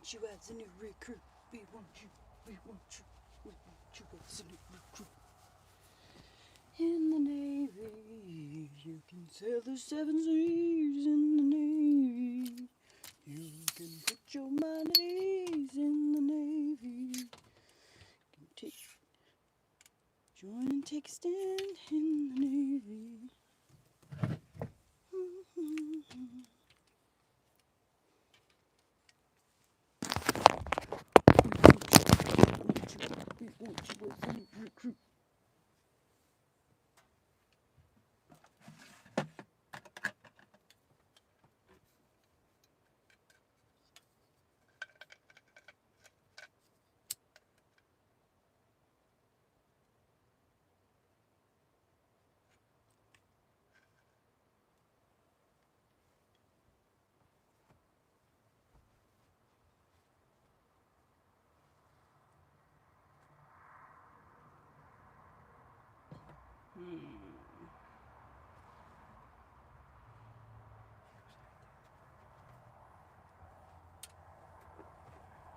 want you as a new recruit. We want you as a new recruit. In the Navy, you can sail the 7 seas in the Navy. You can put your mind at ease in the Navy. You can join and take a stand in the Navy. We want you as a new recruit.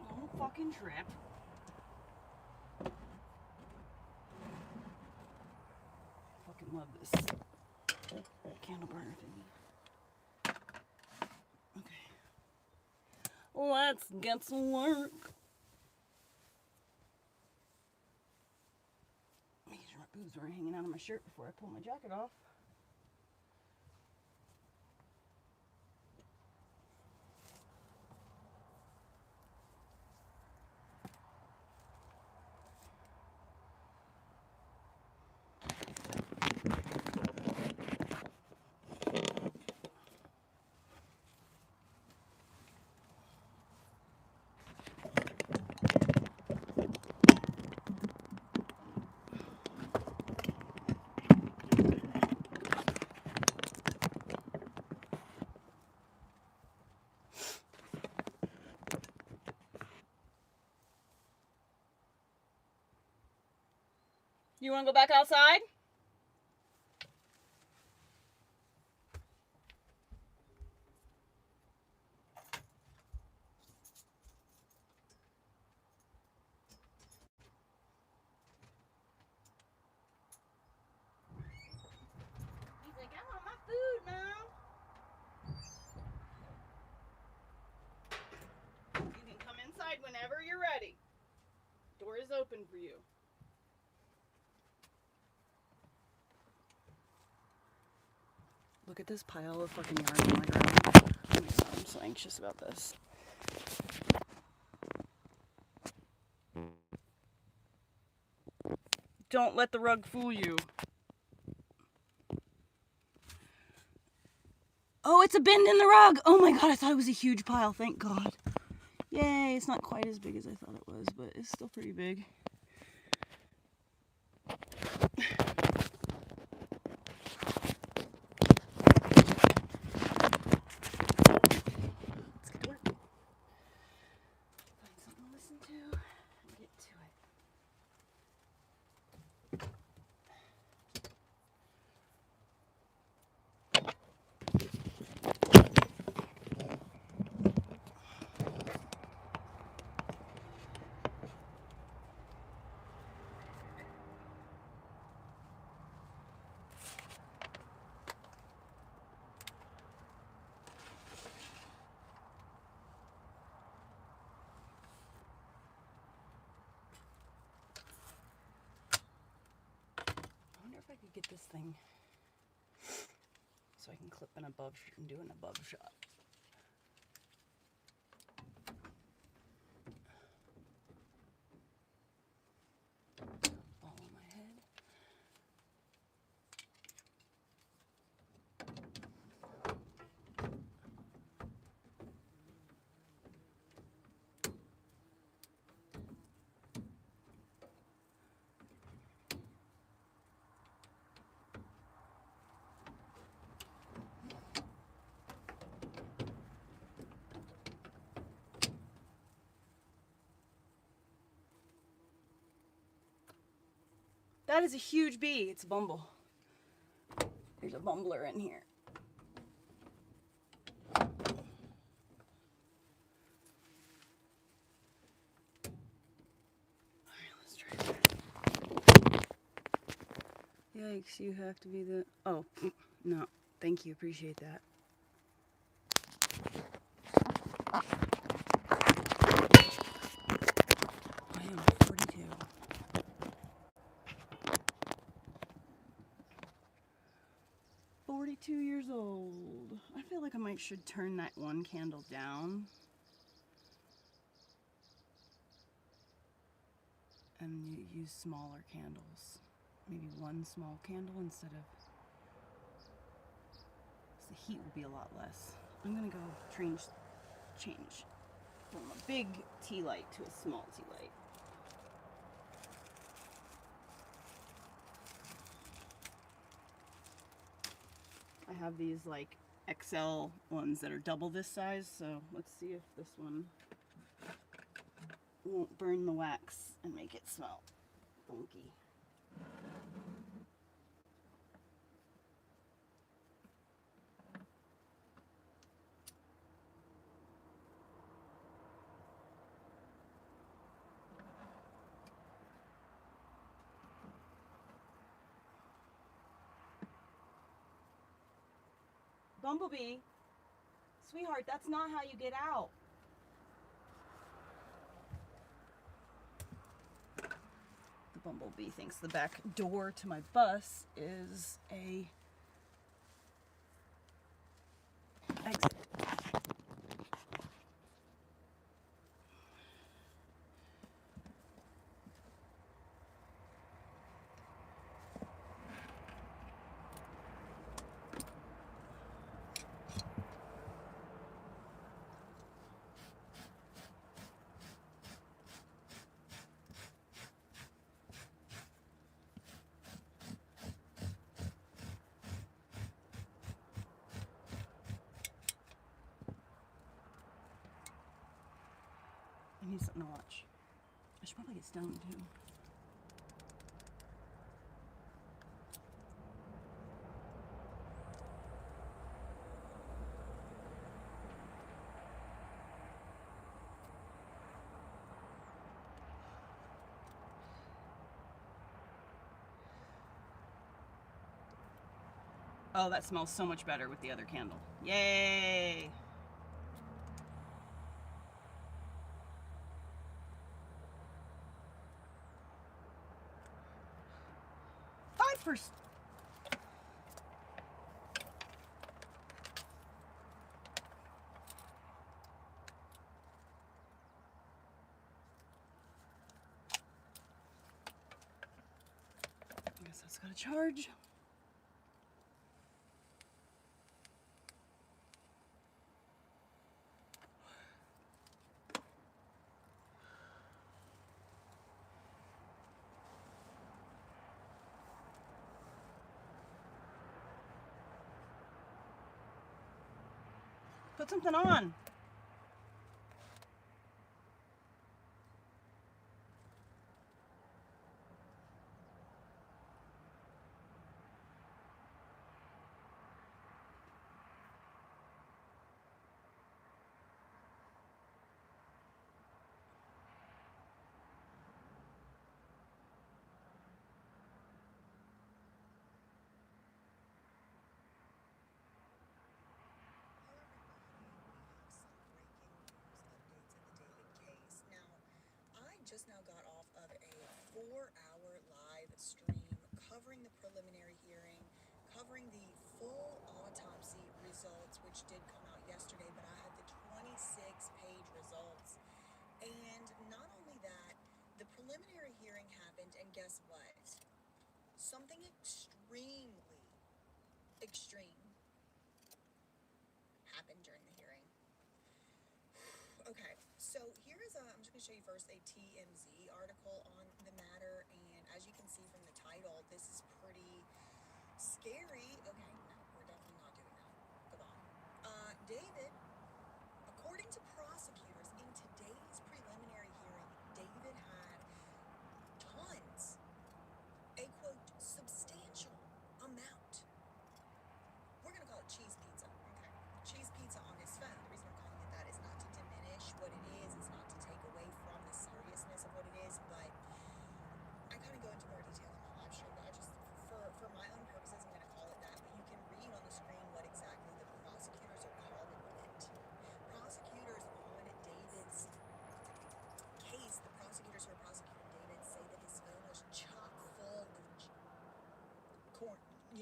Don't fucking trip. Fucking love this candle burner thingy. Okay. Let's get to work. Make sure my boobs weren't hanging out of my shirt before I pull my jacket off. You want to go back outside? He's like, I want my food, Mom. You can come inside whenever you're ready. Door is open for you. Look at this pile of fucking yarn on my ground. Oh my God, I'm so anxious about this. Don't let the rug fool you. Oh, it's a bend in the rug. Oh my God, I thought it was a huge pile. Thank God. Yay, it's not quite as big as I thought it was, but it's still pretty big. I could get this thing so I can clip an above and do an above shot. Ball on my head. That is a huge bee. It's a bumble. There's a bumbler in here. Yikes, you have to be the... Oh, no. Thank you, appreciate that. I am 42. 42 years old. I feel like I should turn that one candle down. And use smaller candles. Maybe one small candle instead of... the heat will be a lot less. I'm gonna go change from a big tea light to a small tea light. I have these like XL ones that are double this size, so let's see if this one won't burn the wax and make it smell funky. Bumblebee, sweetheart, that's not how you get out. The bumblebee thinks the back door to my bus is a exit. I need something to watch. I should probably get stoned too. Oh, that smells so much better with the other candle. Yay! 5%. I guess that's gotta charge. Put something on. Just now got off of a 4-hour live stream covering the preliminary hearing, covering the full autopsy results, which did come out yesterday, but I had the 26-page results. And not only that, the preliminary hearing happened, and guess what? Something extremely extreme happened during the hearing. Okay, so here is I'm just going to show you first a TMZ article on the matter, and as you can see from the title, this is pretty scary. Okay, no, we're definitely not doing that. Goodbye. David, according to prosecutors in today's preliminary hearing, David had tons, a quote, substantial amount. We're going to call it cheese pizza, okay? Cheese pizza on his phone. The reason I'm calling it that is not to diminish what it is. It's not to take away from the seriousness of what it is, but I kind of go into more detail in my live stream, but I just, for my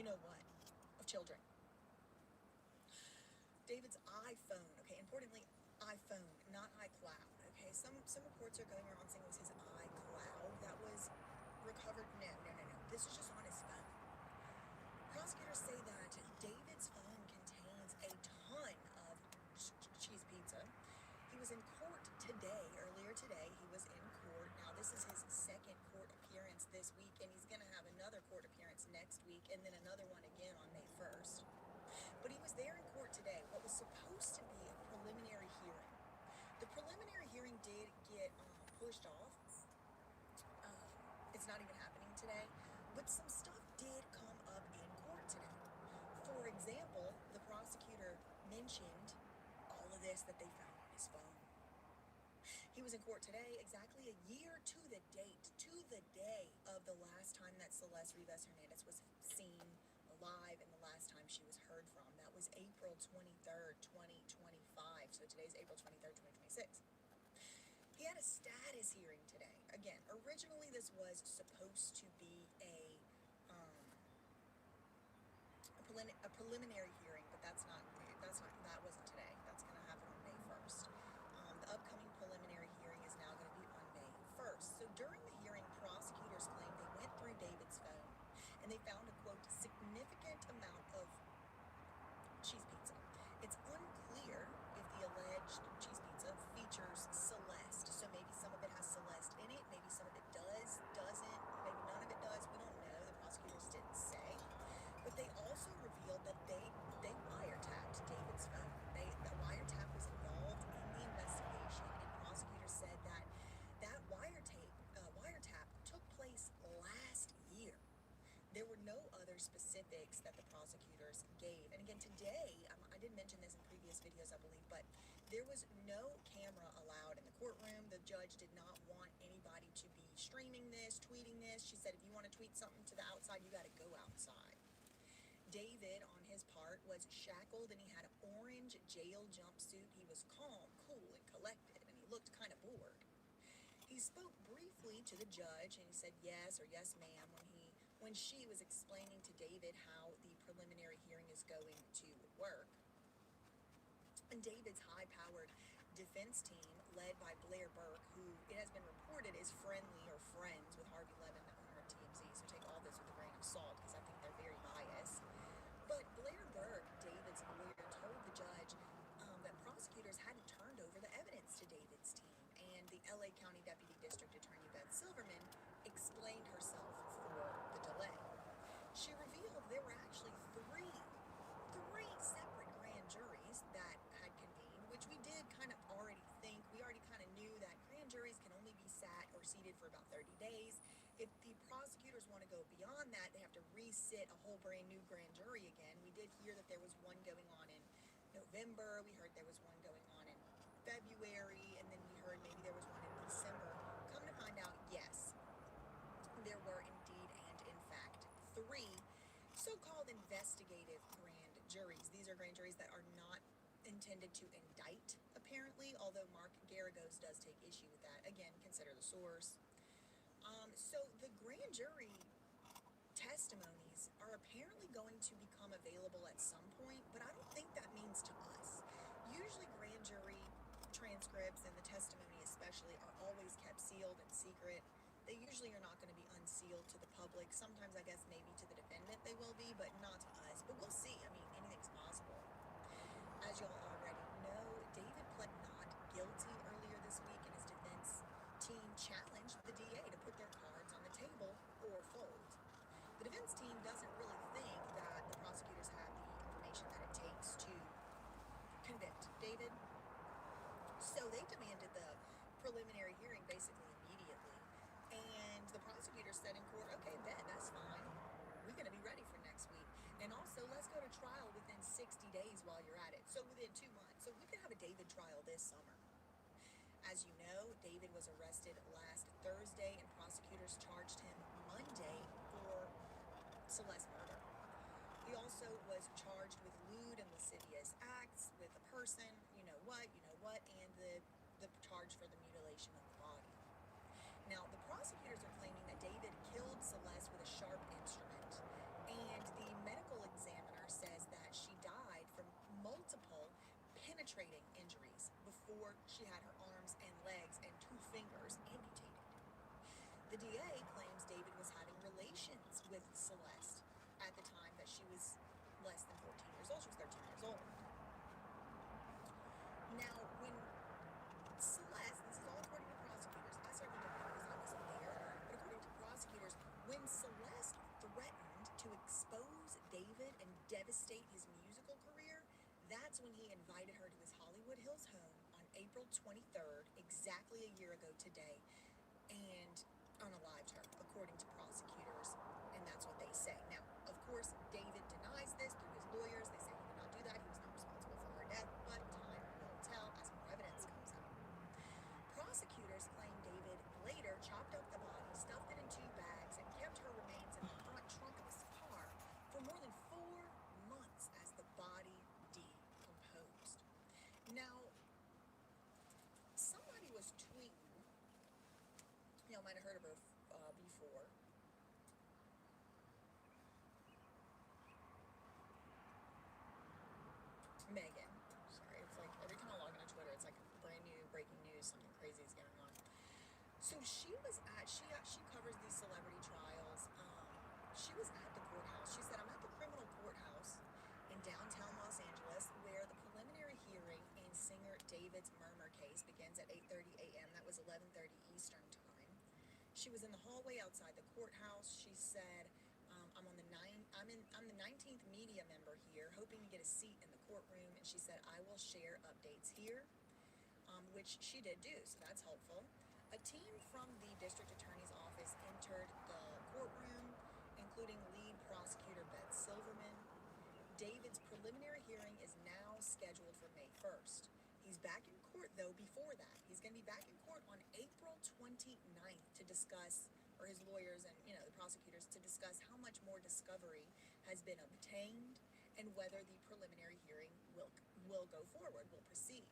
know what, of children. David's iPhone, okay, importantly, iPhone, not iCloud, okay? Some reports are going around saying it was his iCloud that was recovered. No. This is just on his phone. Prosecutors say that David's phone contains a ton of cheese pizza. He was in court today, earlier today, he was in court. Now, this is his second court appearance this week, and he's going to have another court appearance next week, and then another one again on May 1st. But he was there in court today, what was supposed to be a preliminary hearing. The preliminary hearing did get pushed off. It's not even happening today, but some stuff did come up in court today. For example, the prosecutor mentioned all of this that they found on his phone. He was in court today exactly a year to the day of the last time that Celeste Rivas Hernandez was seen alive and the last time she was heard from. That was April 23rd, 2025. So today's April 23rd, 2026. He had a status hearing today. Again, originally this was supposed to be a preliminary hearing, but that wasn't today. That's going to happen on May 1st. The upcoming preliminary hearing is now going to be on May 1st. So during the hearing, prosecutors claim they went through David's phone and they found a, quote, significant amount of cheese pizza. It's unclear if the alleged cheese pizza features Celeste. So maybe some of it has Celeste in it, maybe some of it doesn't, maybe none of it does. We don't know. The prosecutors didn't say. But they also revealed that they wiretapped David's phone. The wiretap was involved in the investigation, and prosecutors said that wiretap took place last year. There were no other specifics that the prosecutors gave. And again, today, I did mention this in previous videos, I believe, but there was no camera allowed in the courtroom. The judge did not want anybody to be streaming this, tweeting this. She said, if you want to tweet something to the outside, you got to go outside. David, on his part, was shackled and he had an orange jail jumpsuit. He was calm, cool, and collected, and he looked kind of bored. He spoke briefly to the judge and he said yes or yes ma'am when she was explaining to David how the preliminary hearing is going to work. And David's high-powered defense team, led by Blair Burke, who it has been reported is friendly or friends with Harvey Levin, the owner of TMZ, so take all this with a grain of salt because I think they're very biased. But Blair Burke, David's lawyer, told the judge that prosecutors hadn't turned over the evidence to David's team, and the LA County Deputy District Attorney Beth Silverman explained herself for the delay. She revealed there were actually three separate grand juries that had convened, which we did kind of already think. We already kind of knew that grand juries can only be sat or seated for about 30 days. If the prosecutors want to go beyond that, they have to resit a whole brand new grand jury again. We did hear that there was one going on in November. We heard there was one going on in February, and then we heard maybe there was one in December. Come to find out, yes, there were indeed and in fact three so-called investigative grand juries. These are grand juries that are not intended to indict, apparently, although Mark Garagos does take issue with that. Again, consider the source. So the grand jury testimonies are apparently going to become available at some point, but I don't think that means to us. Usually grand jury transcripts and the testimony especially are always kept sealed and secret. They usually are not going to be unsealed to the public. Sometimes I guess maybe to the defendant they will be, but not to us. But we'll see. I mean, anything's possible. As y'all already know, David pled not guilty earlier this week, and his defense team challenged the DA to put their cards on the table or fold. The defense team doesn't really think that the prosecutors have the information that it takes to convict David. So they demanded the preliminary hearing basically immediately. And the prosecutor said in court, okay, bet, that's fine. We're going to be ready for next week. And also, let's go to trial within 60 days while you're at it. So within 2 months. So we could have a David trial this summer. As you know, David was arrested last Thursday, and prosecutors charged him Monday for Celeste murder. He also was charged with lewd and lascivious acts with a person, you know what, and the charge for the mutilation of the body. Now, the prosecutors are claiming that David killed Celeste with a sharp instrument, and the medical infiltrating injuries before she had her arms and legs and 2 fingers amputated. The DA claims David was having relations with Celeste at the time that she was less than 14 years old. She was 13 years old. Now, when Celeste, this is all according to prosecutors, I certainly don't know because I wasn't there, but according to prosecutors, when Celeste threatened to expose David and devastate his musical career, that's when he invited her to his Hollywood Hills home on April 23rd, exactly a year ago today, and unalived her, according to prosecutors, and that's what they say. Now, of course, David denies this through his lawyers. They say he did not do that. He was not responsible for her death, but time will tell as more evidence comes out. Prosecutors claim David later chopped up the body, stuffed it in 2 bags, and kept her remains in the front trunk of his car for more than 4 months as the body decomposed. Now, somebody was tweeting, y'all might have heard of her before. Megan. Sorry, it's like every time I log into Twitter, it's like brand new breaking news, something crazy is going on. So she was at, she covers these celebrity trials. She was at the courthouse. She said, I'm at the criminal courthouse in downtown Los Angeles where the preliminary hearing in singer David's Murmur case begins at 8:30 a.m. That was 11:30 Eastern time. She was in the hallway outside the courthouse. She said, I'm the 19th media member here, hoping to get a seat in the courtroom. And she said, I will share updates here, which she did do, so that's helpful. A team from the district attorney's office entered the courtroom, including lead prosecutor Beth Silverman. David's preliminary hearing is now scheduled for May 1st. He's back in court, though, before that. He's going to be back in court on April 29th to discuss, or his lawyers and, the prosecutors, to discuss how much more discovery has been obtained and whether the preliminary hearing will go forward, will proceed.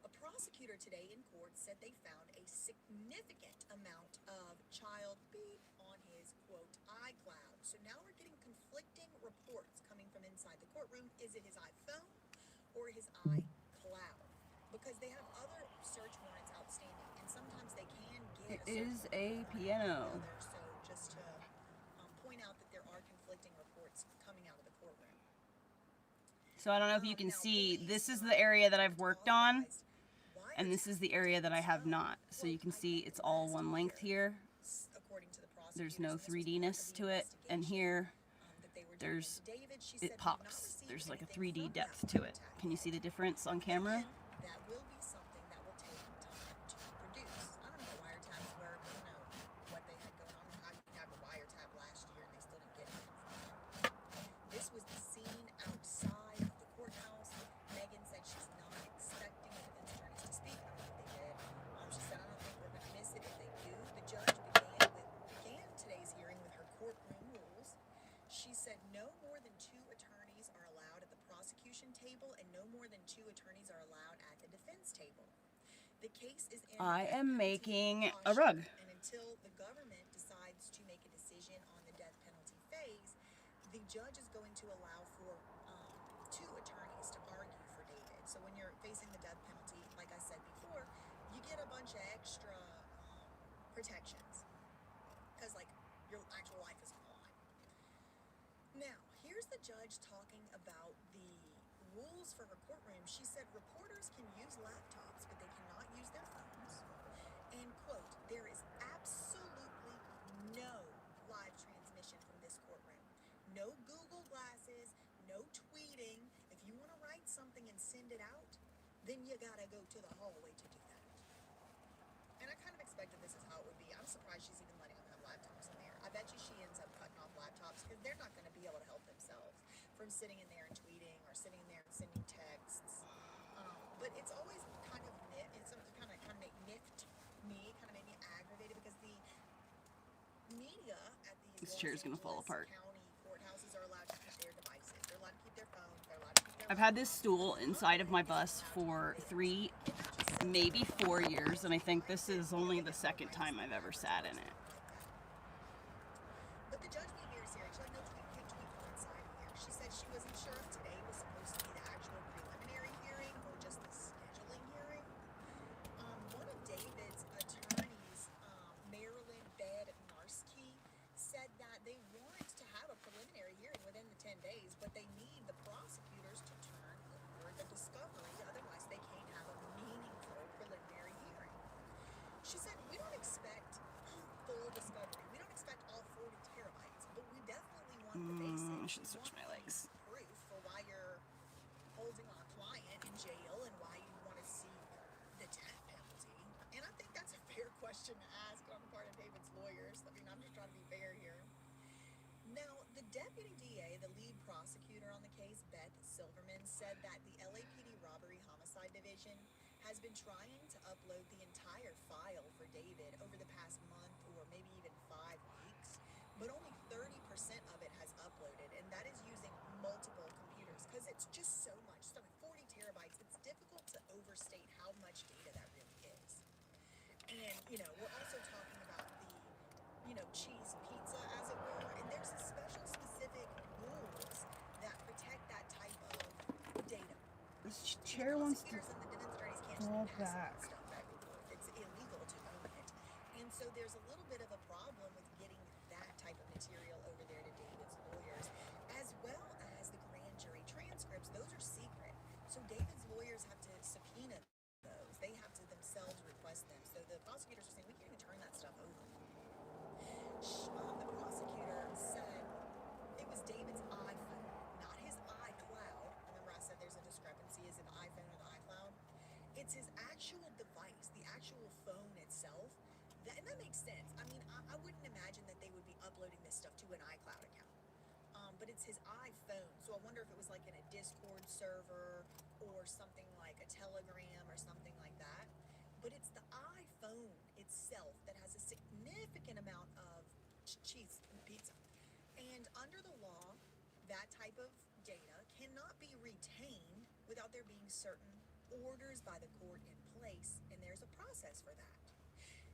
A prosecutor today in court said they found a significant amount of child beep on his, quote, iCloud. So now we're getting conflicting reports coming from inside the courtroom. Is it his iPhone or his iCloud? Because they have other search warrants outstanding, and sometimes they can get It is a piano. So just to point out that there are conflicting reports coming out of the courtroom. So I don't know if you can see, this is the area that I've worked on, and this is the area that I have not. So you can see it's all one length here. There's no 3D-ness to it, and here it pops. There's like a 3D depth to it. Can you see the difference on camera? That will be something that will take time to produce. I don't know how wiretaps work. I don't know what they had going on. I have a wiretap last year and they still didn't get anything from it. This was the scene outside of the courthouse. Megan said she's not expecting the defense attorneys to speak. I don't know what they did. She said, I don't think we're going to miss it if they do. The judge began today's hearing with her courtroom rules. She said no more than 2 attorneys are allowed at the prosecution table and no more than 2 attorneys are allowed at the defense table. The case is in I am making a rug. And until the government decides to make a decision on the death penalty phase, the judge is going to allow for 2 attorneys to argue for David. So when you're facing the death penalty, like I said before, you get a bunch of extra protections because, like, your actual life is on the line. Now, here's the judge talking about the rules for her courtroom. She said reporters can use laptops, but they cannot use their phones. And, quote, there is absolutely no live transmission from this courtroom. No Google glasses, no tweeting. If you want to write something and send it out, then you got to go to the hallway to do that. And I kind of expected this is how it would be. I'm surprised she's even letting them have laptops in there. I bet you she ends up cutting off laptops because they're not going to be able to help themselves from sitting in there and tweeting or sitting in there and sending texts. But it's always kind of made me aggravated because the media at these This chair is going to fall apart. county courthouses are allowed to keep their devices. They're allowed to keep their phones. They're allowed to keep their I've had this stool inside of my bus for 3, maybe 4 years, and I think this is only the second time I've ever sat in it. But the judge being very serious, she had no tweet on inside here. She said she wasn't sure if today was supposed to be the actual preliminary hearing or just discovery. We don't expect all 40 terabytes, but we definitely want the basics. I should switch my legs. Proof for why you're holding our client in jail and why you want to seek the death penalty. And I think that's a fair question to ask on the part of David's lawyers. I mean, I'm just trying to be fair here. Now, the deputy DA, the lead prosecutor on the case, Beth Silverman, said that the LAPD Robbery Homicide Division has been trying to upload the entire file for David over the past month or maybe even 5 weeks, but only 30% of it has uploaded, and that is using multiple computers because it's just so much stuff. 40 terabytes, it's difficult to overstate how much data that really is. And, we're also talking about the, cheese pizza, as it were, and there's a special specific rules that protect that type of data. This chair wants to Prosecutors and the defense attorneys can't fall just be passing back. stuff back and forth. It's illegal to own it. And so there's a little bit of a problem with getting that type of material over there to David's lawyers, as well as the grand jury transcripts. Those are secret. So David's lawyers have to subpoena those. They have to themselves request them. So the prosecutors are saying, we can't even turn that stuff over. The prosecutor said it was David's iPhone, not his iCloud. Remember I said there's a discrepancy, is it the iPhone or the iCloud? It's his actual device, the actual phone itself. And that makes sense. I mean, I wouldn't imagine that they would be uploading this stuff to an iCloud account. But it's his iPhone, so I wonder if it was like in a Discord server or something like a Telegram or something like that. But it's the iPhone itself that has a significant amount of cheese pizza. And under the law, that type of data cannot be retained without there being certain orders by the court in place, and there's a process for that.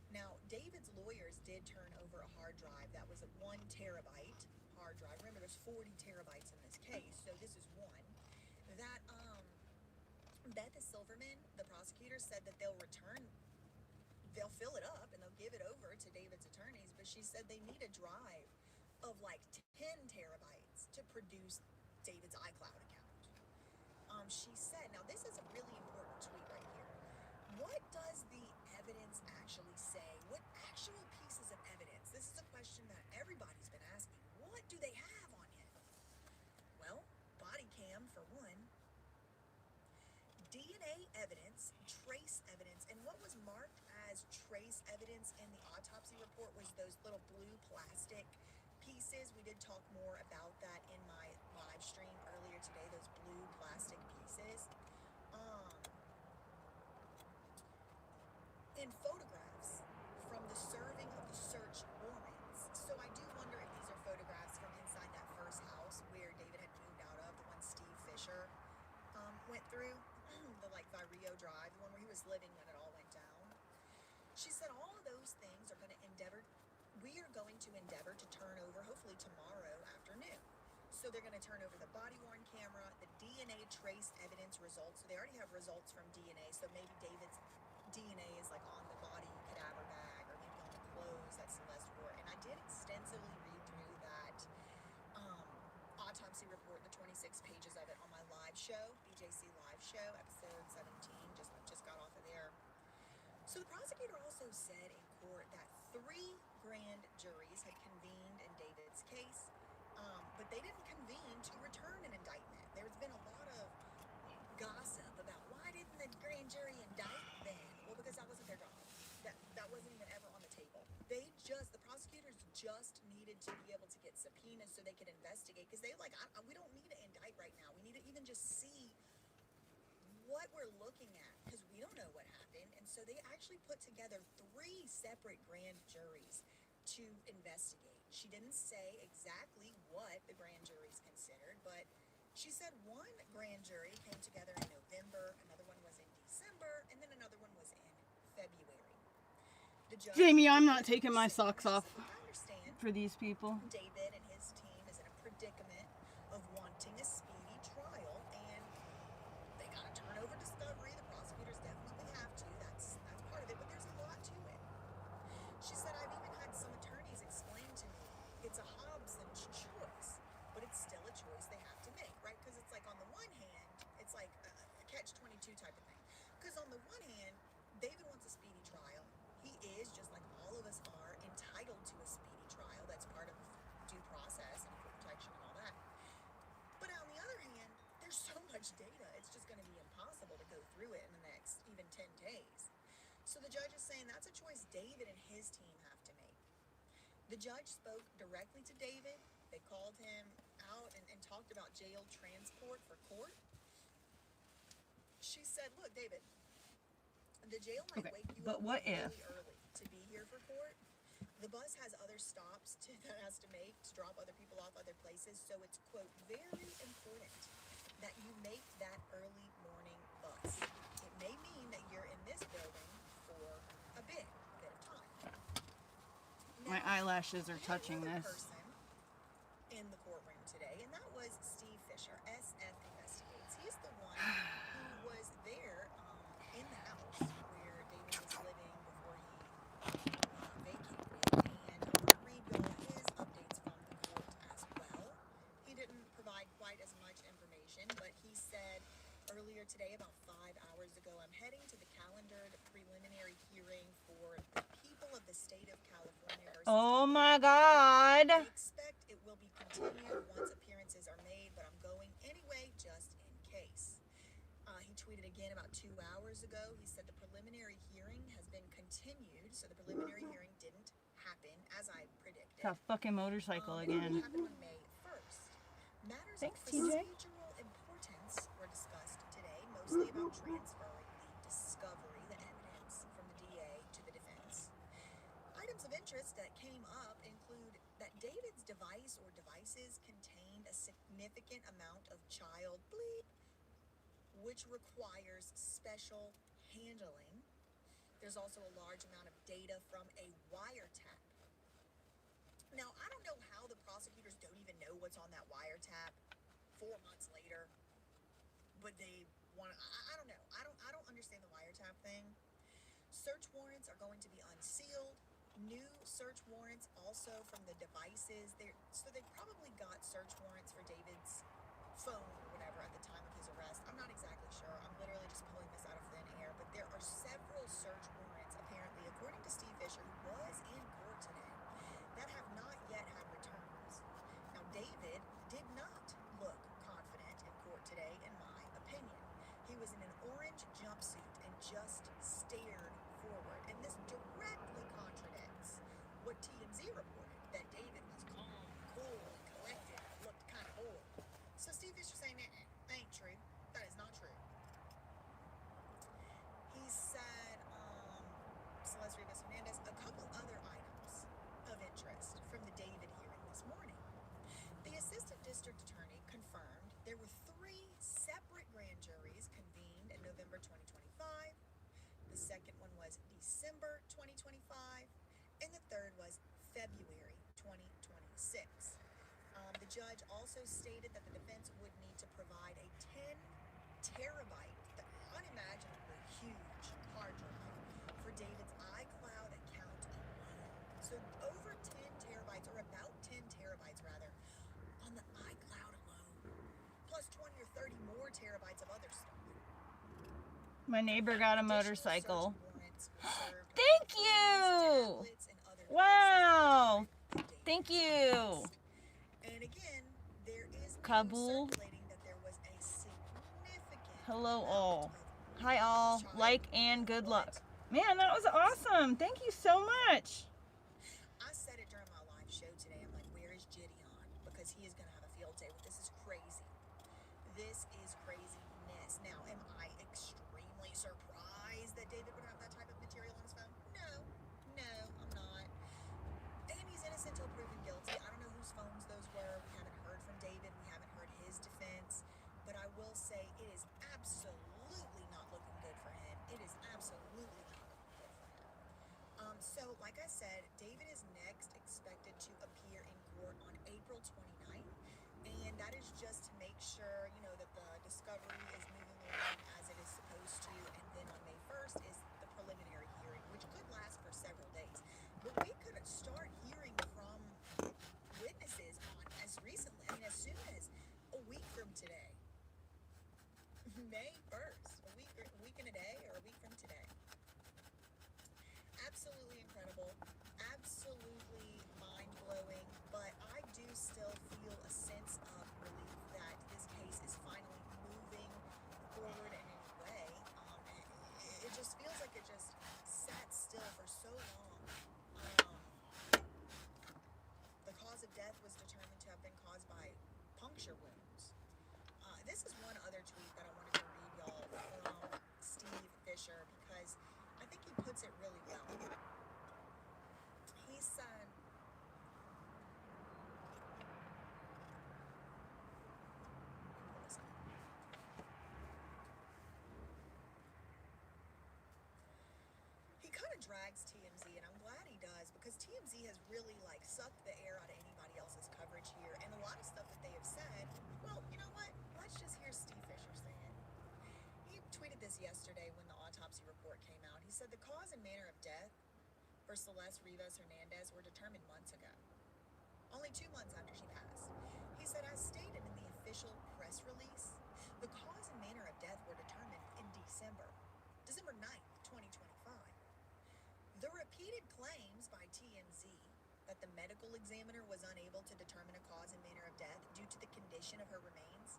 Now, David's lawyers did turn over a hard drive that was a 1 terabyte hard drive. Remember, there's 40 terabytes in this case, so this is one. That Beth Silverman, the prosecutor, said that they'll fill it up and they'll give it over to David's attorneys, but she said they need a drive of like 10 terabytes to produce David's iCloud account. She said, now this is a really important tweet right here. What does the evidence actually say? What actual pieces of evidence? This is a question that everybody's been asking. What do they have on him? Well, body cam for one, DNA evidence, trace evidence, and what was marked as trace evidence in the autopsy report was those little blue plastic pieces. We did talk more about that in my live stream earlier today, those blue plastic pieces. And photographs from the serving of the search warrants. So I do wonder if these are photographs from inside that first house where David had moved out of, the one Steve Fisher went through, the like Rio Drive, the one where he was living when it all went down. She said all of those things are going to we are going to endeavor to turn over hopefully tomorrow afternoon. So they're going to turn over the body-worn camera, the DNA trace evidence results. So they already have results from DNA. So maybe David's DNA is like on the body cadaver bag or maybe on the clothes that Celeste wore. And I did extensively read through that autopsy report, the 26 pages of it on my live show, BJC live show, episode 17, just got off of there. So the prosecutor also said in court that 3 grand juries had convened in David's case, but they didn't convene to return an indictment. There's been a lot of gossip about why didn't the grand jury indict then? Well, because that wasn't their job. That wasn't even ever on the table. The prosecutors just needed to be able to get subpoenas so they could investigate, because they we don't need to indict right now. We need to even just see what we're looking at, because we don't know what happened. And so they actually put together 3 separate grand juries to investigate. She didn't say exactly what the grand juries considered, but she said one grand jury came together in November, another one was in December, and then another one was in February. Jamie, I'm not taking my socks off for these people. David and his team is in a predicament of wanting a speedy trial, and they got to turn over discovery. The prosecutors definitely have to. That's part of it, but there's a lot to it. She said, I've even had some attorneys explain to me it's a Hobson's choice, but it's still a choice they have to make, right? Because it's like on the one hand, it's like a catch-22 type of thing. Because on the one hand, David wants a speedy trial. He is, just like all of us are, entitled to judge is saying that's a choice David and his team have to make. The judge spoke directly to David. They called him out and talked about jail transport for court. She said, look, David, the jail might wake you up really early to be here for court. The bus has other stops that has to make to drop other people off other places, so it's, quote, very important that you make that early morning bus. It may mean that you're in this building for a bit of time. Now, my eyelashes are touching this. Person in the courtroom today, and that was Steve Fisher, SF Investigates. He's the one who was there in the house where David was living before he vacated. And I'm going to read y'all his updates from the court as well. He didn't provide quite as much information, but he said earlier today, about 5 hours ago, I'm heading to the calendared preliminary hearing for the people of the state of California. Oh my God. I expect it will be continued once appearances are made, but I'm going anyway, just in case. He tweeted again about 2 hours ago. He said the preliminary hearing has been continued, so the preliminary hearing didn't happen as I predicted. It's a fucking motorcycle It again. happened on May 1st. Matters Thanks, of TJ. procedural importance were discussed today, mostly about transferring the discovery, the evidence from the DA to the defense. Items of interest that came up include that David's device or devices contained a significant amount of child bleep, which requires special handling. There's also a large amount of data from a wiretap. Now, I don't know how the prosecutors don't even know what's on that wiretap 4 months later, but they want to, I don't know. I don't understand the wiretap thing. Search warrants are going to be unsealed. New search warrants also from the devices. So they probably got search warrants for David's phone or whatever at the time of his arrest. I'm not exactly sure. I'm literally just pulling this out of thin air, but there are several search warrants, apparently, according to Steve Fisher, who was in court today, that have not yet had returns. Now, David did not look confident in court today, in my opinion. He was in an orange jumpsuit and just stared forward, and this directly contradicts what TMZ reported, that David was calm, cool, and collected, looked kind of bored. So Steve Fisher saying that ain't true. That is not true. He said, Celeste Rivas-Hernandez, a couple other items of interest from the David hearing this morning. The assistant district attorney confirmed there were 3 separate grand juries convened in November 2025. The second one was December 2025, and the third was February 2026. The judge also stated that the defense would need to provide a 10 terabyte, the unimaginably huge hard drive for David's iCloud account alone. So over 10 terabytes, or about 10 terabytes rather, on the iCloud alone, plus 20 or 30 more terabytes of other stuff. My neighbor got a motorcycle. Thank you! Wow! Thank you! And again, there is Kabul. circulating that there was a significant Hello amount all. of Hi all. child Like and good luck. blood. Man, that was awesome. Thank you so much. I said it during my live show today. I'm like, where is Gideon? Because he is going to have a field day with this. Is crazy. This is craziness. Now, am I extremely surprised that David would have that type of material on his phone? No, I'm not. And he's innocent until proven guilty. I don't know whose phones those were. We haven't heard from David. We haven't heard his defense. But I will say it is absolutely not looking good for him. It is absolutely not looking good for him. So, like I said, David is next expected to appear in court on April 29th. And that is just to make sure, that the discovery is moving along as it is supposed to. And then on May 1st is the preliminary hearing, which could last for several days. But we could start hearing from witnesses on as recently, as soon as a week from today. May 1st, a week and a day, or a week from today. Absolutely incredible, absolutely mind-blowing, but I do still feel a sense of relief that this case is finally moving still for so long. The cause of death was determined to have been caused by puncture wounds. This is one other tweet that I wanted to read y'all from Steve Fisher because I think he puts it really well. He said, he kind of drags TMZ, and I'm glad he does because TMZ has really like sucked the air out of anybody else's coverage here, and a lot of stuff that they have said, well, you know what? Let's just hear Steve Fisher say it. He tweeted this yesterday when the autopsy report came out. He said the cause and manner of death for Celeste Rivas Hernandez were determined months ago, only 2 months after she passed. He said, as stated in the official press release, the cause and manner of death were determined in December 9th, 2025. The repeated claims by TMZ that the medical examiner was unable to determine a cause and manner of death due to the condition of her remains,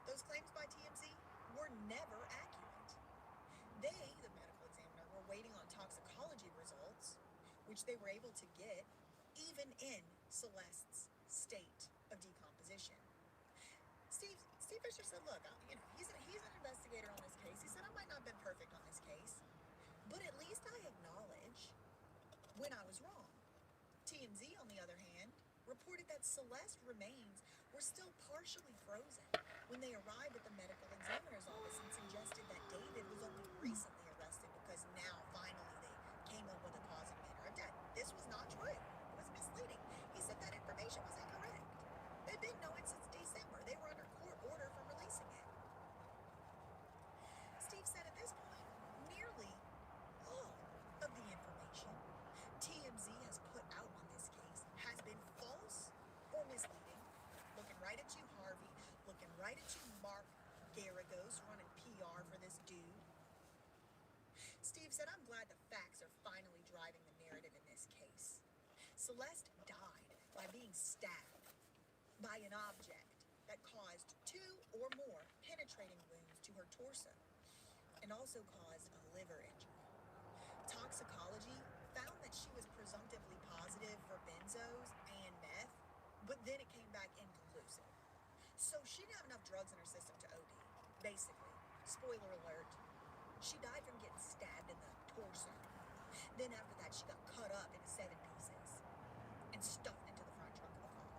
those claims by TMZ were never accurate. They, the medical examiner, were waiting on toxicology results, which they were able to get even in Celeste's state of decomposition. Steve Fisher said, look, he's an investigator on this case. He said, I might not have been perfect on this case, but at least I acknowledge when I was wrong. TMZ, on the other hand, reported that Celeste's remains were still partially frozen when they arrived at the medical examiner's office and suggested that David was only recently arrested because now finally they came up with a cause and manner of death. This was not true. It was misleading. He said that information was incorrect. They've been knowing since December. They were under court order for releasing it. Steve said at this point, nearly all of the information TMZ has put out on this case has been false or misleading. Looking right at you, Harvey. Looking right at you, Mark Garagos, running PR for this dude. Steve said, I'm glad the facts are finally driving the narrative in this case. Celeste died by being stabbed by an object that caused 2 or more penetrating wounds to her torso and also caused a liver injury. Toxicology found that she was presumptively positive for benzos and meth, but then it came back inconclusive. So she didn't have enough drugs in her system to OD. Basically, spoiler alert, she died from getting stabbed in the torso. Then after that, she got cut up into 7 pieces and stuffed into the front trunk of a car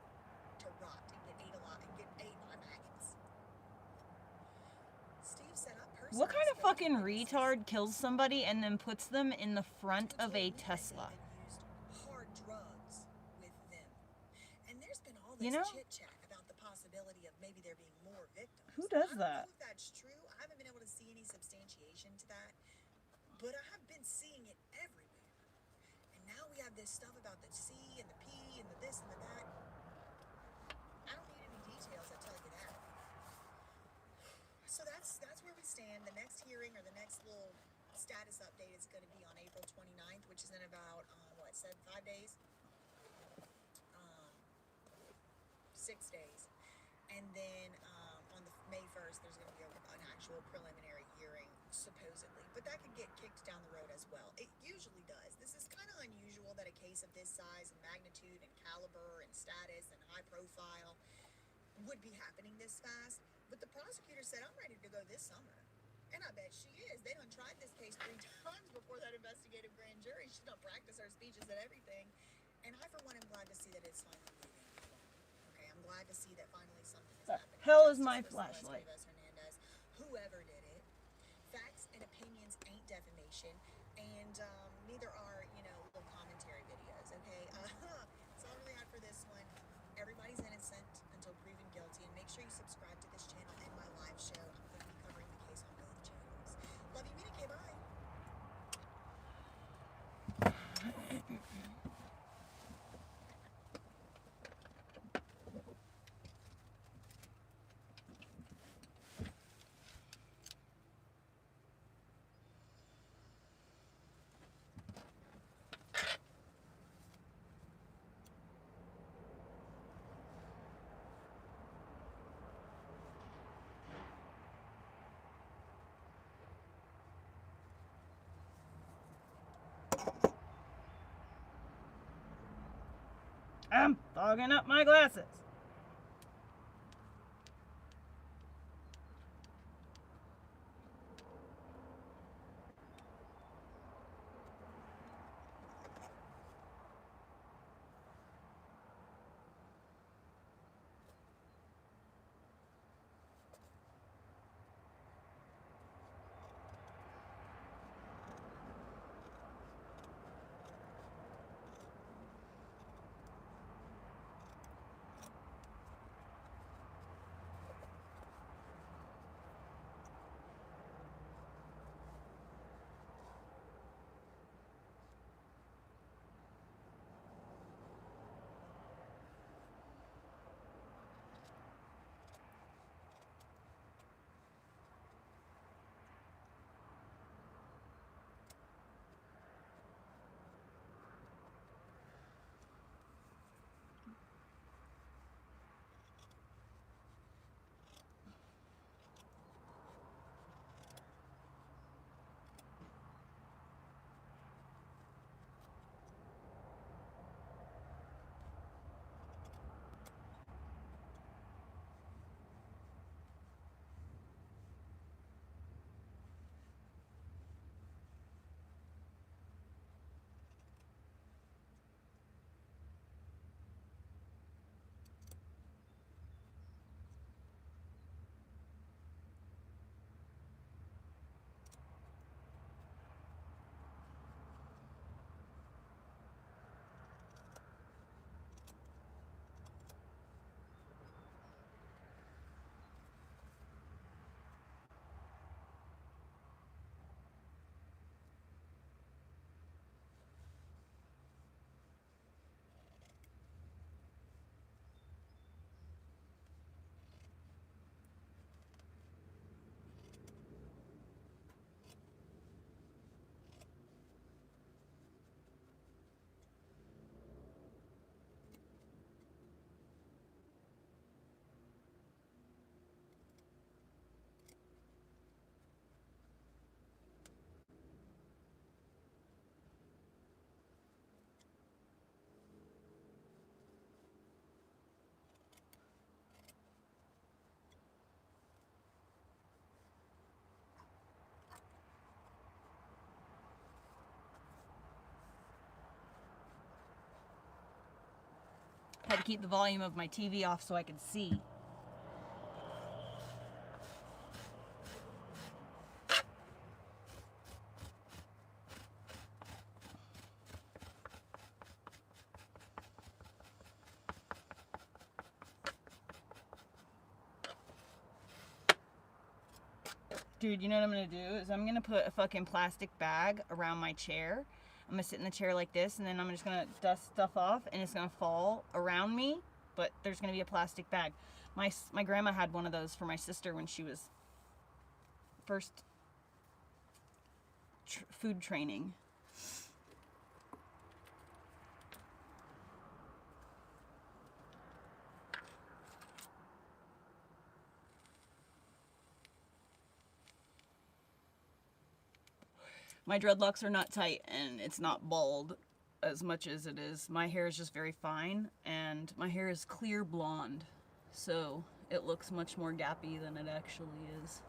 to rot and get ate by maggots. Steve said, I personally What kind of fucking retard kills somebody and then puts them in the front of a Tesla? Used hard drugs with them. And there's been all You this know? chit-chat about the possibility of maybe there being more victims. Who does I don't that? know if that's true. I haven't been able to see any substantiation to that. But I have been seeing it everywhere. And now we have this stuff about the C and the P and the this and the that. I don't need any details, I tell you that. So that's where we stand. The next hearing or the next little status update is going to be on April 29th, which is in about, 5 days? 6 days. And then on the May 1st, there's going to be an actual preliminary hearing, supposedly. But that could get kicked down the road as well. It usually does. This is kind of unusual that a case of this size and magnitude and caliber and status and high profile would be happening this fast. But the prosecutor said, I'm ready to go this summer. And I bet she is. They done tried this case 3 times before that investigative grand jury. She done practiced her speeches and everything. And I, for one, am glad to see that it's finally moving along. Okay, I'm glad to see that finally something is The happening. hell is Justice my for Celeste flashlight? Rivas Hernandez, whoever did it. Facts and opinions ain't defamation. And neither are, little commentary videos, okay? That's all I really had for this one. Everybody's innocent until proven guilty. And make sure you subscribe to this channel and my live show. I'm going to be covering the case on both channels. Love you, Mina K. Bye. I'm fogging up my glasses. Had to keep the volume of my TV off so I could see. Dude, you know what I'm gonna do? Is I'm gonna put a fucking plastic bag around my chair. I'm gonna sit in the chair like this, and then I'm just gonna dust stuff off, and it's gonna fall around me, but there's gonna be a plastic bag. My grandma had one of those for my sister when she was first food training. My dreadlocks are not tight, and it's not bald as much as it is. My hair is just very fine, and my hair is clear blonde, so it looks much more gappy than it actually is.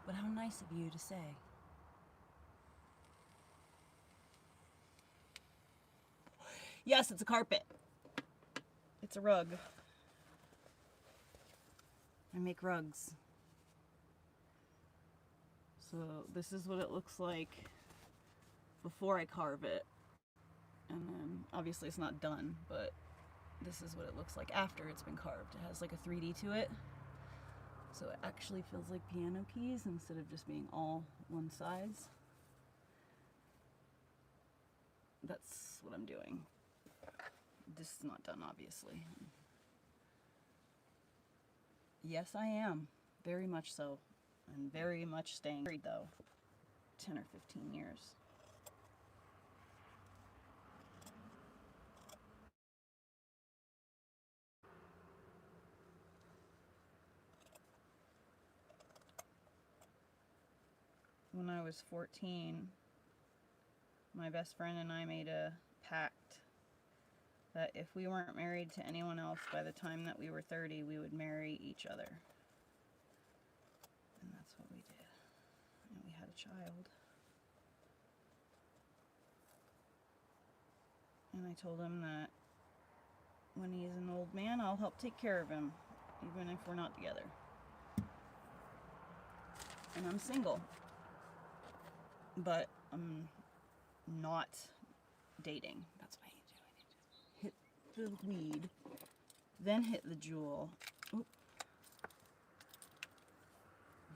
But how nice of you to say. Yes, it's a carpet. It's a rug. I make rugs. So this is what it looks like before I carve it. And then obviously it's not done, but this is what it looks like after it's been carved. It has like a 3D to it. So it actually feels like piano keys instead of just being all one size. That's what I'm doing. This is not done, obviously. Yes, I am. Very much so. I'm very much staying married, though. 10 or 15 years. When I was 14, my best friend and I made a pact that if we weren't married to anyone else by the time that we were 30, we would marry each other. And that's what we did. And we had a child. And I told him that when he's an old man, I'll help take care of him, even if we're not together. And I'm single. But I'm not dating. That's what I need to do. I need to hit the weed, then hit the jewel. Oop.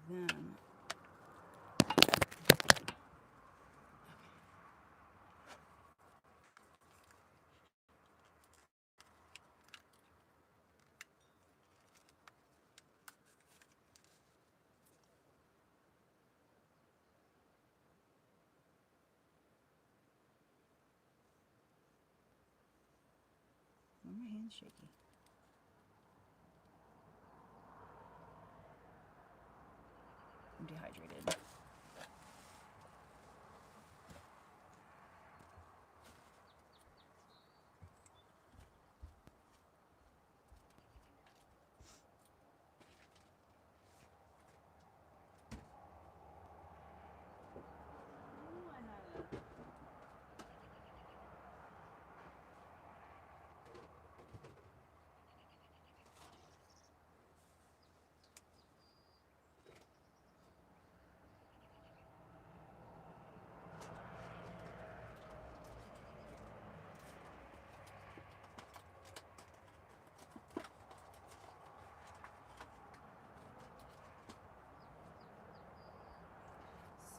Then my hand's shaky. I'm dehydrated.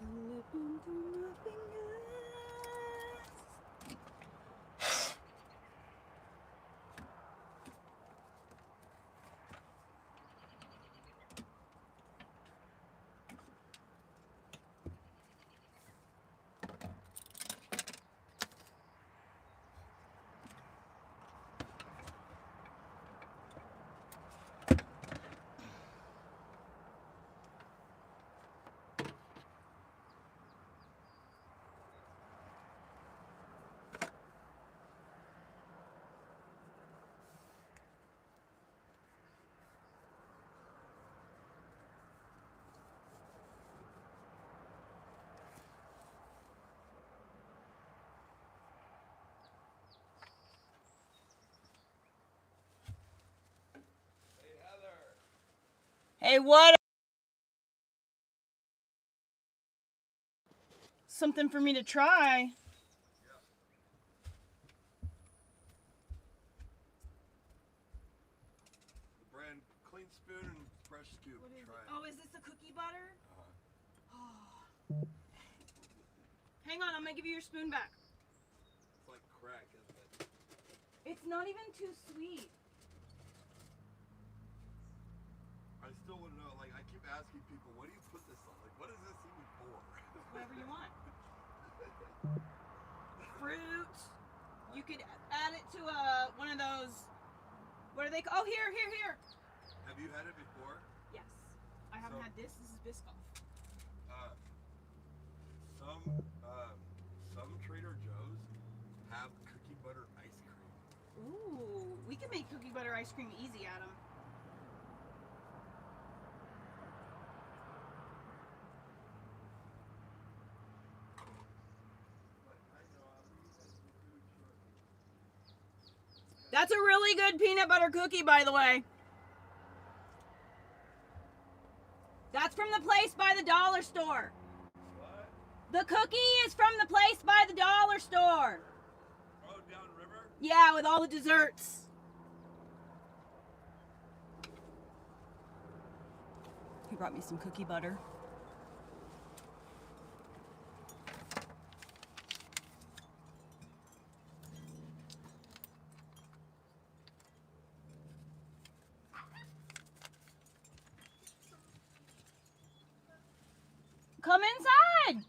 Slipping through my fingers. Hey, what? Something for me to try. The brand Clean Spoon and Fresh Scoop. What is Try it? it. Oh, is this the cookie butter? Uh-huh. Oh. Hang on, I'm gonna give you your spoon back. It's like crack, isn't it? It's not even too sweet. I still want to know, like, I keep asking people, what do you put this on? Like, what is this even for? Whatever you want. Fruit. You could add it to one of those. What are they? Oh, here. Have you had it before? Yes. I haven't had this. This is Biscoff. Some Trader Joe's have cookie butter ice cream. Ooh, we can make cookie butter ice cream easy, Adam. That's a really good peanut butter cookie, by the way. That's from the place by the dollar store. What? The cookie is from the place by the dollar store. Oh, downriver? Yeah, with all the desserts. He brought me some cookie butter. Come inside.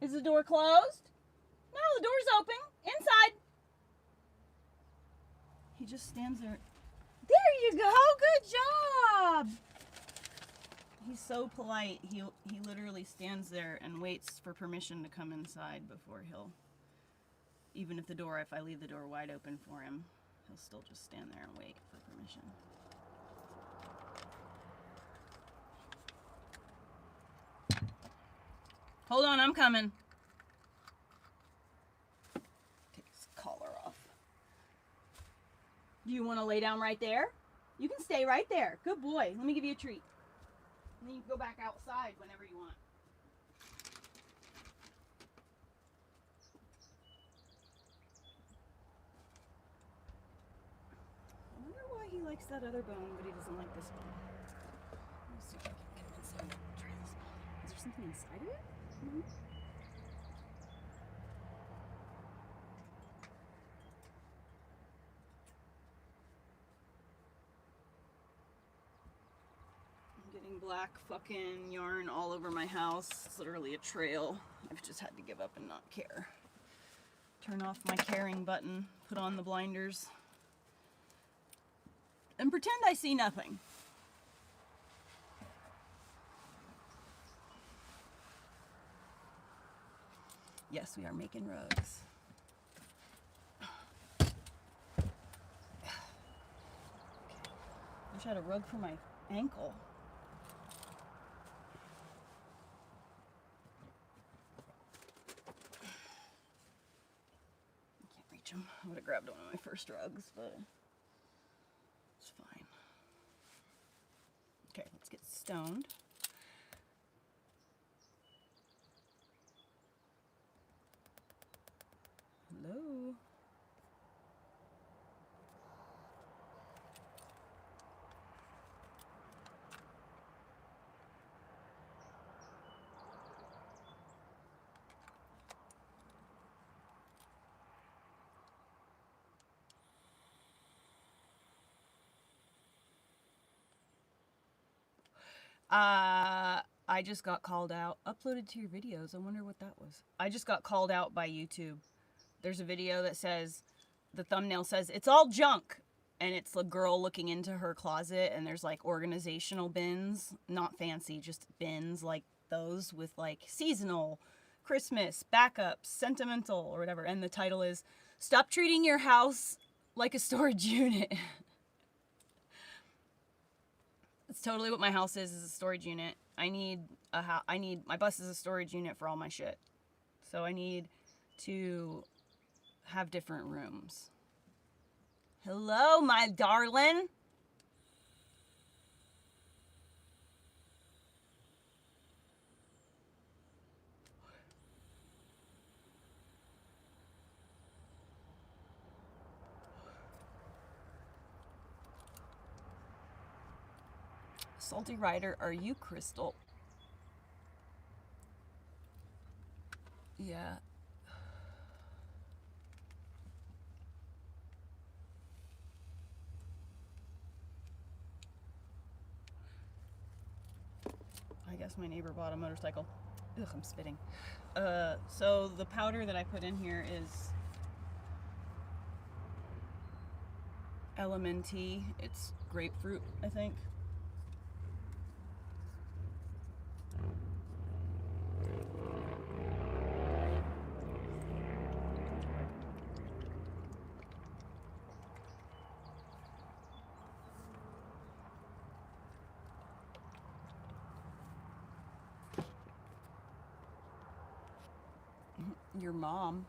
Is the door closed? No, the door's open. Inside. He just stands there. There you go. Good job. He's so polite. He literally stands there and waits for permission to come inside before he'll, even if I leave the door wide open for him, he'll still just stand there and wait for permission. Hold on, I'm coming. Take his collar off. Do you want to lay down right there? You can stay right there. Good boy. Let me give you a treat. And then you can go back outside whenever you want. I wonder why he likes that other bone, but he doesn't like this bone. Let me see if I can get him inside. Try this bone. Is there something inside of it? Mm-hmm. Getting black fucking yarn all over my house. It's literally a trail. I've just had to give up and not care. Turn off my caring button, put on the blinders, and pretend I see nothing. Yes, we are making rugs. Wish I had a rug for my ankle. I would have grabbed one of my first rugs, but it's fine. Okay, let's get stoned. Hello? I just got called out. Uploaded to your videos. I wonder what that was. I just got called out by YouTube. There's a video that says, the thumbnail says, it's all junk. And it's a girl looking into her closet, and there's like organizational bins. Not fancy, just bins like those with like seasonal, Christmas, backups, sentimental, or whatever. And the title is, Stop Treating Your House Like a Storage Unit. It's totally what my house is a storage unit. My bus is a storage unit for all my shit. So I need to have different rooms. Hello, my darling. Salty Rider, are you Crystal? Yeah. I guess my neighbor bought a motorcycle. Ugh, I'm spitting. So the powder that I put in here is LMNT. It's grapefruit, I think. Your mom.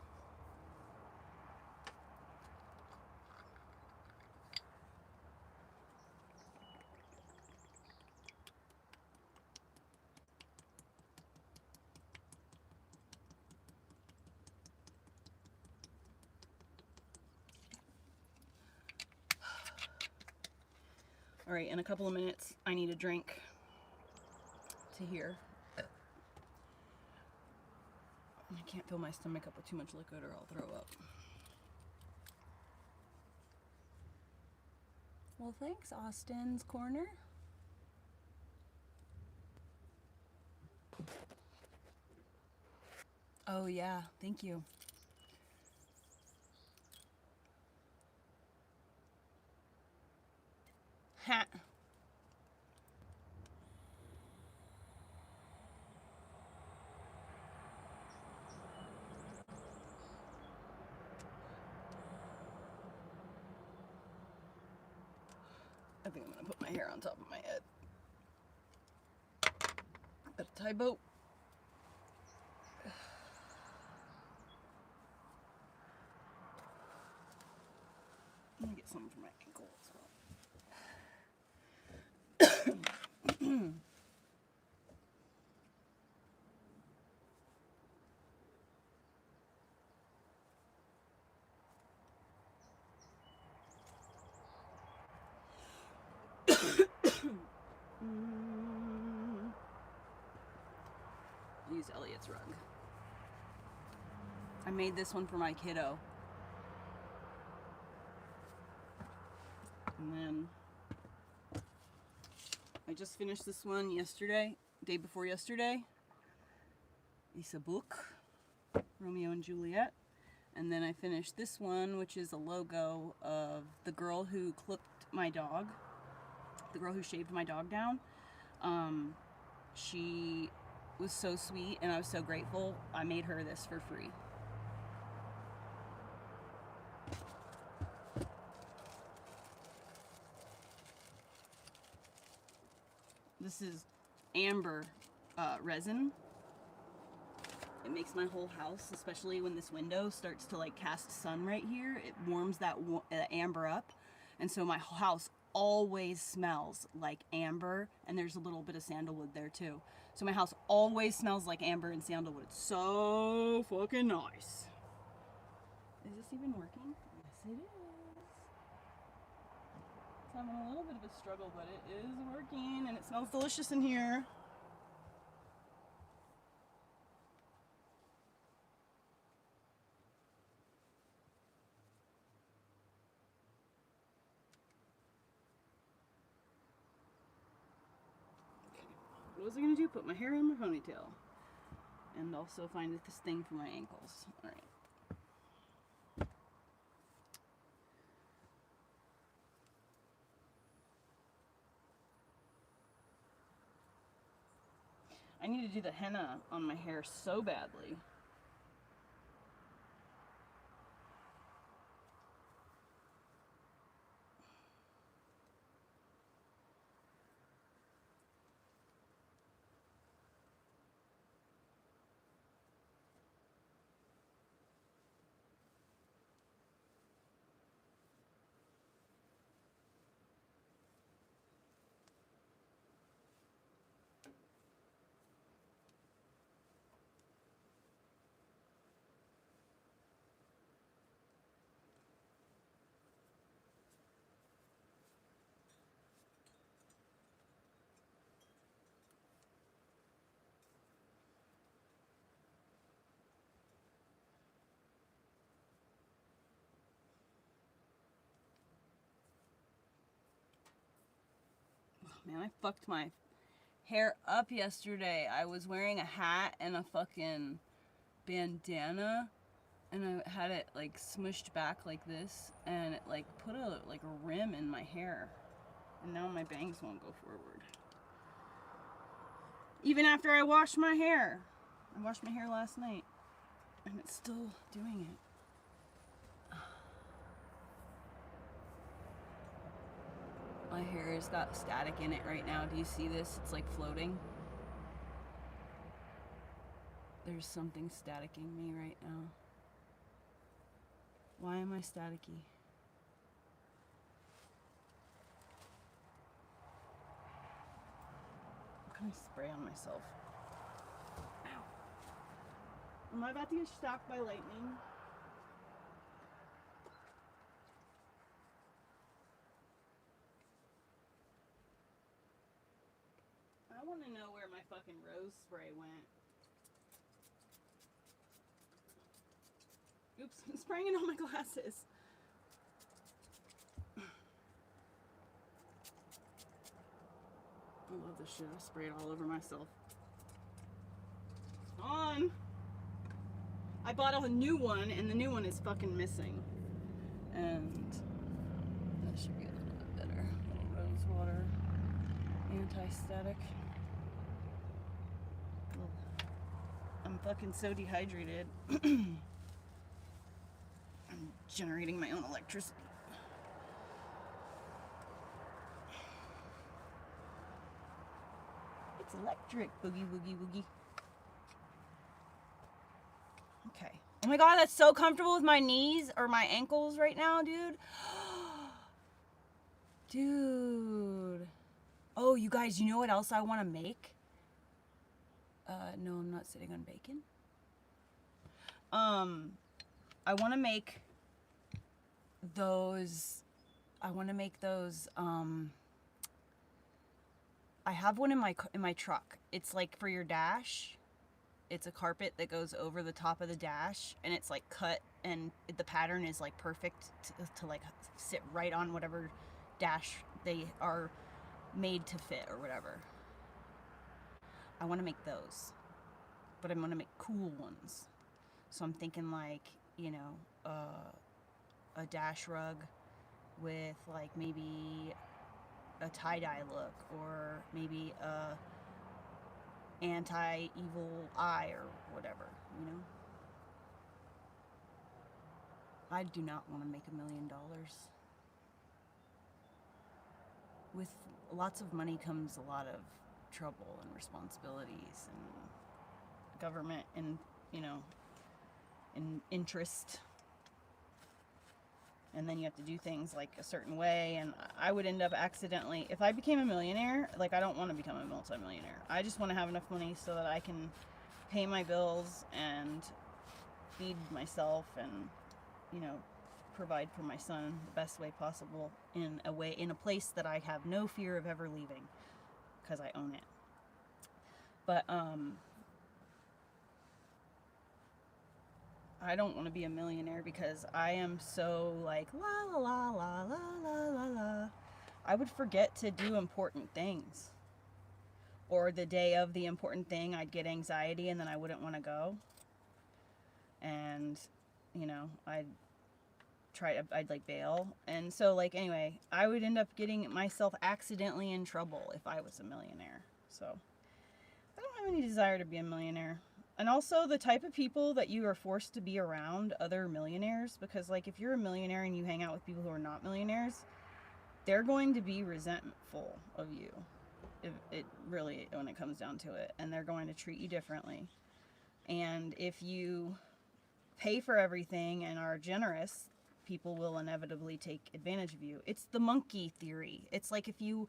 All right, in a couple of minutes, I need a drink to here. I can't fill my stomach up with too much liquid or I'll throw up. Well, thanks, Austin's Corner. Oh, yeah, thank you. Ha! I think I'm gonna put my hair on top of my head. Got a tie boat. I'm gonna get something for my ankle as well. Use Elliot's rug. I made this one for my kiddo. And then I just finished this one yesterday, day before yesterday. It's a book, Romeo and Juliet. And then I finished this one, which is a logo of the girl who clipped my dog, the girl who shaved my dog down. She was so sweet and I was so grateful. I made her this for free. This is amber resin. It makes my whole house, especially when this window starts to like cast sun right here, it warms that amber up. And so my house always smells like amber, and there's a little bit of sandalwood there too. So my house always smells like amber and sandalwood. It's so fucking nice. Is this even working? Yes, it is. It's having a little bit of a struggle, but it is working, and it smells delicious in here. What was I gonna do? Put my hair in my ponytail. And also find this thing for my ankles. Alright. I need to do the henna on my hair so badly. Man, I fucked my hair up yesterday. I was wearing a hat and a fucking bandana, and I had it like smushed back like this, and it like put a rim in my hair, and now my bangs won't go forward. Even after I washed my hair. I washed my hair last night, and it's still doing it. My hair has got static in it right now. Do you see this? It's like floating. There's something staticking me right now. Why am I staticky? What can I spray on myself? Ow. Am I about to get struck by lightning? I want to know where my fucking rose spray went. Oops, I'm spraying it on my glasses. I love this shit. I spray it all over myself. It's gone. I bought a new one, and the new one is fucking missing. And that should be a little bit better. A little rose water. Anti-static. I'm fucking so dehydrated. I'm generating my own electricity. electric. Boogie, woogie, woogie. Okay. Oh my god, that's so comfortable with my knees or my ankles right now, dude. Dude. Oh, you guys, you know what else I want to make? No, I'm not sitting on bacon. I want to make those, I have one in my truck. It's like for your dash. It's a carpet that goes over the top of the dash, and it's like cut, and the pattern is like perfect to like sit right on whatever dash they are made to fit or whatever. I want to make those, but I'm going to make cool ones. So I'm thinking like, you know, a dash rug with like maybe a tie-dye look, or maybe a anti-evil eye or whatever, you know? I do not want to make $1 million. With lots of money comes a lot of trouble and responsibilities and government and, you know, and interest. And then you have to do things like a certain way, and I would end up accidentally, if I became a millionaire, like I don't want to become a multimillionaire. I just want to have enough money so that I can pay my bills and feed myself and, you know, provide for my son the best way possible in a place that I have no fear of ever leaving because I own it. But I don't want to be a millionaire because I am so like la la la la la la la. I would forget to do important things. Or the day of the important thing, I'd get anxiety and then I wouldn't want to go. And, you know, I'd like bail. And so like, anyway, I would end up getting myself accidentally in trouble if I was a millionaire. So I don't have any desire to be a millionaire. And also the type of people that you are forced to be around other millionaires, because like if you're a millionaire and you hang out with people who are not millionaires, they're going to be resentful of you. If it really, when it comes down to it, and they're going to treat you differently. And if you pay for everything and are generous, people will inevitably take advantage of you. It's the monkey theory. It's like if you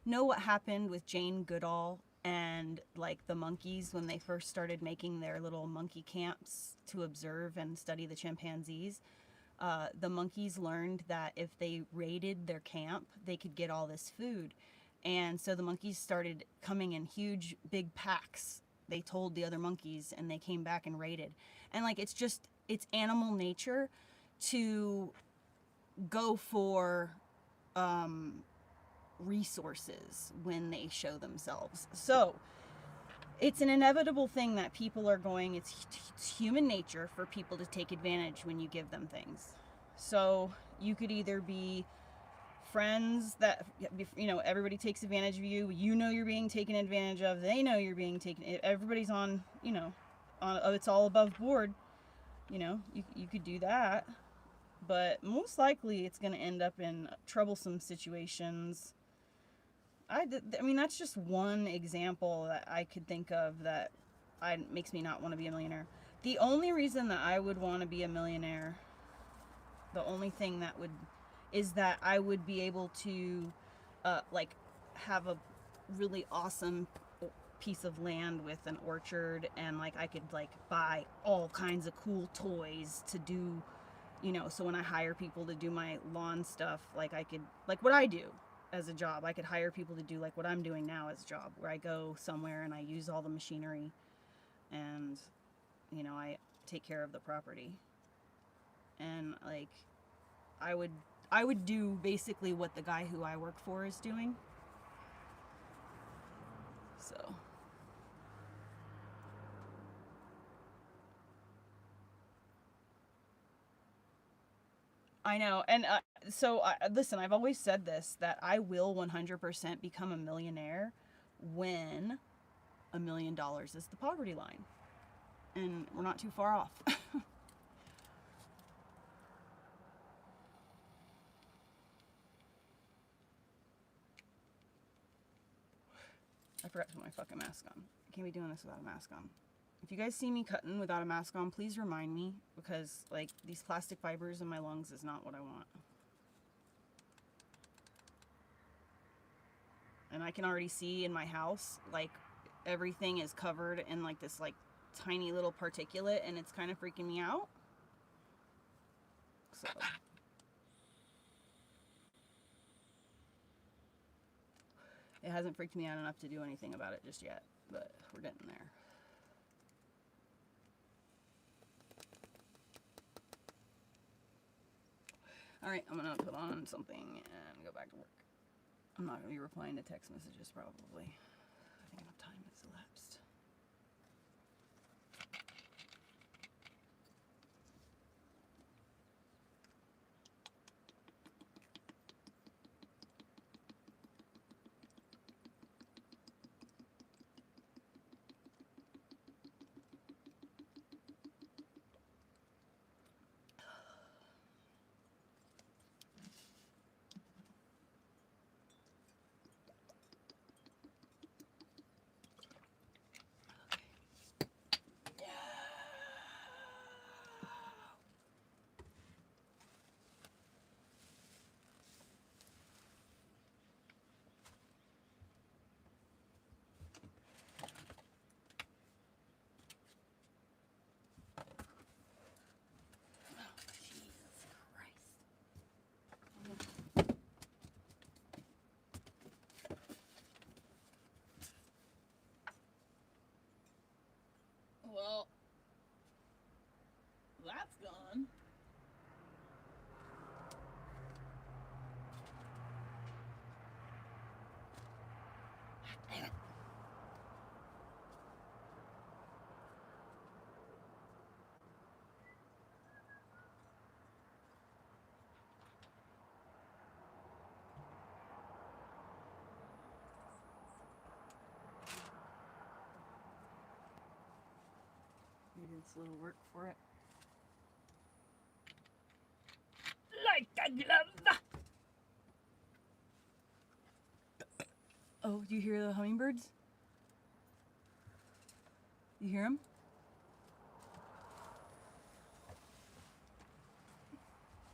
know what happened with Jane Goodall and like the monkeys when they first started making their little monkey camps to observe and study the chimpanzees. The monkeys learned that if they raided their camp, they could get all this food. And so the monkeys started coming in huge, big packs. They told the other monkeys, and they came back and raided. And like, it's animal nature to go for resources when they show themselves. So it's an inevitable thing that people are going, it's human nature for people to take advantage when you give them things. So you could either be friends that, you know, everybody takes advantage of you, you know you're being taken advantage of, they know you're being taken, everybody's on, you know, it's all above board, you know, you could do that. But most likely it's going to end up in troublesome situations. I mean, that's just one example that I could think of that makes me not want to be a millionaire. The only reason that I would want to be a millionaire, the only thing that is that I would be able to, like, have a really awesome piece of land with an orchard, and like I could like buy all kinds of cool toys to do, you know, so when I hire people to do my lawn stuff, like I could, like what I do as a job, I could hire people to do like what I'm doing now as a job, where I go somewhere and I use all the machinery and, you know, I take care of the property. And like I would do basically what the guy who I work for is doing. So I know. And listen, I've always said this, that I will 100% become a millionaire when $1 million is the poverty line. And we're not too far off. I forgot to put my fucking mask on. I can't be doing this without a mask on. If you guys see me cutting without a mask on, please remind me, because like these plastic fibers in my lungs is not what I want. And I can already see in my house, like everything is covered in like this like tiny little particulate, and it's kind of freaking me out. So it hasn't freaked me out enough to do anything about it just yet, but we're getting there. Alright, I'm gonna put on something and go back to work. I'm not gonna be replying to text messages probably. I think enough time has elapsed. Well, that's gone. Maybe it's a little work for it. Like a glove! Oh, do you hear the hummingbirds? You hear them?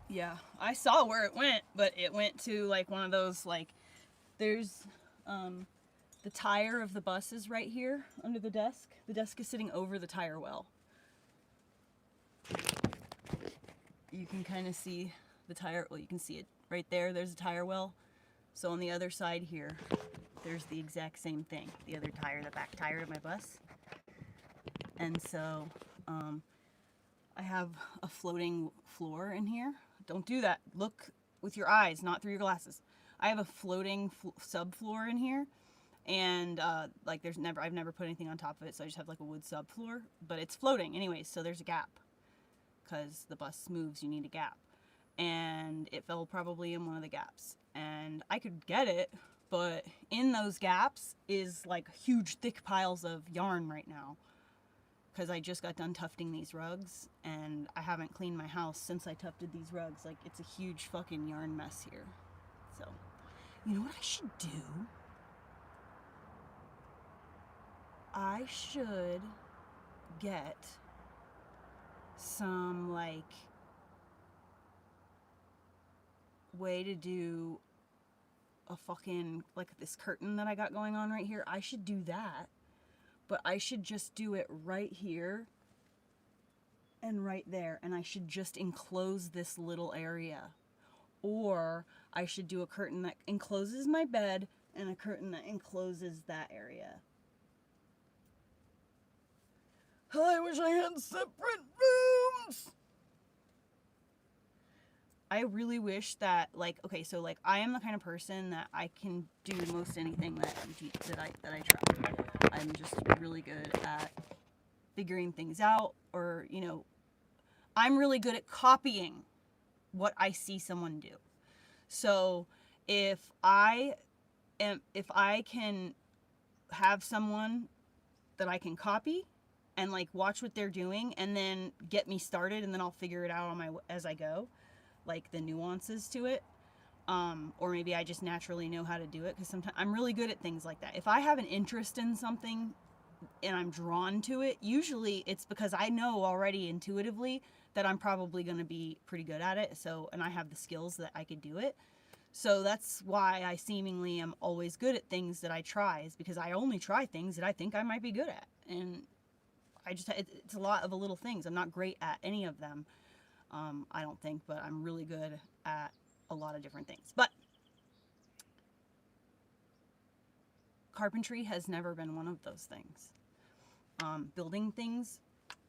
Yeah, I saw where it went, but it went to like one of those like, there's the tire of the bus is right here under the desk. The desk is sitting over the tire well. You can kind of see the tire, well you can see it right there, there's a tire well. So on the other side here, there's the exact same thing. The other tire, the back tire of my bus. And so I have a floating floor in here. Don't do that. Look with your eyes, not through your glasses. I have a floating subfloor in here, and like I've never put anything on top of it, so I just have like a wood subfloor, but it's floating anyways, so there's a gap. Because the bus moves, you need a gap. And it fell probably in one of the gaps. And I could get it, but in those gaps is like huge thick piles of yarn right now. Because I just got done tufting these rugs, and I haven't cleaned my house since I tufted these rugs. Like, it's a huge fucking yarn mess here. So, you know what I should do? I should get some, like, way to do a fucking, like, this curtain that I got going on right here. I should do that. But I should just do it right here and right there, and I should just enclose this little area. Or I should do a curtain that encloses my bed and a curtain that encloses that area. I wish I had separate rooms! I really wish that, like, okay, so like I am the kind of person that I can do most anything that I try. I'm just really good at figuring things out, or, you know, I'm really good at copying what I see someone do. So if I can have someone that I can copy and like watch what they're doing and then get me started, and then I'll figure it out on as I go, like the nuances to it, Or maybe I just naturally know how to do it, because sometimes I'm really good at things like that. If I have an interest in something and I'm drawn to it, usually it's because I know already intuitively that I'm probably going to be pretty good at it. So, and I have the skills that I could do it. So that's why I seemingly am always good at things that I try, is because I only try things that I think I might be good at. And it's a lot of little things. I'm not great at any of them, I don't think, but I'm really good at a lot of different things. But carpentry has never been one of those things. Building things,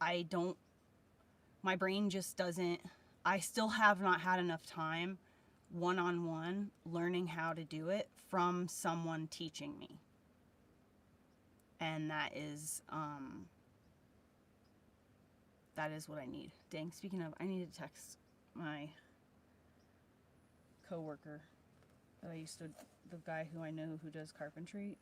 my brain just doesn't, I still have not had enough time one-on-one learning how to do it from someone teaching me. And that is what I need. Dang, speaking of, I need to text my coworker the guy who I know who does carpentry.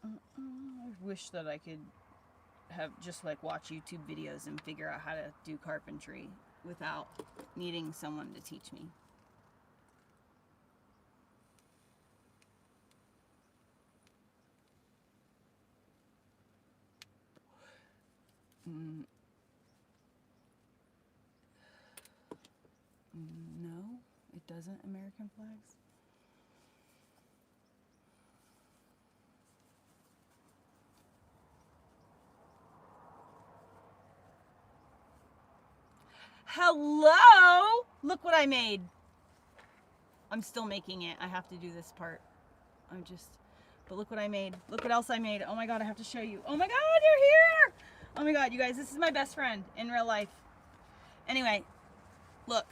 I wish that I could have just like watch YouTube videos and figure out how to do carpentry without needing someone to teach me. No, it doesn't. American flags. Hello! Look what I made. I'm still making it. I have to do this part. But look what I made. Look what else I made. Oh my god, I have to show you. Oh my god, you're here! Oh my god, you guys, this is my best friend in real life. Anyway, look.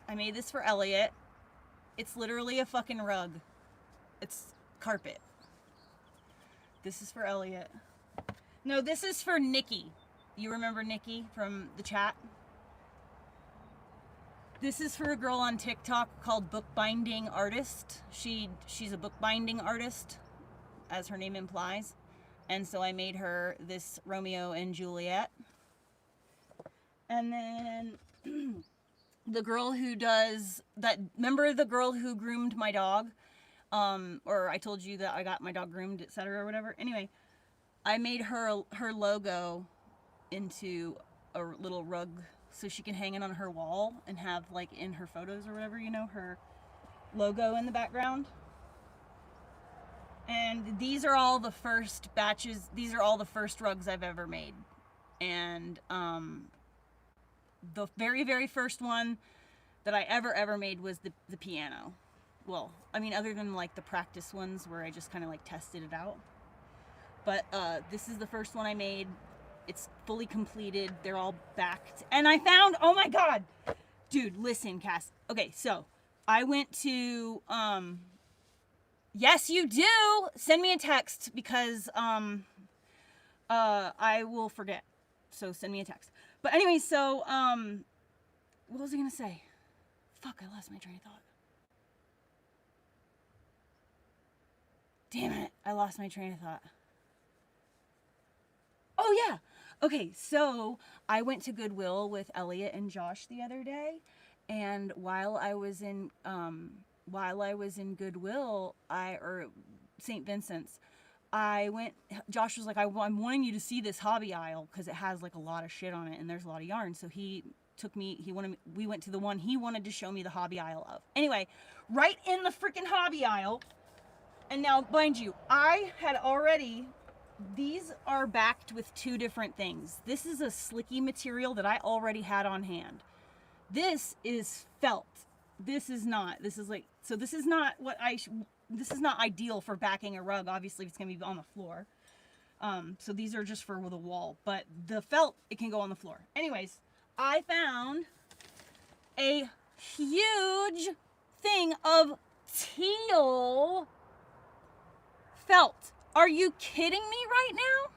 I made this for Elliot. It's literally a fucking rug. It's carpet. This is for Elliot. No, this is for Nikki. You remember Nikki from the chat? This is for a girl on TikTok called Bookbinding Artist. She's a bookbinding artist, as her name implies. And so I made her this Romeo and Juliet. And then the girl who does that, remember the girl who groomed my dog? Or I told you that I got my dog groomed, etc. or whatever. Anyway, I made her logo into a little rug so she can hang it on her wall and have, like, in her photos or whatever, you know, her logo in the background. And these are all the first batches. These are all the first rugs I've ever made. And the very, very first one that I ever made was the piano. Well, I mean, other than, like, the practice ones where I just kind of, like, tested it out. But this is the first one I made. It's fully completed. They're all backed. And I found, oh my god! Dude, listen, Cass. Okay, so I went to, yes, you do! Send me a text because I will forget. So send me a text. But anyway, so, what was I gonna say? Fuck, I lost my train of thought. Damn it, I lost my train of thought. Oh yeah! Okay, so I went to Goodwill with Elliot and Josh the other day, and while I was in Goodwill, or St. Vincent's, Josh was like, I'm wanting you to see this hobby aisle because it has like a lot of shit on it and there's a lot of yarn. So we went to the one he wanted to show me the hobby aisle of. Anyway, right in the freaking hobby aisle, and now mind you, these are backed with two different things. This is a slicky material that I already had on hand. This is felt. This is not. This is not this is not ideal for backing a rug, obviously, if it's going to be on the floor. So these are just for the wall. But the felt, it can go on the floor. Anyways, I found a huge thing of teal felt. Are you kidding me right now?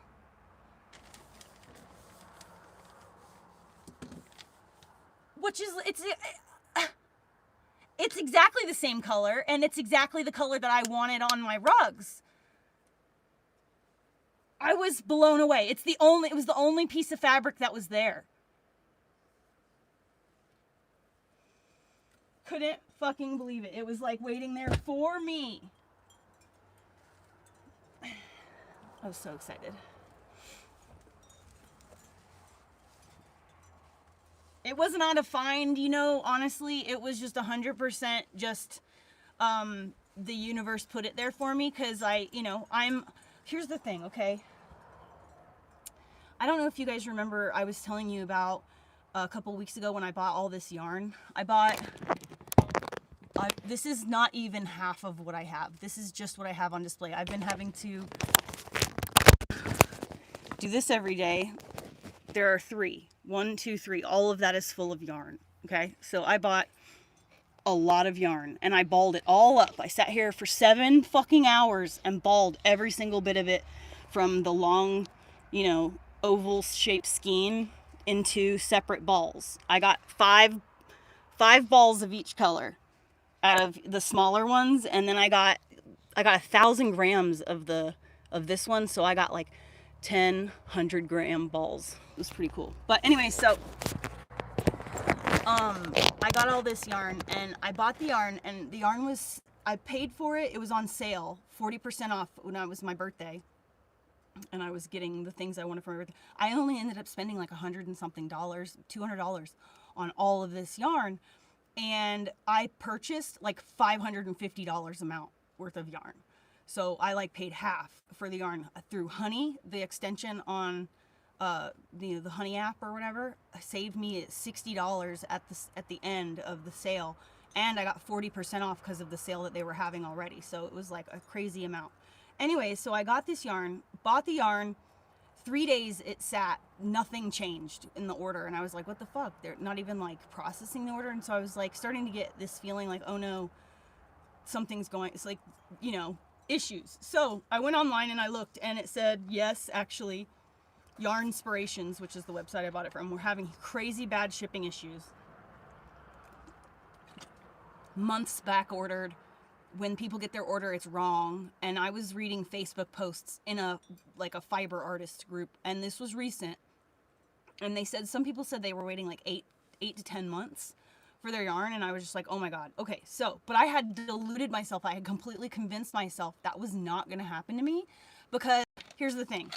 It's exactly the same color, and it's exactly the color that I wanted on my rugs. I was blown away. It was the only piece of fabric that was there. Couldn't fucking believe it. It was like waiting there for me. I was so excited. It was not a find, you know, honestly. It was just 100% just the universe put it there for me, because here's the thing, okay? I don't know if you guys remember, I was telling you about a couple weeks ago when I bought all this yarn. This is not even half of what I have. This is just what I have on display. I've been having to do this every day. There are 3. 1, 2, 3. All of that is full of yarn. Okay, so I bought a lot of yarn and I balled it all up. I sat here for 7 fucking hours and balled every single bit of it, from the long, oval shaped skein into separate balls. I got five balls of each color out of the smaller ones, and then I got 1,000 grams of this one, so I got like 100 gram balls. It was pretty cool. But anyway, so I got all this yarn, and I bought the yarn, and the yarn was, I paid for it. It was on sale, 40% off when it was my birthday, and I was getting the things I wanted for my birthday. I only ended up spending like $100 and something, $200 on all of this yarn, and I purchased like $550 amount worth of yarn. So I like paid half for the yarn through Honey, the extension on the Honey app or whatever, saved me $60 at the end of the sale, and I got 40% off because of the sale that they were having already. So it was like a crazy amount. Anyway, so I got this yarn, bought the yarn. 3 days it sat, nothing changed in the order, and I was like, what the fuck? They're not even like processing the order. And so I was like starting to get this feeling like, oh no, something's going, it's like, issues. So I went online and I looked, and it said, yes, actually, Yarn Inspirations, which is the website I bought it from, we're having crazy bad shipping issues. Months back ordered. When people get their order, it's wrong. And I was reading Facebook posts in a fiber artist group, and this was recent. And they said, some people said they were waiting like 8 to 10 months for their yarn, and I was just like, oh my god. Okay, so, but I had deluded myself. I had completely convinced myself that was not going to happen to me, because here's the thing.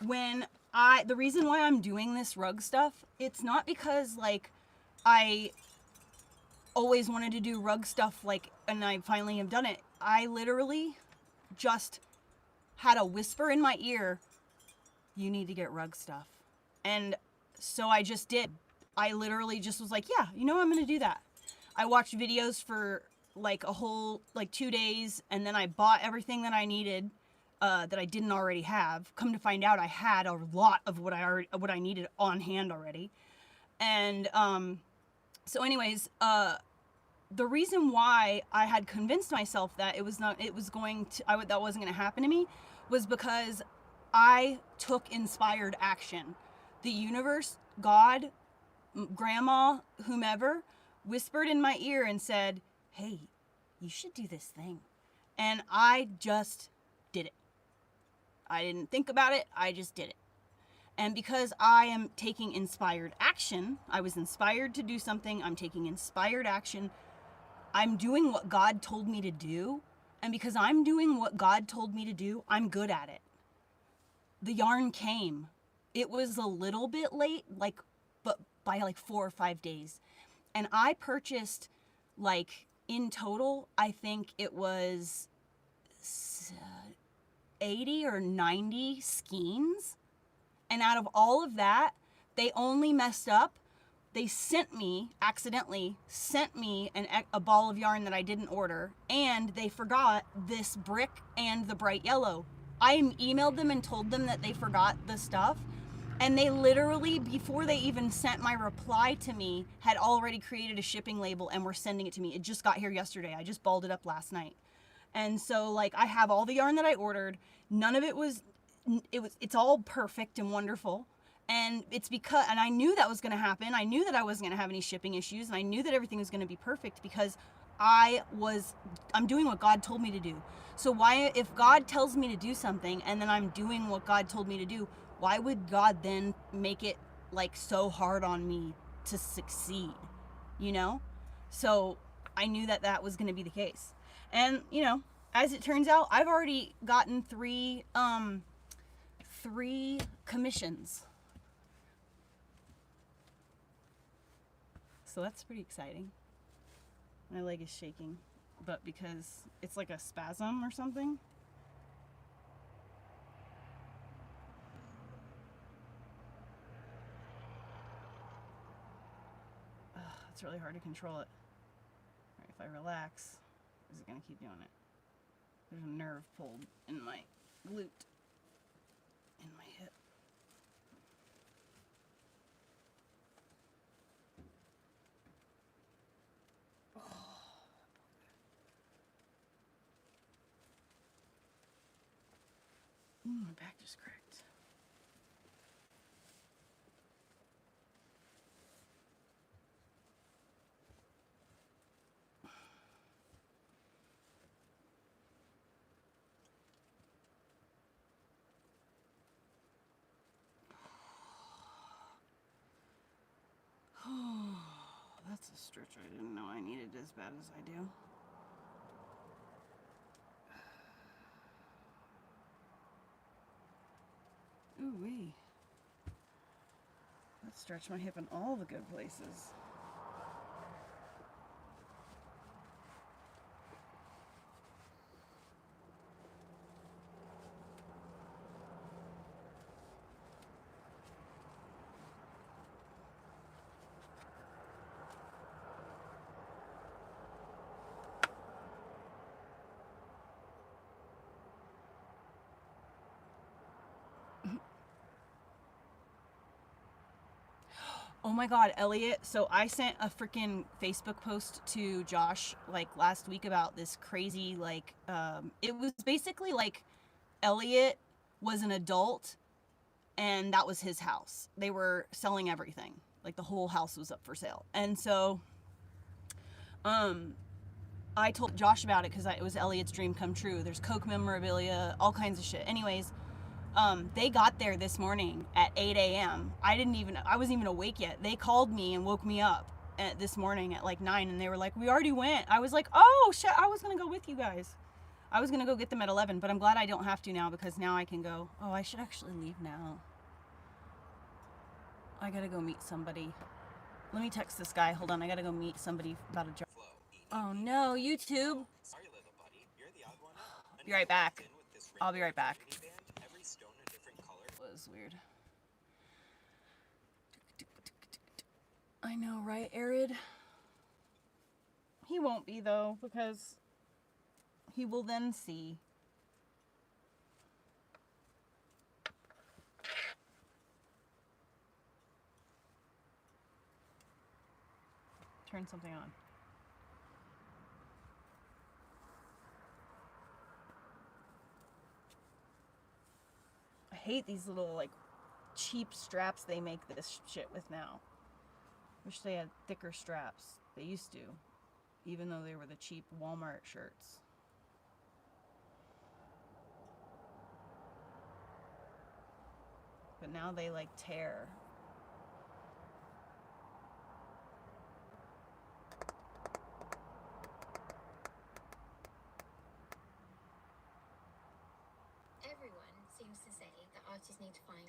The reason why I'm doing this rug stuff, it's not because like I always wanted to do rug stuff, and I finally have done it. I literally just had a whisper in my ear, you need to get rug stuff. And so I just did. I literally just was like, yeah, I'm going to do that. I watched videos for like a whole 2 days, and then I bought everything that I needed that I didn't already have. Come to find out, I had a lot of what I needed on hand already. And so anyways, the reason why I had convinced myself that that wasn't going to happen to me was because I took inspired action. The universe, God, grandma, whomever, whispered in my ear and said, hey, you should do this thing. And I just did it. I didn't think about it. I just did it. And because I am taking inspired action, I was inspired to do something. I'm taking inspired action. I'm doing what God told me to do. And because I'm doing what God told me to do, I'm good at it. The yarn came. It was a little bit late, but by 4 or 5 days. And I purchased, in total, I think it was 80 or 90 skeins. And out of all of that, they only messed up. They accidentally sent me a ball of yarn that I didn't order, and they forgot this brick and the bright yellow. I emailed them and told them that they forgot the stuff, and they literally, before they even sent my reply to me, had already created a shipping label and were sending it to me. It just got here yesterday. I just balled it up last night. And so I have all the yarn that I ordered. None of it's all perfect and wonderful. And I knew that was going to happen. I knew that I wasn't going to have any shipping issues, and I knew that everything was going to be perfect because I'm doing what God told me to do. So why, if God tells me to do something and then I'm doing what God told me to do, why would God then make it like so hard on me to succeed? You know? So I knew that that was going to be the case. And, you know, as it turns out, I've already gotten three commissions. So that's pretty exciting. My leg is shaking, but because it's like a spasm or something. It's really hard to control it. All right, if I relax, is it gonna keep doing it? There's a nerve pulled in my glute, in my hip. Ooh, my back just cracked. That's a stretch I didn't know I needed as bad as I do. Ooh wee. That stretched my hip in all the good places. Oh my God, Elliot. So I sent a freaking Facebook post to Josh like last week about this crazy, like, it was basically like Elliot was an adult and that was his house. They were selling everything. Like the whole house was up for sale. And so, I told Josh about it because it was Elliot's dream come true. There's Coke memorabilia, all kinds of shit. Anyways, they got there this morning at 8 a.m. I wasn't even awake yet. They called me and woke me up this morning at like 9 and they were like, we already went. I was like, oh shit, I was going to go with you guys. I was going to go get them at 11, but I'm glad I don't have to now because now I can go. Oh, I should actually leave now. I got to go meet somebody. Let me text this guy. Hold on, I got to go meet somebody about a job. Oh no, YouTube. Be right back. I'll be right back. Was weird. I know, right, Arid? He won't be though, because he will then see. Turn something on. I hate these little like cheap straps they make this shit with now. Wish they had thicker straps. They used to, even though they were the cheap Walmart shirts. But now they like tear. Everyone seems to say that artists need to find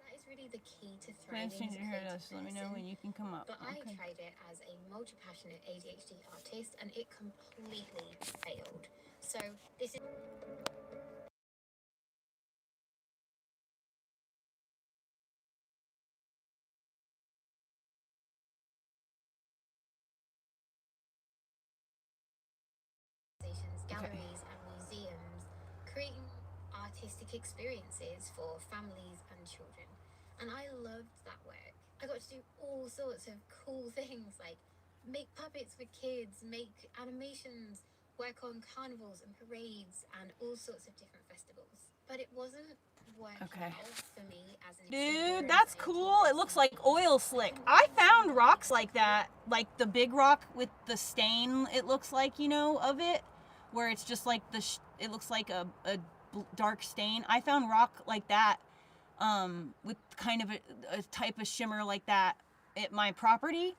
that is really the key to Plans thriving change as a your hair creative dust. Let me know when person. you can come up. But I Okay. tried it as a multi-passionate ADHD artist and it completely failed. So this is galleries and museums, creating artistic experiences for families and children. And I loved that work. I got to do all sorts of cool things like make puppets for kids, make animations, work on carnivals and parades and all sorts of different festivals. But it wasn't what Okay. for me as an Dude, that's cool. It looks like oil slick. I found rocks like that, like the big rock with the stain, it looks like, you know, of it, where it's just like it looks like a dark stain. I found rock like that, with kind of a type of shimmer like that at my property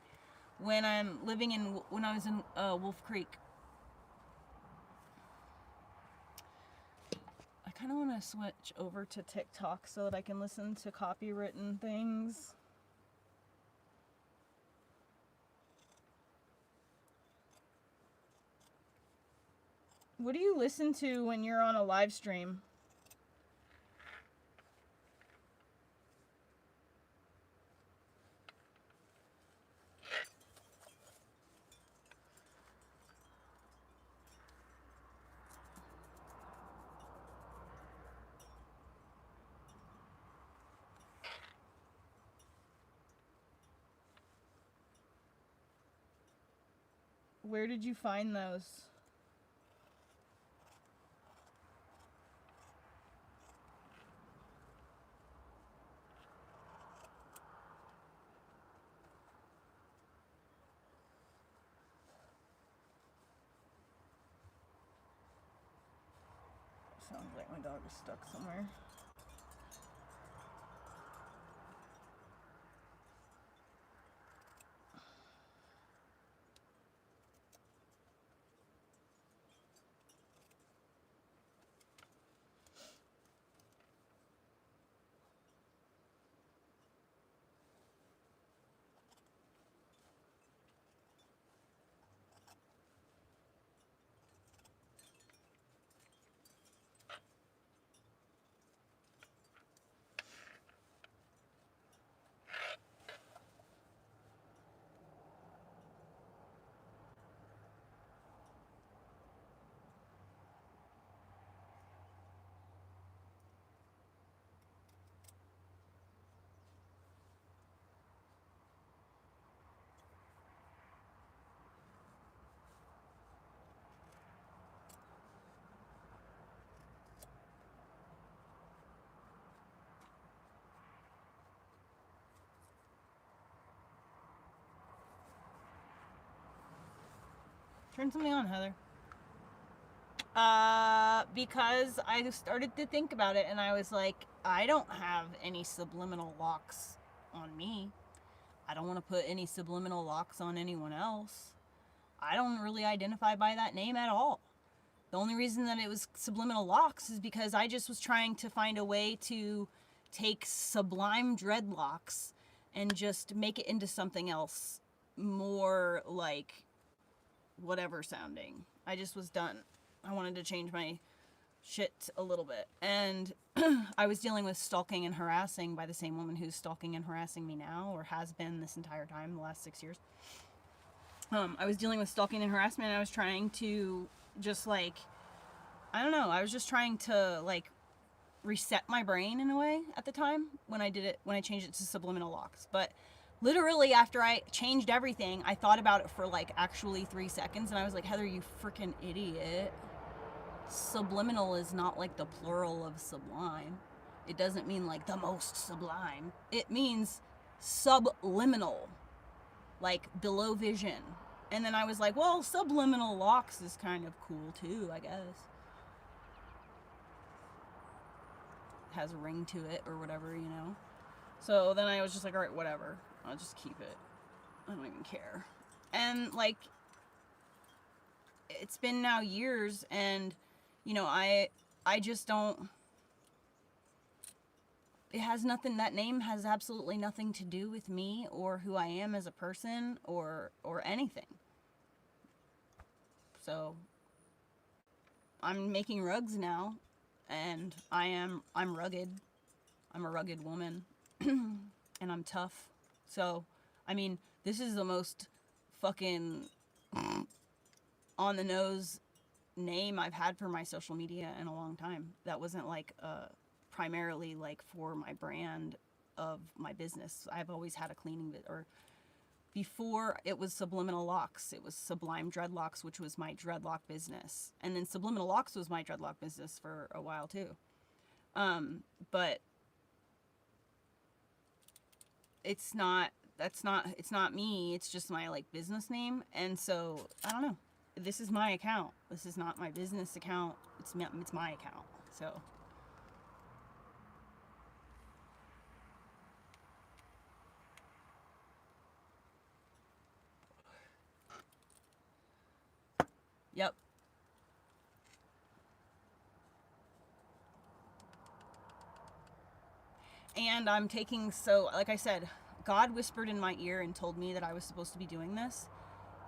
when I was in Wolf Creek. I kind of want to switch over to TikTok so that I can listen to copywritten things. What do you listen to when you're on a live stream? Where did you find those? Sounds like my dog is stuck somewhere. Turn something on, Heather. Because I started to think about it and I was like, I don't have any subliminal locks on me. I don't want to put any subliminal locks on anyone else. I don't really identify by that name at all. The only reason that it was subliminal locks is because I just was trying to find a way to take sublime dreadlocks and just make it into something else more like whatever sounding. I just was done. I wanted to change my shit a little bit. And I was dealing with stalking and harassing by the same woman who's stalking and harassing me now, or has been this entire time, the last 6 years. I was dealing with stalking and harassment, and I was trying to just like, I don't know, I was just trying to like reset my brain in a way at the time when I changed it to subliminal locks. But literally after I changed everything, I thought about it for like actually 3 seconds, and I was like, Heather, you freaking idiot. Subliminal is not like the plural of sublime. It doesn't mean like the most sublime. It means subliminal, like below vision. And then I was like, well, subliminal locks is kind of cool too, I guess. Has a ring to it or whatever, you know. So then I was just like, all right, whatever, I'll just keep it. I don't even care. And like, it's been now years, and you know, I just don't, it has nothing, that name has absolutely nothing to do with me or who I am as a person or anything. So I'm making rugs now, and I'm rugged. I'm a rugged woman. And I'm tough. So, I mean, this is the most fucking on the nose name I've had for my social media in a long time. That wasn't like primarily like for my brand of my business. I've always had a cleaning or before it was Subliminal Locks, it was Sublime Dreadlocks, which was my dreadlock business. And then Subliminal Locks was my dreadlock business for a while too. But it's not it's not me, it's just my like business name. And so I don't know, this is my account, this is not my business account, it's my account. So yep. And I'm taking, so like I said, God whispered in my ear and told me that I was supposed to be doing this.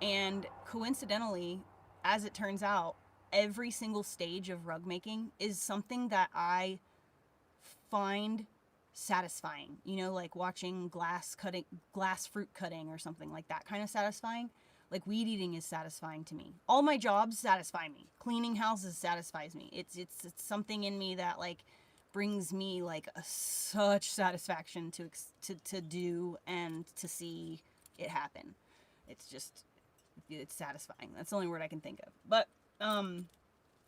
And coincidentally, as it turns out, every single stage of rug making is something that I find satisfying. You know, like watching glass fruit cutting or something like that kind of satisfying. Like weed eating is satisfying to me. All my jobs satisfy me. Cleaning houses satisfies me. It's something in me that like brings me like such satisfaction to do and to see it happen. It's satisfying. That's the only word I can think of. But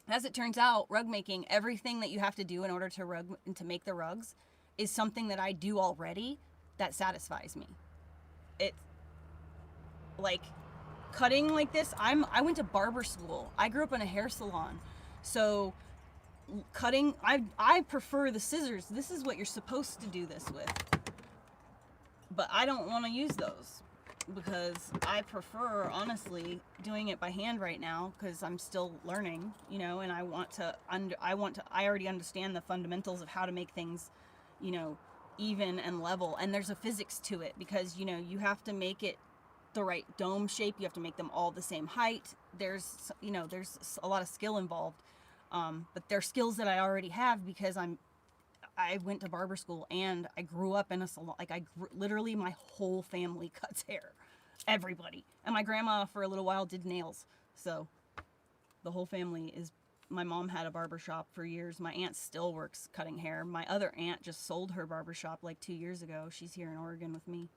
as it turns out, rug making, everything that you have to do in order to make the rugs is something that I do already that satisfies me. It's like cutting like this. I went to barber school. I grew up in a hair salon. So cutting, I prefer the scissors. This is what you're supposed to do this with. But I don't want to use those because I prefer, honestly, doing it by hand right now because I'm still learning, you know, and I already understand the fundamentals of how to make things, you know, even and level. And there's a physics to it because, you know, you have to make it the right dome shape. You have to make them all the same height. There's a lot of skill involved. But they're skills that I already have because I went to barber school and I grew up in a salon. Like literally my whole family cuts hair, everybody. And my grandma for a little while did nails. So the whole family my mom had a barber shop for years. My aunt still works cutting hair. My other aunt just sold her barber shop like 2 years ago. She's here in Oregon with me.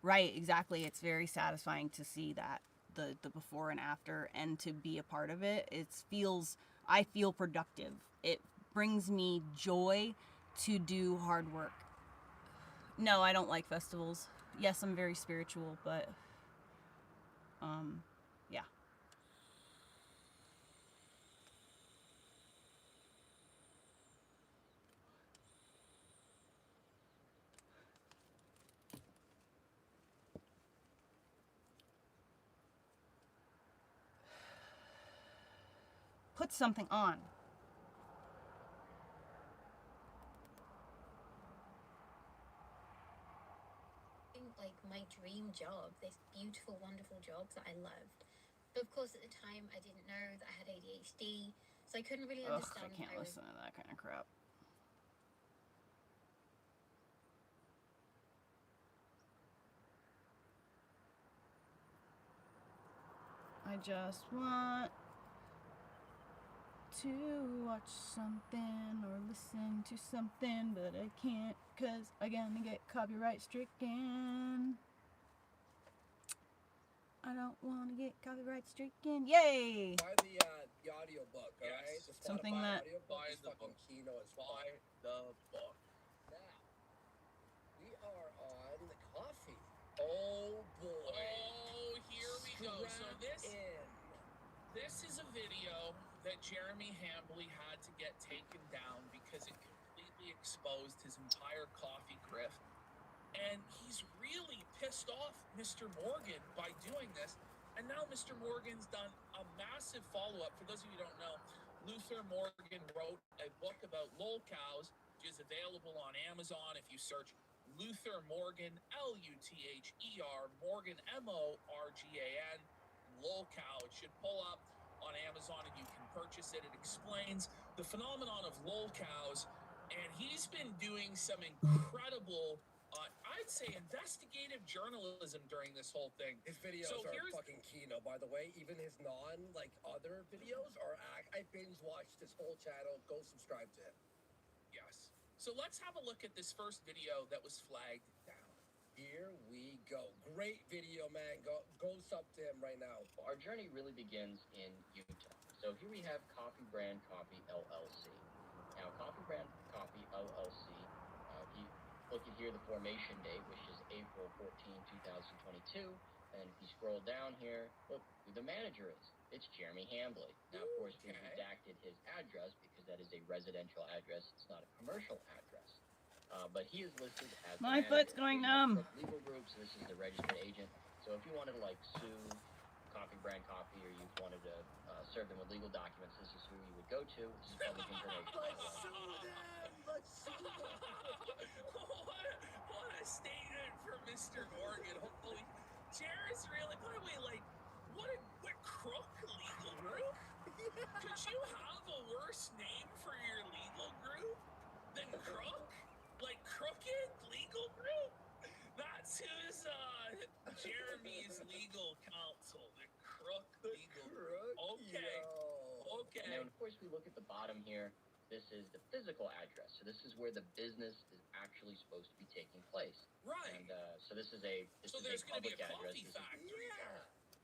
Right, exactly. It's very satisfying to see that the before and after and to be a part of it. I feel productive. It brings me joy to do hard work. No, I don't like festivals. Yes, I'm very spiritual, but yeah. Put something on. Like my dream job, this beautiful, wonderful job that I loved. But of course, at the time, I didn't know that I had ADHD, so I couldn't really understand. I can't listen to that kind of crap. I just want to watch something or listen to something, but I can't because I'm gonna get copyright stricken. I don't want to get copyright stricken. Yay! Buy the audio book, all right? Yes. The Spotify Something that- audio book Buy is the fucking book. keynote. It's Buy the book. Now, we are on the coffee. Oh boy. Oh, here we go. So Strap this is a video that Jeremy Hambley had to get taken down because it completely exposed his entire coffee grift. And he's really pissed off Mr. Morgan by doing this. And now Mr. Morgan's done a massive follow-up. For those of you who don't know, Luther Morgan wrote a book about lolcows, which is available on Amazon if you search Luther Morgan, Luther, Morgan, Morgan, lolcow. It should pull up on Amazon and you can purchase it. It explains the phenomenon of lolcows, and he's been doing some incredible, I'd say, investigative journalism during this whole thing. His videos So are here's- fucking keynote, by the way. Even his other videos are. I binge watched his whole channel. Go subscribe to him. Yes. So let's have a look at this first video that was flagged down. Here we go. Great video, man. Go sub to him right now. Our journey really begins in Utah. So here we have Coffee Brand Coffee LLC. Now, Coffee Brand Coffee LLC, if you look at here, the formation date, which is April 14, 2022. And if you scroll down here, look who the manager is. It's Jeremy Hambly. Now, of course, we redacted his address because that is a residential address. It's not a commercial address. But he is listed as My foot's going numb. Legal groups. This is the registered agent. So if you wanted to like sue Coffee Brand Coffee, or you wanted to serve them with legal documents, this is who you would go to. This is public information. Let's sue them. Let's sue them. What a statement from Mr. Morgan. Holy, Jared's really, by the way, like, what crook legal group? Could you have a worse name for your legal group than Crook? Like Crooked Legal Group? That's who's Jeremy's legal counsel, the Crook Legal Group. Okay. Okay. And then, of course, we look at the bottom here. This is the physical address. So this is where the business is actually supposed to be taking place. Right. And so this is a there's going to be public a address. coffee factory.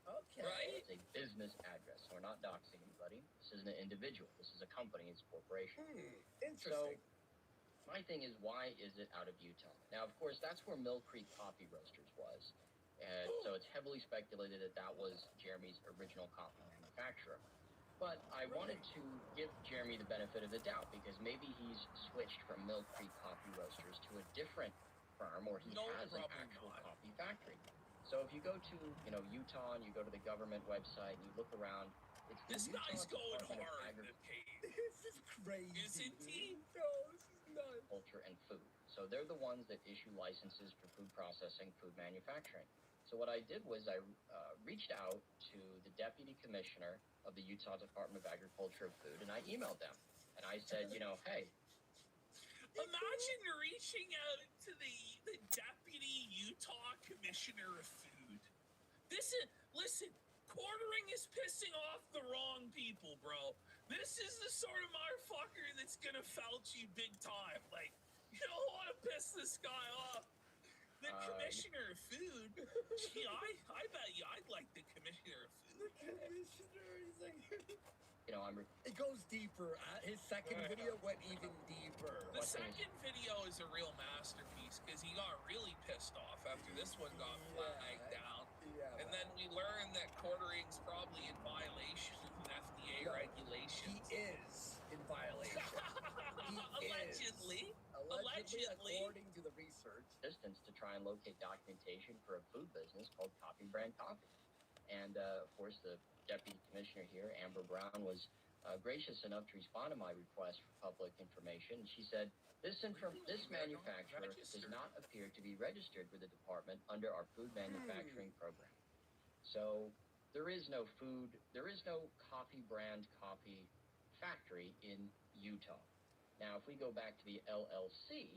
Okay. Right? It's a business address. So we're not doxing anybody. This isn't an individual. This is a company. It's a corporation. Interesting. So my thing is, why is it out of Utah? Now, of course, that's where Mill Creek Coffee Roasters was. And so it's heavily speculated that that was Jeremy's original coffee manufacturer. But I wanted to give Jeremy the benefit of the doubt, because maybe he's switched from Mill Creek Coffee Roasters to a different firm, or he has an actual coffee factory. So if you go to, Utah, and you go to the government website and you look around, it's This the guy's Utah going Department of hard in the cave. This is crazy. Isn't he? No, this is nuts. Agriculture and Food. So they're the ones that issue licenses for food processing, food manufacturing. So what I did was I reached out to the Deputy Commissioner of the Utah Department of Agriculture and Food, and I emailed them. And I said, hey. Imagine reaching out to the Deputy Utah Commissioner of Food. Listen, quartering is pissing off the wrong people, bro. This is the sort of motherfucker that's gonna felch you big time. Like, you don't want to piss this guy off. The Commissioner of Food? Gee, I bet you I'd like the Commissioner of Food. The commissioner, he's like... It goes deeper. His second video went even deeper. The second video is a real masterpiece, because he got really pissed off after this one got flagged down. Yeah, And then we learned that quartering's probably in violation of an FDA regulation. He is in violation. Allegedly. According to the research. Distance to try and locate documentation for a food business called Coffee Brand Coffee. And, of course, the Deputy Commissioner here, Amber Brown, was gracious enough to respond to my request for public information. And she said, this manufacturer does not appear to be registered with the department under our food manufacturing program. So there is no Coffee Brand Coffee factory in Utah. Now, if we go back to the LLC,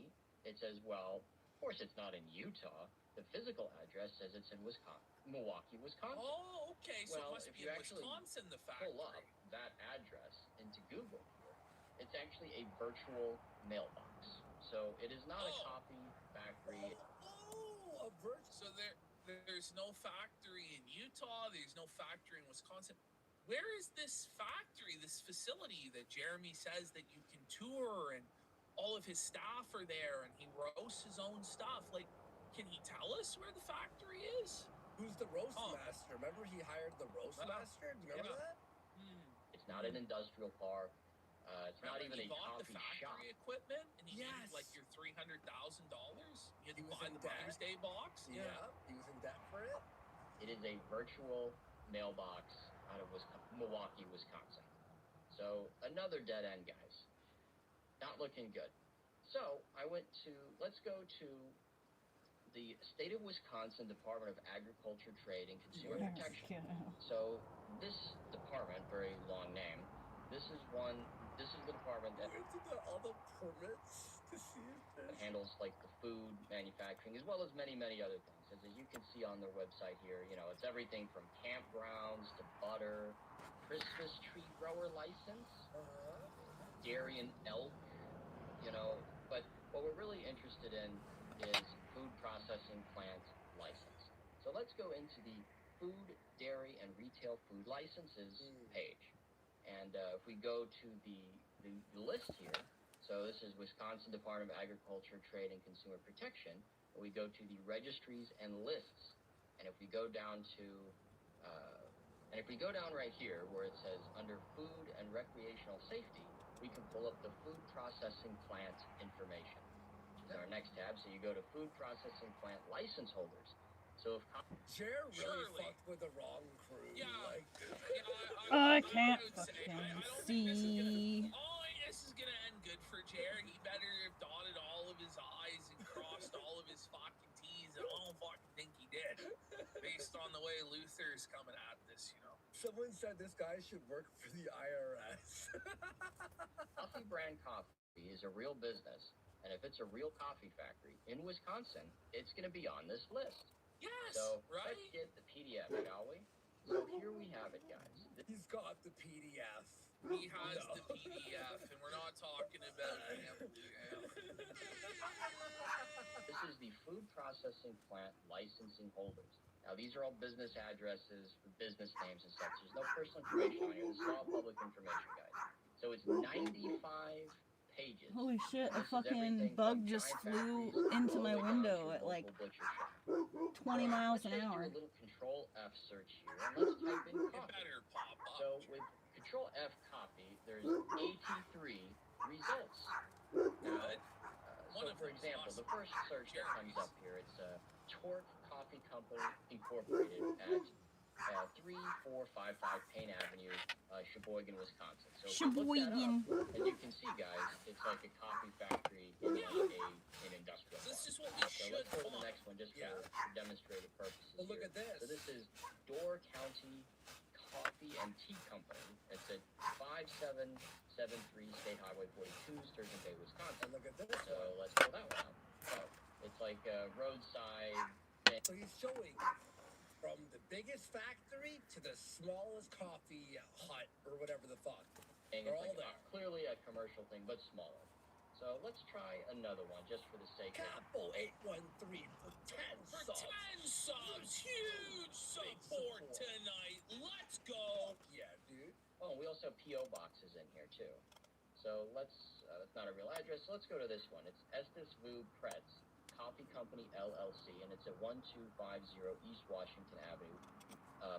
it says, well, of course it's not in Utah. The physical address says it's in Milwaukee, Wisconsin. Oh, okay. So well, it must if be you in actually Wisconsin, the factory. pull up that address into Google here, it's actually a virtual mailbox. So it is not a coffee factory. A virtual. So there's no factory in Utah. There's no factory in Wisconsin. Where is this factory, this facility that Jeremy says that you can tour, and all of his staff are there, and he roasts his own stuff? Like, can he tell us where the factory is? Who's the roast master? Remember he hired the roast master? Do you remember that? It's not an industrial park. It's not even a bought the coffee factory shop. equipment, and he needed like your $300,000. You had to buy the Mother's Day box. Yeah, he was in debt for it. It is a virtual mailbox out of Milwaukee, Wisconsin. So another dead end, guys. Not looking good. So let's go to the state of Wisconsin Department of Agriculture, Trade, and Consumer Protection. So this department, very long name, this is the department that all the permits to see that handles like the food manufacturing, as well as many, many other things. As you can see on their website here, it's everything from campgrounds to butter, Christmas tree grower license, dairy and elk, but what we're really interested in is food processing plant license. So let's go into the food, dairy, and retail food licenses page. And if we go to the list here, so this is Wisconsin Department of Agriculture, Trade, and Consumer Protection. And we go to the registries and lists. And if we go down to, right here where it says under food and recreational safety, we can pull up the food processing plant information, which is our next tab. So you go to food processing plant license holders. So if Jer really Surely. fucked with the wrong crew. Yeah. Like, I can't would say, fucking I don't see. think this is gonna end good for Jer. He better have dotted all of his I's and crossed all of his fucking T's, and I don't fucking think he did, based on the way Luther's coming at this, you know. someone said this guy should work for the IRS. Coffee Brand Coffee is a real business, and if it's a real coffee factory in Wisconsin, it's going to be on this list. Yes, So right? let's get the PDF, shall we? So here we have it, guys. He's got the PDF. He has No. the PDF, and we're not talking about him. This is the food processing plant licensing holders. Now, these are all business addresses, business names and such. There's no personal information on here. This is all public information, guys. So it's 95 pages. Holy shit, a This is fucking everything bug from just giant flew factories into all the my way down window to at like local butcher shop. 20 miles Let's an just hour. do a little Control F search here, and let's type in It coffee. better pop up. So with Control F copy, there's 83 results. Now, One so of for them's example, the awesome. first search that comes Jerry's. up here, it's Torque Coffee Company Incorporated at 3455 Payne Avenue, Sheboygan, Wisconsin. So if you look that Sheboygan. up, as you can see, guys, it's like a coffee factory in like an industrial This park. is what we So should let's go to the want. next one just Yeah. for demonstrative purposes. Well, look here. at this. So this is Door County Coffee and Tea Company. It's at 5773 State Highway 42, Sturgeon Bay, Wisconsin. And look at this So one. let's pull that one up. Oh, it's like a roadside. So he's showing from the biggest factory to the smallest coffee hut or whatever the fuck. thing. They're It's all like there. clearly a commercial thing, but smaller. So let's try another one just for the sake of. Capo 813 for 10 For subs. 10 subs, huge support support. tonight. Let's go. Yeah, dude. Oh, and we also have P.O. boxes in here too. So that's not a real address. So let's go to this one. It's Estes Vu Pretz Coffee Company LLC, and it's at 1250 East Washington Avenue,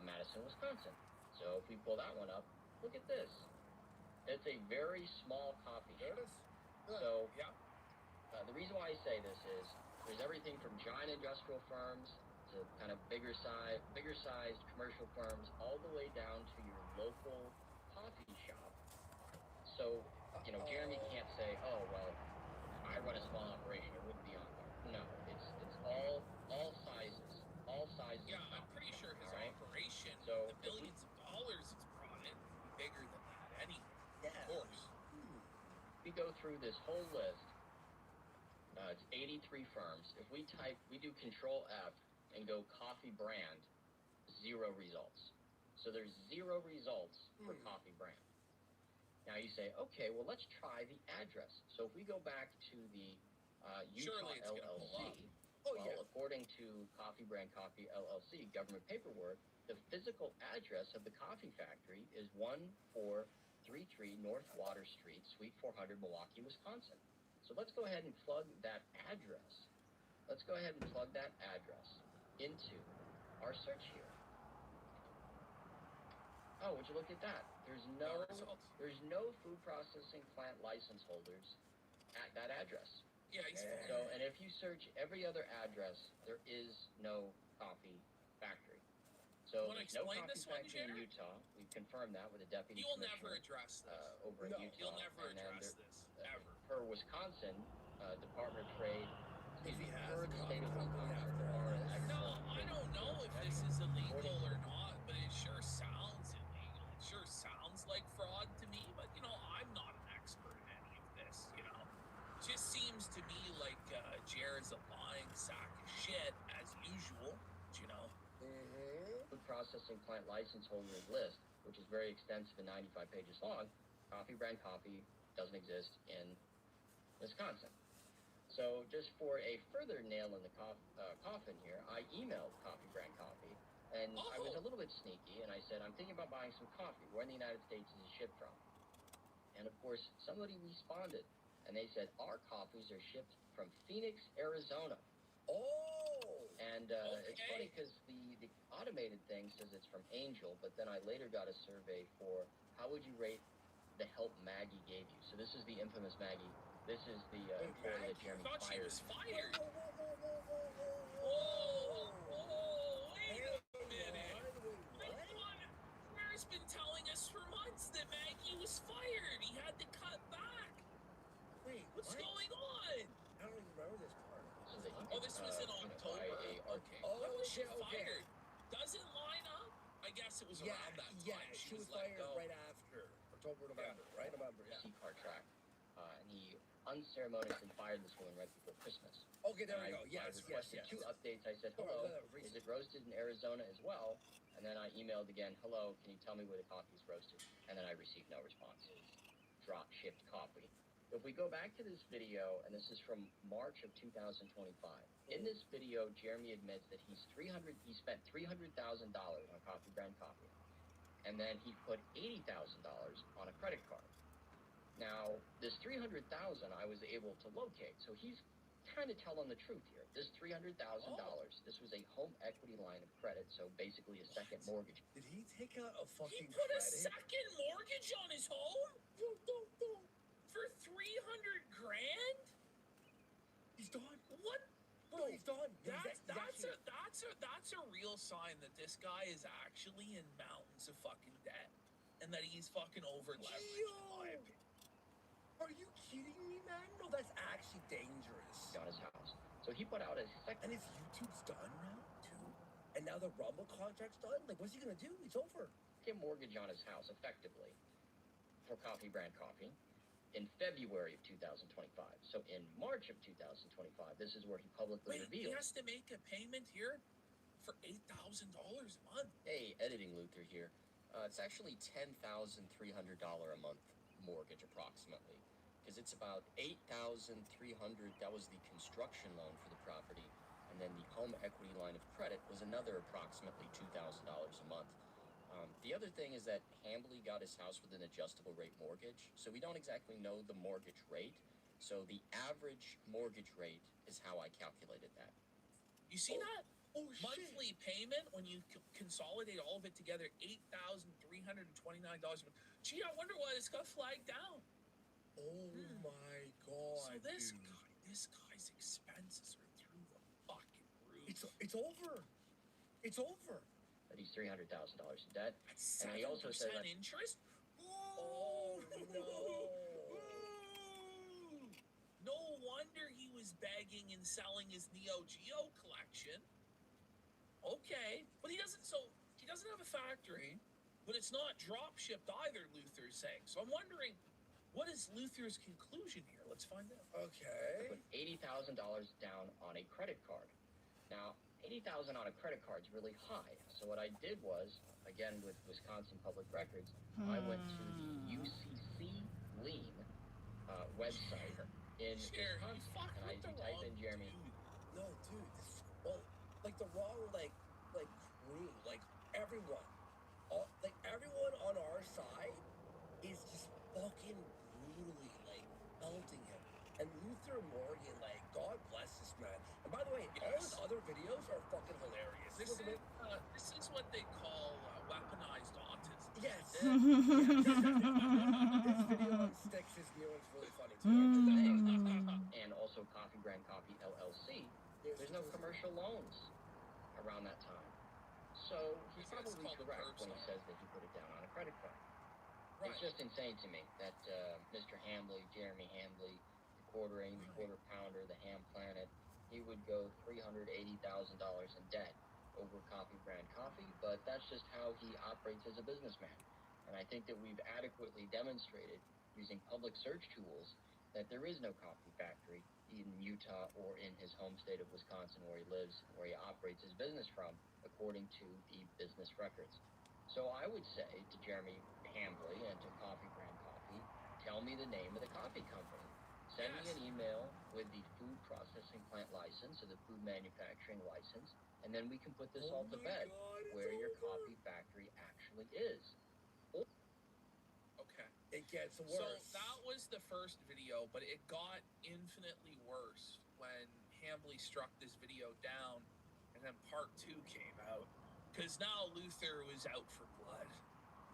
Madison, Wisconsin. So if we pull that one up, look at this. It's a very small coffee There shop. it is. Good. So Yeah. the reason why I say this is there's everything from giant industrial firms to kind of bigger sized commercial firms, all the way down to your local coffee shop. So, you know, Jeremy can't say, oh, well, I run a small operation, it wouldn't be on there. No, it's all sizes. All sizes. Yeah, of I'm coffee, pretty sure his all right? operation, So, the billions of dollars it's brought in, would be bigger than that anyway. Yeah. Of course. We go through this whole list. It's 83 firms. If we do Control F and go coffee brand, 0 results. So there's 0 results for coffee brand. Now you say, okay, well, let's try the address. So if we go back to the Utah Surely it's gonna pull LLC, up. Oh, well, yeah. according to Coffee Brand Coffee LLC government paperwork, the physical address of the coffee factory is 1433 North Water Street, Suite 400, Milwaukee, Wisconsin. So let's go ahead and plug that address. Let's go ahead and plug that address into our search here. Oh, would you look at that? There's no food processing plant license holders at that address. Yeah, he's So, and if you search every other address, there is no coffee factory. So Wanna there's no explain coffee this one, factory in Jared? Utah. We confirmed that with a deputy He'll commissioner never address this. over in No. Utah. He'll never And then address there- this, ever. Per Wisconsin Department of Trade, If he has per a the coffee state of company Wisconsin, after all or this. No, agriculture I don't know if this is illegal or not, but it sure sounds illegal. It sure sounds like fraud to me, but you know, I'm not an expert in any of this, you know. It just seems to me like Jared's a lying sack of shit as usual, you know. food processing plant license holders list, which is very extensive and 95 pages long. Coffee Brand Coffee doesn't exist in Wisconsin. So just for a further nail in the coffin here, I emailed Coffee Brand Coffee, and I was a little bit sneaky, and I said, I'm thinking about buying some coffee. Where in the United States is it shipped from? And of course, somebody responded, and they said, our coffees are shipped from Phoenix, Arizona. Oh! And it's funny because the automated thing says it's from Angel, but then I later got a survey for how would you rate the help Maggie gave you. So this is the infamous Maggie. This is the employee that Jeremy I thought she fired. was fired. Wait a minute. Claire's been telling us for months that Maggie was fired. He had to cut back. Wait, What's what? going on? I don't even remember this part. So that you Oh, this was in October. Okay. When was she fired? Doesn't line up. I guess it was around that time. Yeah, she was fired right after October, November, right? November, yeah. C-car track. And he unceremoniously fired this woman right before Christmas. Okay, there we go. I requested two updates. I said, hello, is it roasted in Arizona as well? And then I emailed again, hello, can you tell me where the coffee is roasted? And then I received no response. Drop shipped coffee. If we go back to this video, and this is from March of 2025. In this video, Jeremy admits that he spent $300,000 on Coffee Brand Coffee. And then he put $80,000 on a credit card. Now, this $300,000 I was able to locate. So he's kind of telling the truth here. This $300,000, this was a home equity line of credit, so basically a second mortgage. Did he take out a fucking He put a credit? second mortgage on his home? For $300,000? He's done. What? No, he's done. That's a real sign that this guy is actually in mountains of fucking debt, and that he's fucking over leveraged. In my opinion. Are you kidding me, man? No, that's actually dangerous. On his house. So he put out a second. And his YouTube's done now, too? And now the Rumble contract's done? Like, what's he gonna do? It's over. A mortgage on his house, effectively, for Coffee Brand Coffee, in February of 2025. So in March of 2025, this is where he publicly revealed. He has to make a payment here for $8,000 a month. Hey, editing Luther here. It's actually $10,300 a month mortgage, approximately. Because it's about $8,300. That was the construction loan for the property, and then the home equity line of credit was another approximately $2,000 a month. The other thing is that Hambly got his house with an adjustable rate mortgage, so we don't exactly know the mortgage rate. So the average mortgage rate is how I calculated that. You see that? Oh, Monthly payment, when you consolidate all of it together, $8,329 a month. Gee, I wonder why this got flagged down. Oh my god. So this dude. guy's expenses are through the fucking roof. It's over. It's over. That he's $300,000 in debt. That's And he also said 7% that interest? Oh no. No wonder he was begging and selling his Neo Geo collection. Okay, but he doesn't have a factory, but it's not drop shipped either, Luther's saying. So I'm wondering, what is Luther's conclusion here? Let's find out. Okay. put $80,000 down on a credit card. Now, $80,000 on a credit card is really high. So what I did was, again with Wisconsin Public Records, I went to the UCC lien website in Wisconsin, and I typed in Jeremy. No, dude, this is like the wrong crew, like everyone on our side is just fucking brutally pelting him. And Luther Morgan, God bless this man. And by the way, all his other videos are fucking hilarious. This is what they call weaponized autism. Yes. This video on Sticks, his new one's really funny too. And also Coffee Brand Coffee LLC. There's no commercial loans around that time. So he's probably correct when he says that he put it down on a credit card. Right. It's just insane to me that Mr. Hambly, Jeremy Hambly, the quarter pounder, the ham planet, he would go $380,000 in debt over Coffee Brand Coffee, but that's just how he operates as a businessman. And I think that we've adequately demonstrated using public search tools that there is no coffee factory in Utah or in his home state of Wisconsin where he lives, where he operates his business from, according to the business records. So I would say to Jeremy Hambly and to Coffee Brand Coffee, tell me the name of the coffee company. Send me Yes. an email with the food processing plant license or the food manufacturing license, and then we can put this all to bed, where your coffee factory actually is. Okay. It gets worse. So that was the first video, but it got infinitely worse when Hambly struck this video down, and then part 2 came out. Because now Luther was out for blood.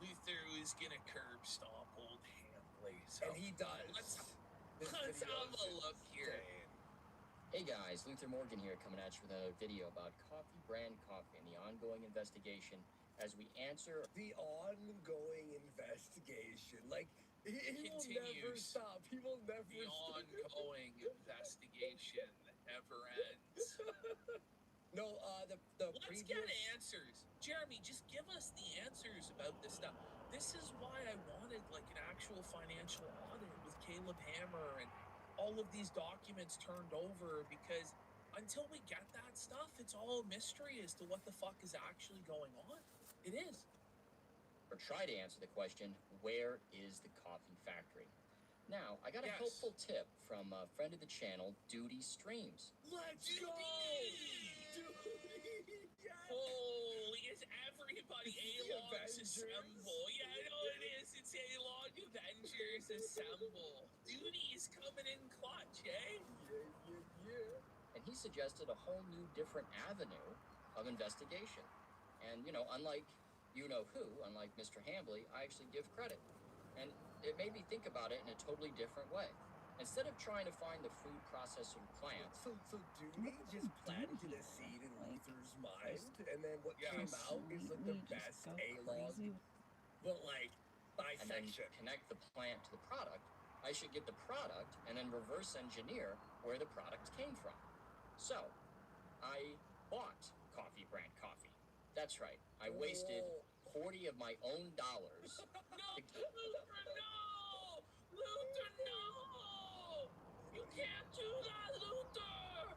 Luther was gonna curb stomp old Hambly. So and he does. Let's have a look here. Hey guys, Luther Morgan here, coming at you with another video about Coffee Brand Coffee and the ongoing investigation as we answer The ongoing investigation. Like, he will never Continues. stop. He will never The stop. ongoing investigation that never ends. No, the Let's previous... get answers. Jeremy, just give us the answers about this stuff. This is why I wanted like an actual financial audit with Caleb Hammer and all of these documents turned over, because until we get that stuff, it's all a mystery as to what the fuck is actually going on. It is. or try to answer the question, where is the coffee factory? Now, I got a Yes. helpful tip from a friend of the channel, Duty Streams. Let's go! Duty! Yes! Holy, is everybody The A-Logs Avengers. assemble? Yeah, I know it is. It's A-Log Avengers assemble. Duty's coming in clutch, eh? Yeah. And he suggested a whole new different avenue of investigation. And, unlike unlike Mr. Hambly, I actually give credit. And it made me think about it in a totally different way. Instead of trying to find the food processing plant, So Duty just planted a seed in Luther's mind, and then what came out is like the best A-Log, but like and then dissection. connect the plant to the product, I should get the product and then reverse engineer where the product came from. So, I bought Coffee Brand Coffee. That's right. I wasted 40 of my own dollars. No, Luther, no! Luther, no! You can't do that, Luther!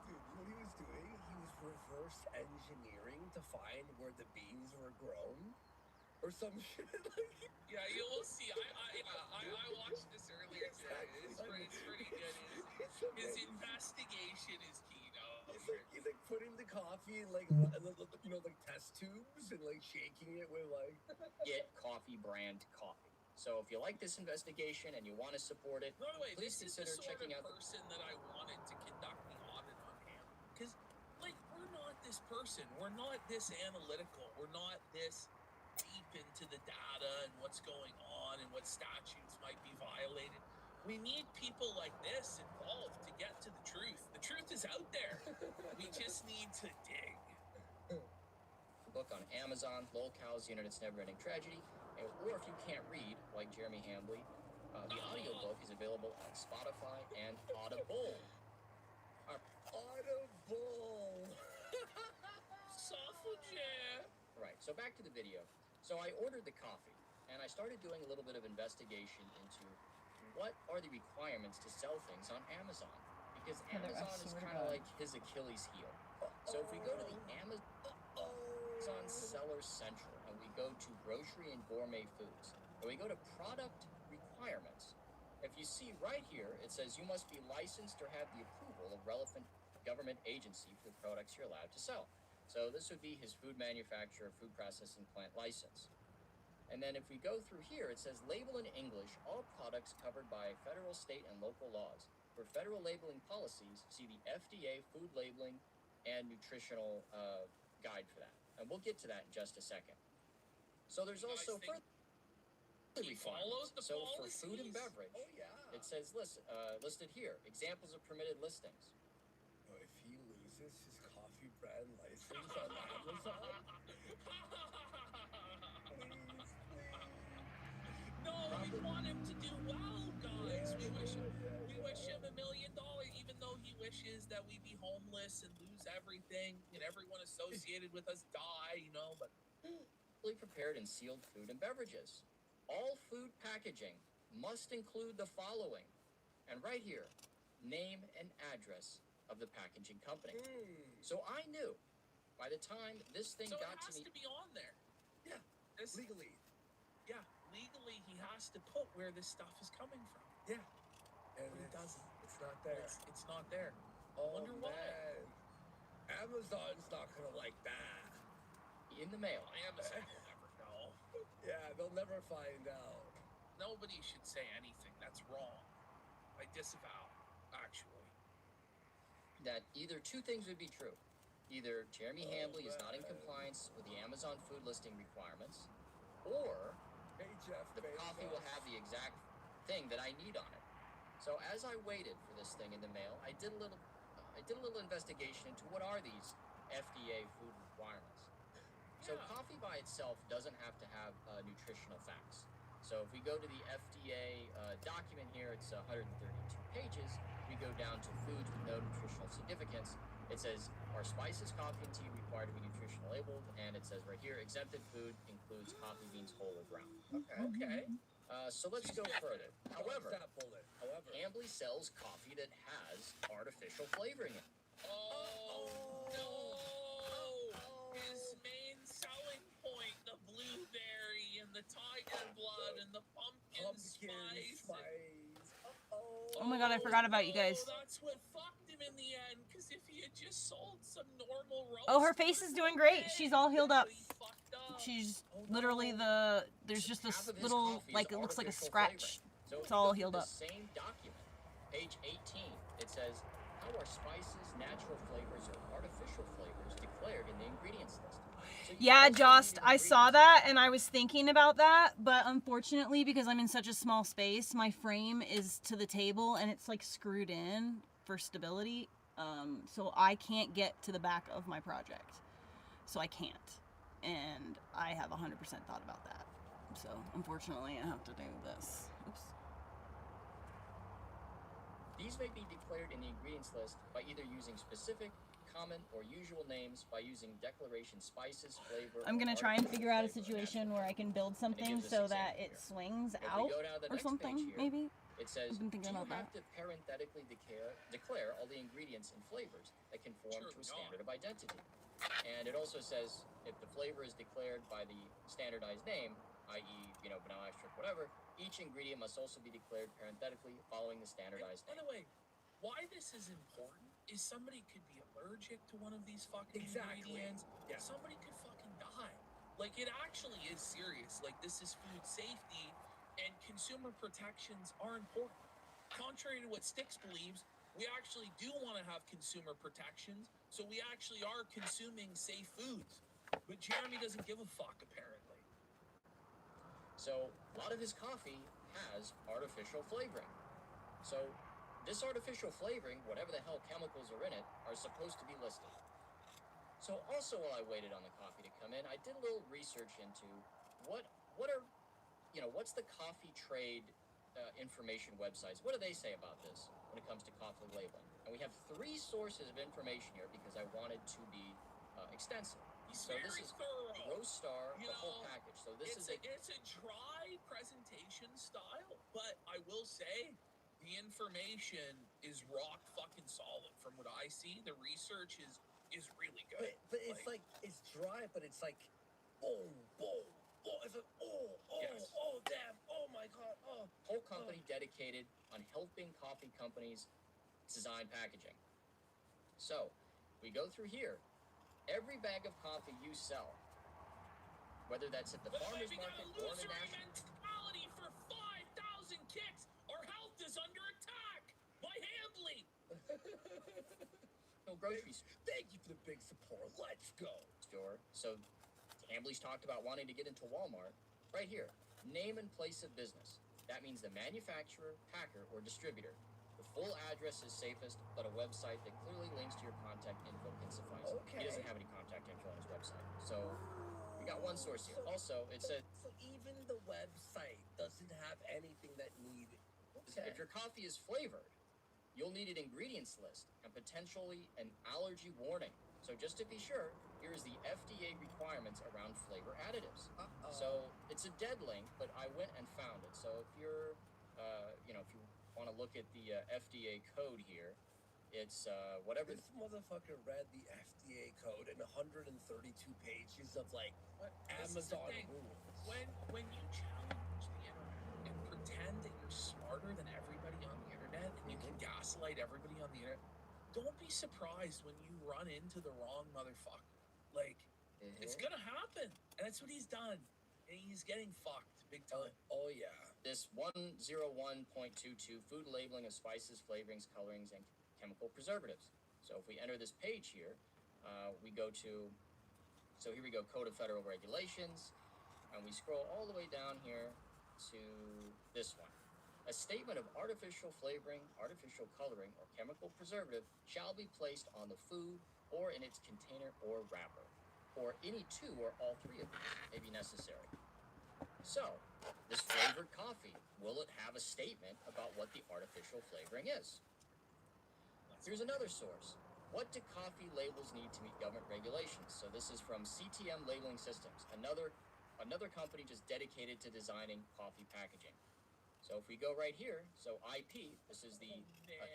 Dude, what he was doing, he was reverse engineering to find where the beans were grown, or some shit. Yeah, you will see. I watched this earlier today. It's pretty good. His investigation is key, though. He's like putting the coffee in like test tubes and like shaking it with like. Get Coffee Brand Coffee. So if you like this investigation and you want to support it, By the way, please this is the consider sort checking of out person that I wanted to conduct the audit on him. Because, like, we're not this person. We're not this analytical. We're not this deep into the data and what's going on and what statutes might be violated. We need people like this involved to get to the truth. The truth is out there. We just need to dig. book on Amazon, Lolcows, The Internet's Never-Ending Tragedy, or if you can't read, like Jeremy Hambly, the audiobook is available on Spotify and Audible. Audible! Suffragette! Right, so back to the video. So I ordered the coffee, and I started doing a little bit of investigation into what are the requirements to sell things on Amazon. Because Amazon is kind of like his Achilles heel. So if we go to the Amazon Seller Central, and we go to grocery and gourmet foods, and we go to product requirements, if you see right here, it says you must be licensed or have the approval of relevant government agency for the products you're allowed to sell. So this would be his food manufacturer, food processing plant license. And then if we go through here, it says label in English all products covered by federal, state, and local laws. For federal labeling policies, see the FDA food labeling and nutritional guide for that. And we'll get to that in just a second. So there's also further requirements. So for food and beverage, it says listed here, examples of permitted listings. If he loses his Coffee Brand license on Amazon, please. No, we want him to do well, guys. We wish him $1 million, even though he wishes that we be homeless and lose everything and everyone associated with us die, but Fully prepared and sealed food and beverages. All food packaging must include the following. And right here, name and address of the packaging company. So I knew by the time this thing got to me. So it has to be on there. Yeah, legally. Yeah, legally he has to put where this stuff is coming from. Yeah. And but it doesn't. It's not there. It's not there. Oh, Wonder why. man. Amazon's not gonna like that. In the mail. Amazon will never know. Yeah, they'll never find out. Nobody should say anything. That's wrong. I disavow, actually. That either two things would be true. Either Jeremy Hambley is not in compliance with the Amazon food listing requirements, or Hey, Jeff the Bezos. coffee will have the exact thing that I need on it. So as I waited for this thing in the mail, I did a little investigation into what are these FDA food requirements. So Yeah. coffee by itself doesn't have to have nutritional facts. So if we go to the FDA document here, it's 132 pages. We go down to foods with no nutritional significance. It says, are spices, coffee, and tea required to be nutritional labeled? And it says right here, exempted food includes coffee beans whole or ground. Okay. So let's go further. However, That bullet. However, Hambley sells coffee that has artificial flavoring in it. Oh, no! His main selling point, the blueberry and the tiger blood and the pumpkin spice. Oh my god, I forgot about you guys. Oh, that's what fucked him in the end, because if he had just sold some normal roast. Oh, her face is doing great. She's all healed up. He fucked up. She's literally there's just this Half of his little, coffee is like, it looks like a artificial scratch. flavoring. So if It's you all go through healed the up. Same document, page 18, it says, how are spices, natural flavors, or artificial flavors declared in the ingredients list? So you Yeah, also Jost, need I saw ingredients. that and I was thinking about that, but unfortunately, because I'm in such a small space, my frame is to the table and it's like screwed in for stability. So I can't get to the back of my project. So I can't. And I have 100% thought about that. So unfortunately, I have to do this. Oops. These may be declared in the ingredients list by either using specific, common, or usual names by using declaration spices, flavor. I'm gonna or try and artificial figure out a flavor, situation natural where I can build something gives us so example that it here. swings If we out go down to the or next something, page here, maybe. It says, I've been thinking do you about have that. to parenthetically declare all the ingredients and flavors that conform to a standard of identity? And it also says, if the flavor is declared by the standardized name, i.e., vanilla extract, whatever, each ingredient must also be declared parenthetically following the standardized By name. the way, why this is important is somebody could be allergic to one of these fucking Exactly. ingredients. Yeah. Somebody could fucking die. Like, it actually is serious. Like, this is food safety, and consumer protections are important. Contrary to what Styx believes, we actually do want to have consumer protections, so we actually are consuming safe foods. But Jeremy doesn't give a fuck, apparently. So a lot of his coffee has artificial flavoring. So this artificial flavoring, whatever the hell chemicals are in it, are supposed to be listed. So also while I waited on the coffee to come in, I did a little research into what's the coffee trade information websites. What do they say about this when it comes to coffee labeling? And we have 3 sources of information here because I wanted to be extensive. So this is thorough. Roast Star, You the whole know, package. So this it's a dry presentation style, but I will say the information is rock fucking solid. From what I see, the research is really good. But it's like it's dry, but it's like boom, boom, boom. It's like Yes. oh, damn, oh my god, oh. whole company dedicated on helping coffee companies design packaging. So we go through here. Every bag of coffee you sell, whether that's at the farmer's we market got or the illusory national. mentality for 5,000 kicks. Our health is under attack by Hambley. No grocery store. Thank you for the big support. Let's go. So Hambley's talked about wanting to get into Walmart. Right here, name and place of business. That means the manufacturer, packer, or distributor. The full address is safest, but a website that clearly links to your contact info can suffice. Okay. He doesn't have any contact info on his website. So we got one source here. Also, it said So even the website doesn't have anything that needed. Okay. if your coffee is flavored, you'll need an ingredients list and potentially an allergy warning. So just to be sure, here's the FDA requirements around flavor additives. So it's a dead link, but I went and found it. So if you're, if you want to look at the FDA code here, it's whatever. This motherfucker read the FDA code in 132 pages of like Amazon rules. When you challenge the internet and pretend that you're smarter than everybody on the internet gaslight everybody on the internet. Don't be surprised when you run into the wrong motherfucker. Like, it's gonna happen. And that's what he's done. And he's getting fucked big time. Oh yeah. This 101.22 food labeling of spices, flavorings, colorings, and chemical preservatives. So if we enter this page here, we go to, so here we go, Code of Federal Regulations, and we scroll all the way down here to this one. A statement of artificial flavoring, artificial coloring, or chemical preservative shall be placed on the food or in its container or wrapper, or any two or all three of these may be necessary. So, this flavored coffee, will it have a statement about what the artificial flavoring is? Here's another source. What do coffee labels need to meet government regulations? So this is from CTM Labeling Systems, another company just dedicated to designing coffee packaging. So if we go right here, so IP, this is the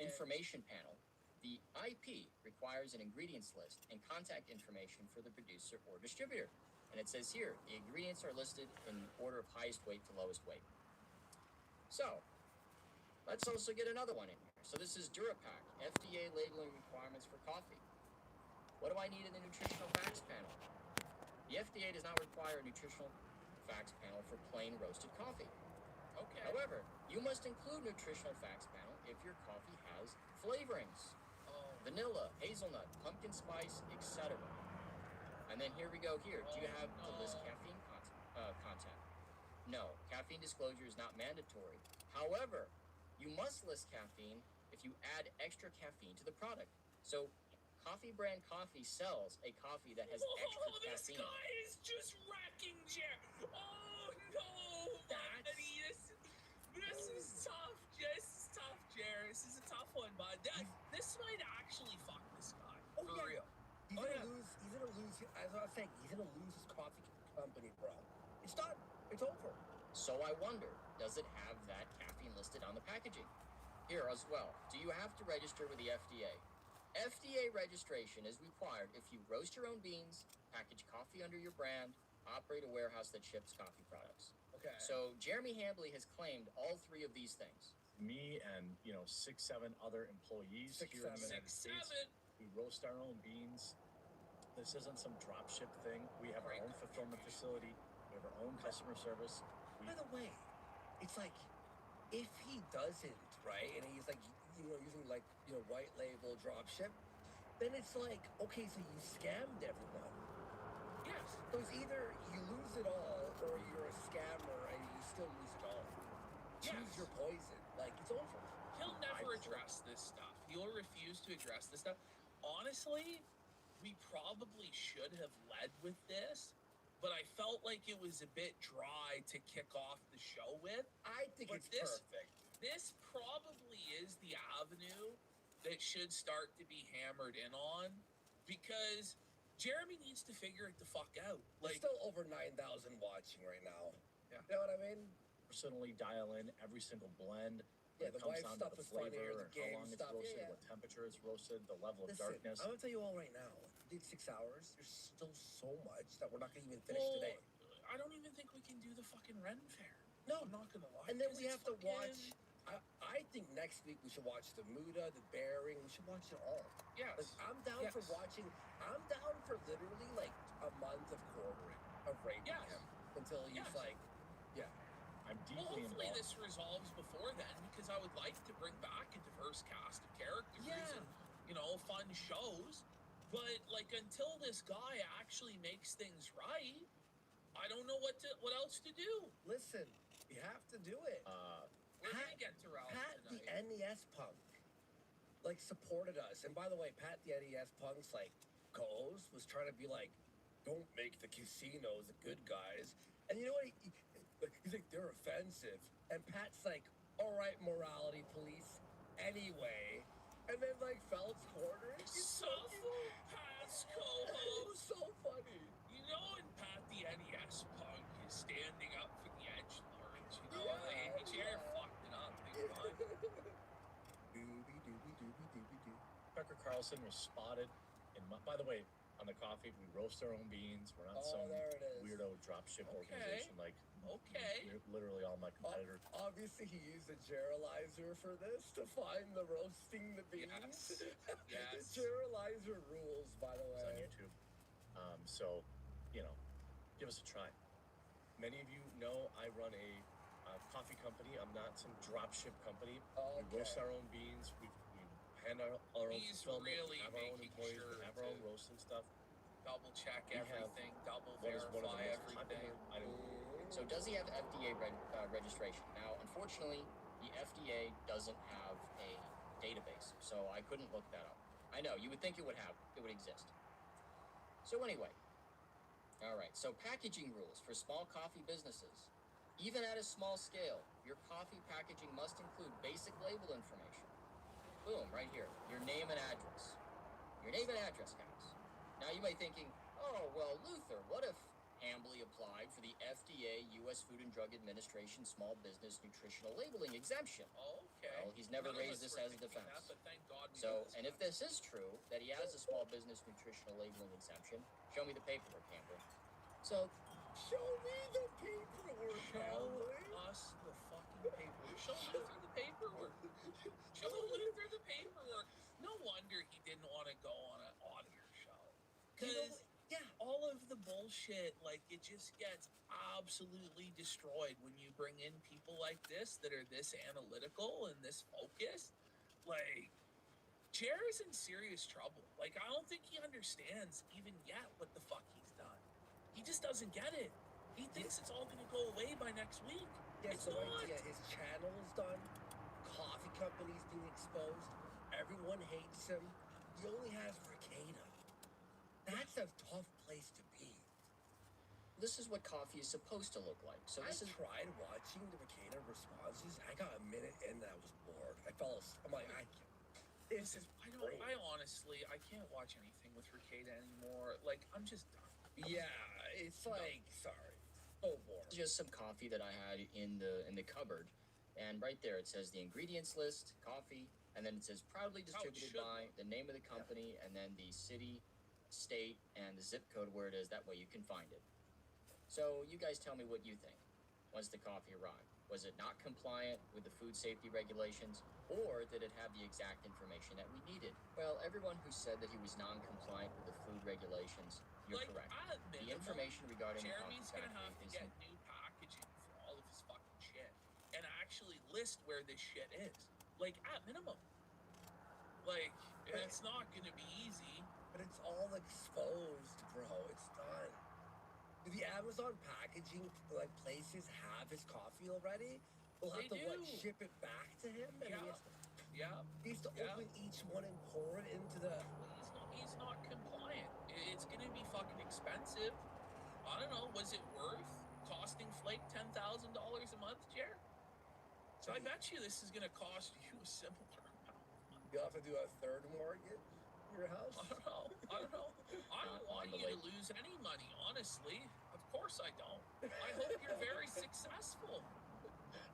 information panel. The IP requires an ingredients list and contact information for the producer or distributor. And it says here, the ingredients are listed in order of highest weight to lowest weight. So, let's also get another one in here. So this is Durapack, FDA labeling requirements for coffee. What do I need in the nutritional facts panel? The FDA does not require a nutritional facts panel for plain roasted coffee. Okay. However, you must include nutritional facts panel if your coffee has flavorings. Vanilla, hazelnut, pumpkin spice, etc. And then here we go here. Do you have to list caffeine content? No, caffeine disclosure is not mandatory. However, you must list caffeine if you add extra caffeine to the product. So, Coffee Brand Coffee sells a coffee that has extra caffeine. This guy is just wrecking Jer. Oh no, buddy, this is tough. This is tough, Jer. This is a tough one, bud. This might actually fuck this guy. Oh, For yeah. real. He's gonna lose. He's gonna lose. As I was saying, he's gonna lose his coffee company, bro. It's done. It's over. So I wonder, does it have that caffeine listed on the packaging? Here as well, do you have to register with the FDA? FDA registration is required if you roast your own beans, package coffee under your brand, operate a warehouse that ships coffee products. Okay. So Jeremy Hambley has claimed all three of these things. Me and 6-7 other employees here in the United States, we roast our own beans. This isn't some drop ship thing. We have our own fulfillment facility. We have our own customer service. By the way, it's like, if he doesn't, right, and he's like, using like, white label drop ship, then it's like, okay, so you scammed everyone. Yes. So it's either you lose it all or you're a scammer and you still lose it all. Choose your poison. Like, it's over. He'll never address this stuff. He'll refuse to address this stuff. Honestly, we probably should have led with this, but I felt like it was a bit dry to kick off the show with. I think it's perfect. This probably is the avenue that should start to be hammered in on, because Jeremy needs to figure it the fuck out. Like, still over 9,000 watching right now. Yeah. You know what I mean? Personally dial in every single blend. Yeah, it the comes wife down stuff to the is funny, flavor, the game how long stuff, it's roasted, yeah. what temperature it's roasted, the level of Listen, darkness. I'm gonna tell you all right now. Did 6 hours? There's still so much that we're not gonna even finish today. I don't even think we can do the fucking Ren Fair. No, I'm not gonna lie. And then we have to watch. I think next week we should watch the Muda, the Bearing. We should watch it all. Yes. Like, I'm down for watching. I'm down for literally like a month of quartering of raping him until he's like, yeah. I'm deeply hopefully involved. this resolves before then, because I would like to bring back a diverse cast of characters and, fun shows. But like, until this guy actually makes things right, I don't know what else to do. Listen, you have to do it. We're gonna get to Ralph Pat tonight. the NES punk like supported us, and by the way, Pat the NES punk's like co-host was trying to be like, don't make the casinos the good guys, and you know what? He's like, they're offensive, and Pat's like, all right, morality police, anyway, and then like Felt's cornering. Pat's co-host. So funny. You know, and Pat the NES punk is standing up for the edgelords. Jer fucked it up big time. Tucker Carlson was spotted by the way, on the coffee, we roast our own beans. We're not some there it is. weirdo dropship organization like Okay. Literally all my competitors. Obviously, he used a Geralizer for this to find the roasting the beans. Yes. Yes. The Geralizer rules, by the It's on way. YouTube. So, give us a try. Many of you know I run a coffee company. I'm not some dropship company. We roast our own beans. We hand our own He's fulfillment. really We have our own making employees. sure We have our own to roasting stuff. double check We have everything, double What is one of verify the most everything. popular items? So does he have FDA registration? Now, unfortunately, the FDA doesn't have a database, so I couldn't look that up. I know, you would think it would exist. So anyway, all right, so packaging rules for small coffee businesses. Even at a small scale, your coffee packaging must include basic label information. Boom, right here, your name and address. Your name and address, guys. Now you may be thinking, oh, well, Luther, what if Hambly applied for the FDA U.S. Food and Drug Administration Small Business Nutritional Labeling Exemption? Okay. Well, he's never None of raised us this were as a thinking defense. that, but thank God we So, know this and if guy. this is true, that he has a small business nutritional labeling exemption, show me the paperwork, Hambly. So, Show me the paperwork, Show Hambly. us the fucking paperwork. Show Luther the paperwork. Show Luther the paperwork. No wonder he didn't want to go on an auditor show. Because all of the bullshit, like, it just gets absolutely destroyed when you bring in people like this that are this analytical and this focused. Like, Jerry's in serious trouble. Like, I don't think he understands even yet what the fuck he's done. He just doesn't get it. He thinks it's all gonna go away by next week. He has It's no not. idea. His channel is done. Coffee companies being exposed. Everyone hates him. He only has Ricada. That's a tough place to be. this is what coffee is supposed to look like. So this I is tried watching the Ricada responses. I got a minute in and I was bored. I fell asleep. I'm like, I can't. This is great. I honestly, I can't watch anything with Ricada anymore. Like, I'm just done. Yeah, it's like, sorry. So bored. just some coffee that I had in the cupboard, and right there it says the ingredients list, coffee, and then it says proudly distributed should by the name of the company, and then the city, state, and the zip code where it is. That way you can find it. So you guys tell me what you think. Once the coffee arrived, was it not compliant with the food safety regulations, or did it have the exact information that we needed? Well, everyone who said that he was non-compliant with the food regulations, you're Like, correct. at The minimum, information regarding Jeremy's the gonna coffee have to factory get is new packaging for all of his fucking shit and actually list where this shit is. Like, at minimum. Like, it's not gonna be easy. But it's all exposed, bro. It's done. Do the Amazon packaging places have his coffee already? We'll have They to do. ship it back to him, and Yeah. he has to open each one and pour it into the. He's not compliant. It's gonna be fucking expensive. I don't know. Was it worth costing Flake $10,000 a month, Jer? So I bet you this is gonna cost you a similar amount. You'll have to do a third mortgage in your house. I don't know. I don't want you to lose any money, honestly. Of course I don't. I hope you're very successful.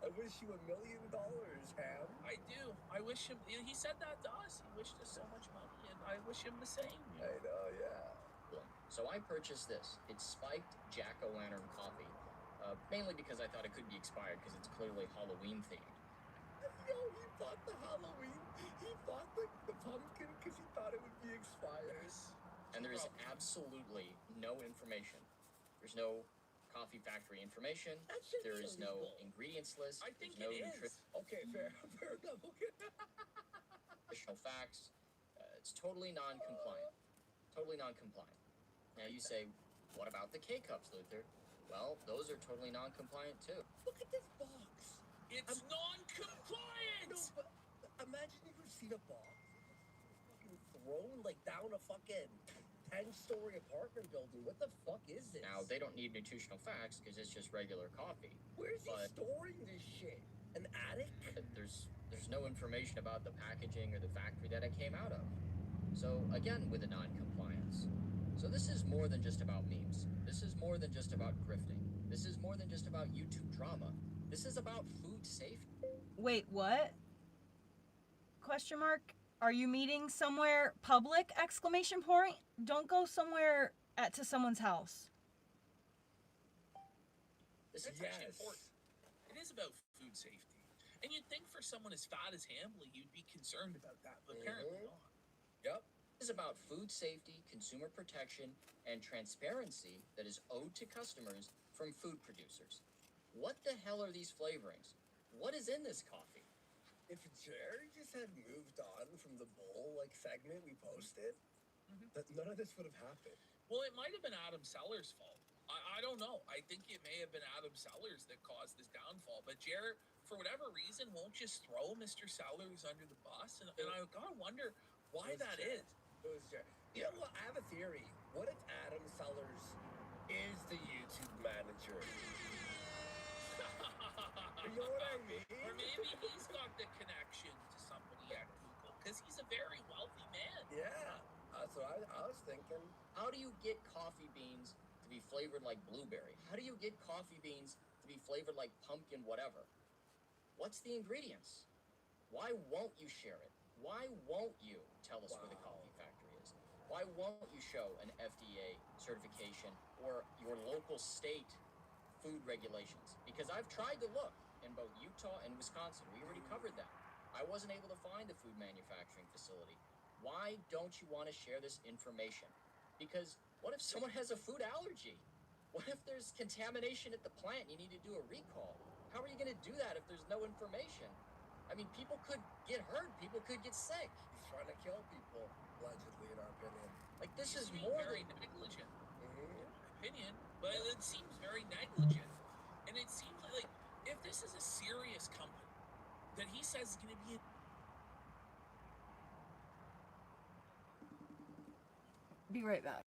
I wish you $1 million, Ham. I do. I wish him. He said that to us. He wished us so much money, and I wish him the same. I know, yeah. So I purchased this. It's spiked jack-o'-lantern coffee, mainly because I thought it could be expired because it's clearly Halloween themed. Yo, he bought the Halloween. He bought the pumpkin because he thought it would be expired. And there is absolutely no information. There's no coffee factory information. There is no ingredients list. I think There's no it is. Okay, fair enough. Okay. nutritional facts. It's totally non-compliant. Totally non-compliant. Now you say, what about the K-cups, Luther? Well, those are totally non-compliant too. Look at this box. It's non-compliant. No, but imagine you receive a box fucking thrown down a fucking 10-story apartment building. What the fuck is this? Now, they don't need nutritional facts because it's just regular coffee. Where's he storing this shit? An attic? There's no information about the packaging or the factory that it came out of. So, again, with the non-compliance. So this is more than just about memes. This is more than just about grifting. This is more than just about YouTube drama. This is about food safety. Wait, what? Question mark? Are you meeting somewhere public? Exclamation point. Don't go somewhere to someone's house. This That's actually important. It is about food safety. And you'd think for someone as fat as Hambly, you'd be concerned about that, but apparently not. Yep. This is about food safety, consumer protection, and transparency that is owed to customers from food producers. What the hell are these flavorings? What is in this coffee? If Jerry just had moved on from the bowl segment we posted, that none of this would have happened. Well, it might have been Adam Sellers' fault. I don't know. I think it may have been Adam Sellers that caused this downfall. But Jared, for whatever reason, won't just throw Mr. Sellers under the bus. And I gotta wonder why that is. It was Jerry. You know what? I have a theory. What if Adam Sellers is the YouTube manager? You know what I mean? Or maybe he's got the connection to somebody at Google because he's a very wealthy man. Yeah, that's what I was thinking. How do you get coffee beans to be flavored like blueberry? How do you get coffee beans to be flavored like pumpkin whatever? What's the ingredients? Why won't you share it? Why won't you tell us where the coffee factory is? Why won't you show an FDA certification or your local state food regulations? Because I've tried to look in both Utah and Wisconsin. We already covered that. I wasn't able to find a food manufacturing facility. Why don't you want to share this information? Because what if someone has a food allergy? What if there's contamination at the plant and you need to do a recall? How are you going to do that if there's no information? I mean, people could get hurt. People could get sick. He's trying to kill people, allegedly, in our opinion. Like, this is He's more very than... negligent, in my opinion. But it seems very negligent. And it seems like if this is a serious company that he says is going to be Be right back.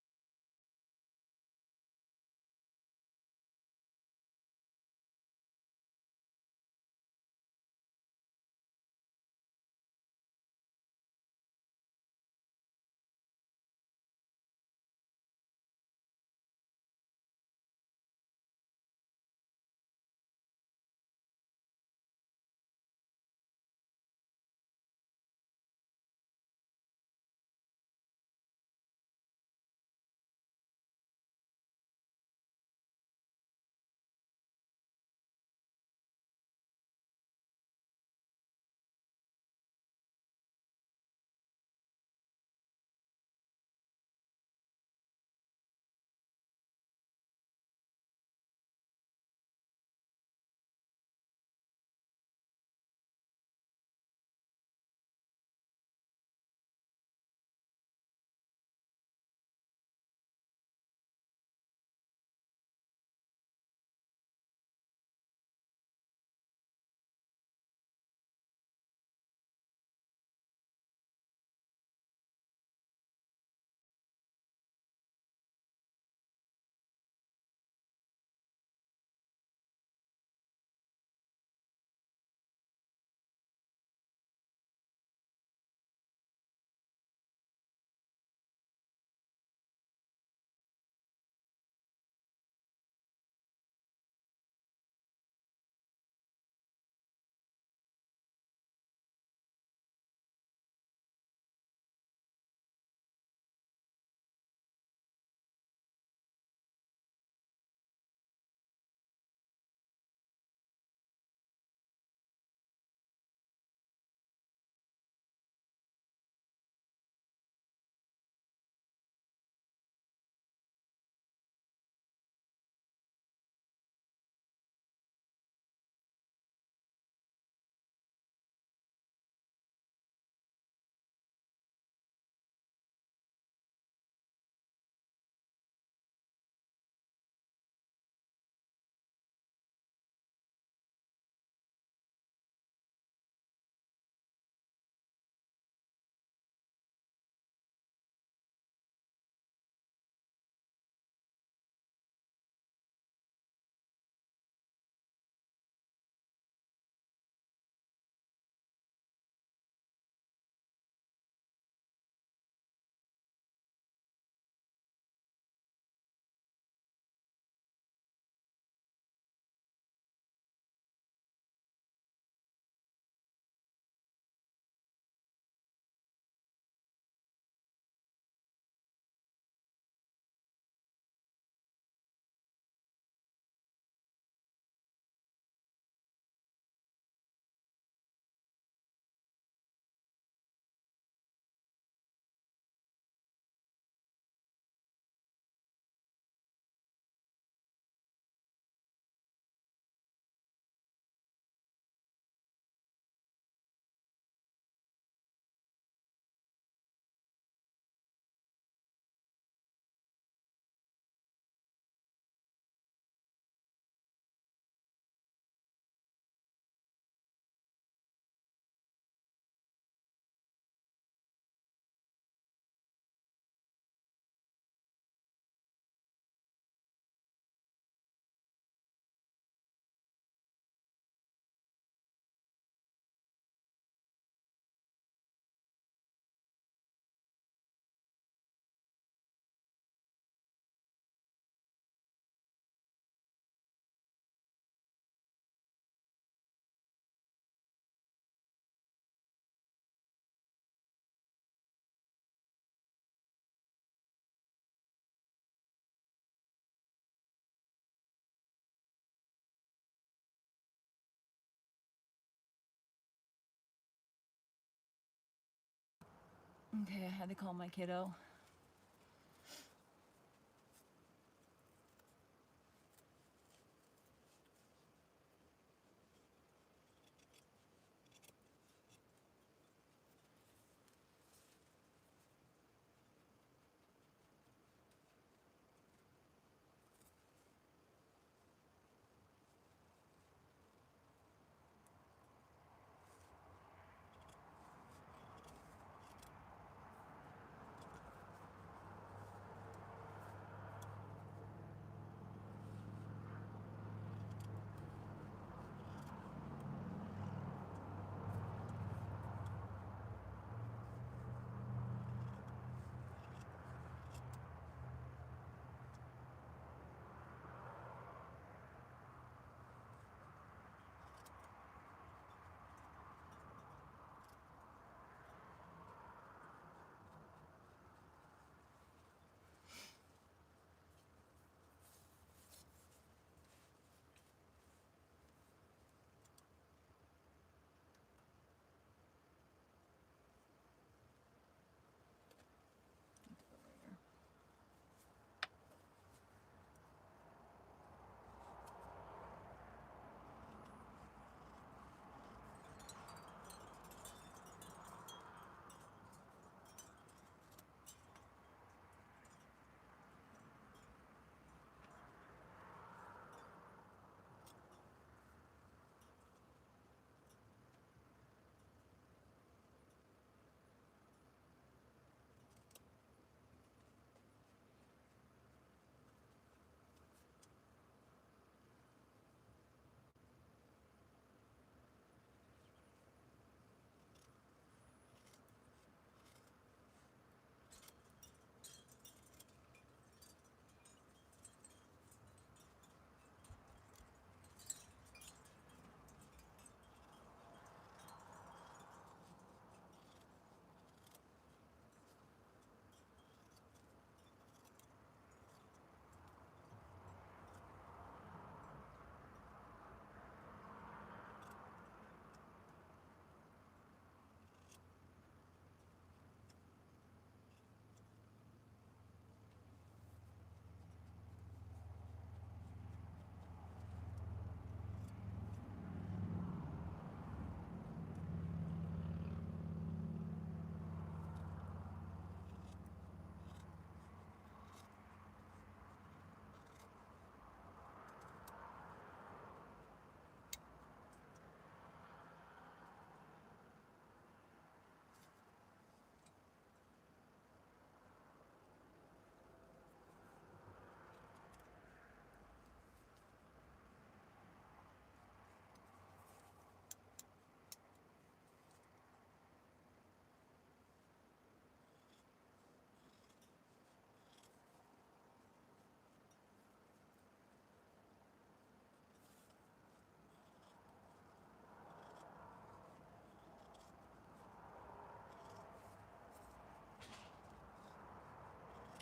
Okay, I had to call my kiddo.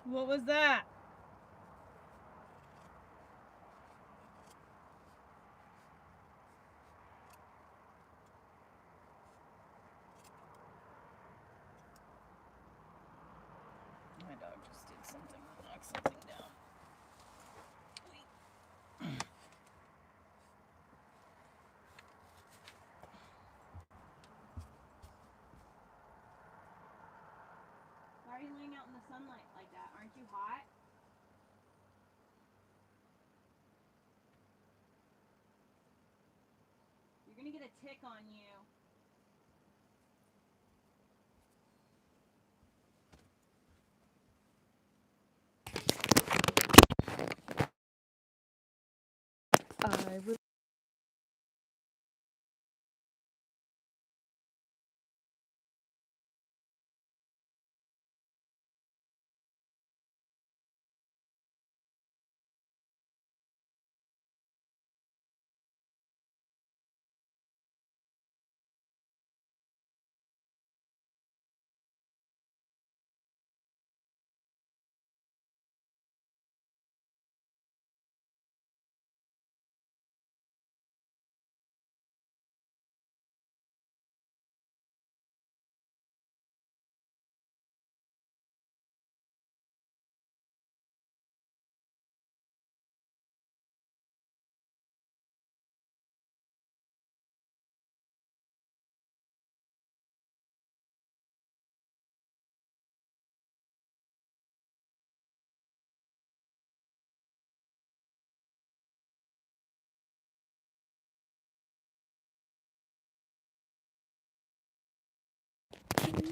What was that? My dog just did something, knocked something down. Why are you laying out in the sunlight like that? Aren't you hot? You're gonna get a tick on you. I will What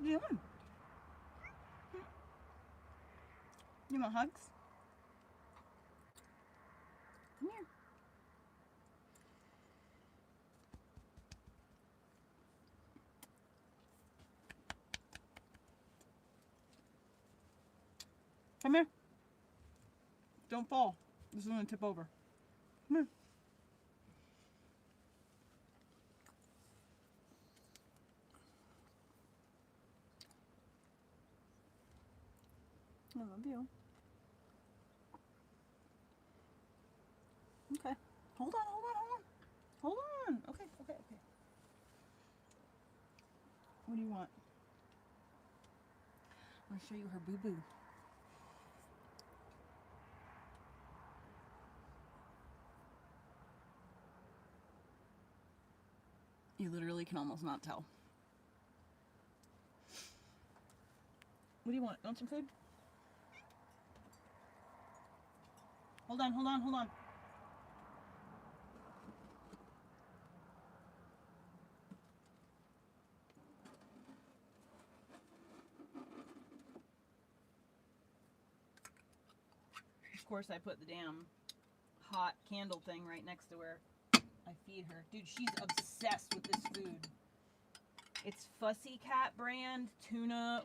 you doing? You want hugs? Come here. Come here. Don't fall. This is gonna tip over. Come here. I love you. Okay. Hold on. Hold on. Okay. What do you want? I'm gonna show you her boo-boo. You literally can almost not tell. What do you want? Want some food? Hold on. Of course, I put the damn hot candle thing right next to where I feed her. Dude, she's obsessed with this food. It's Fussy Cat brand tuna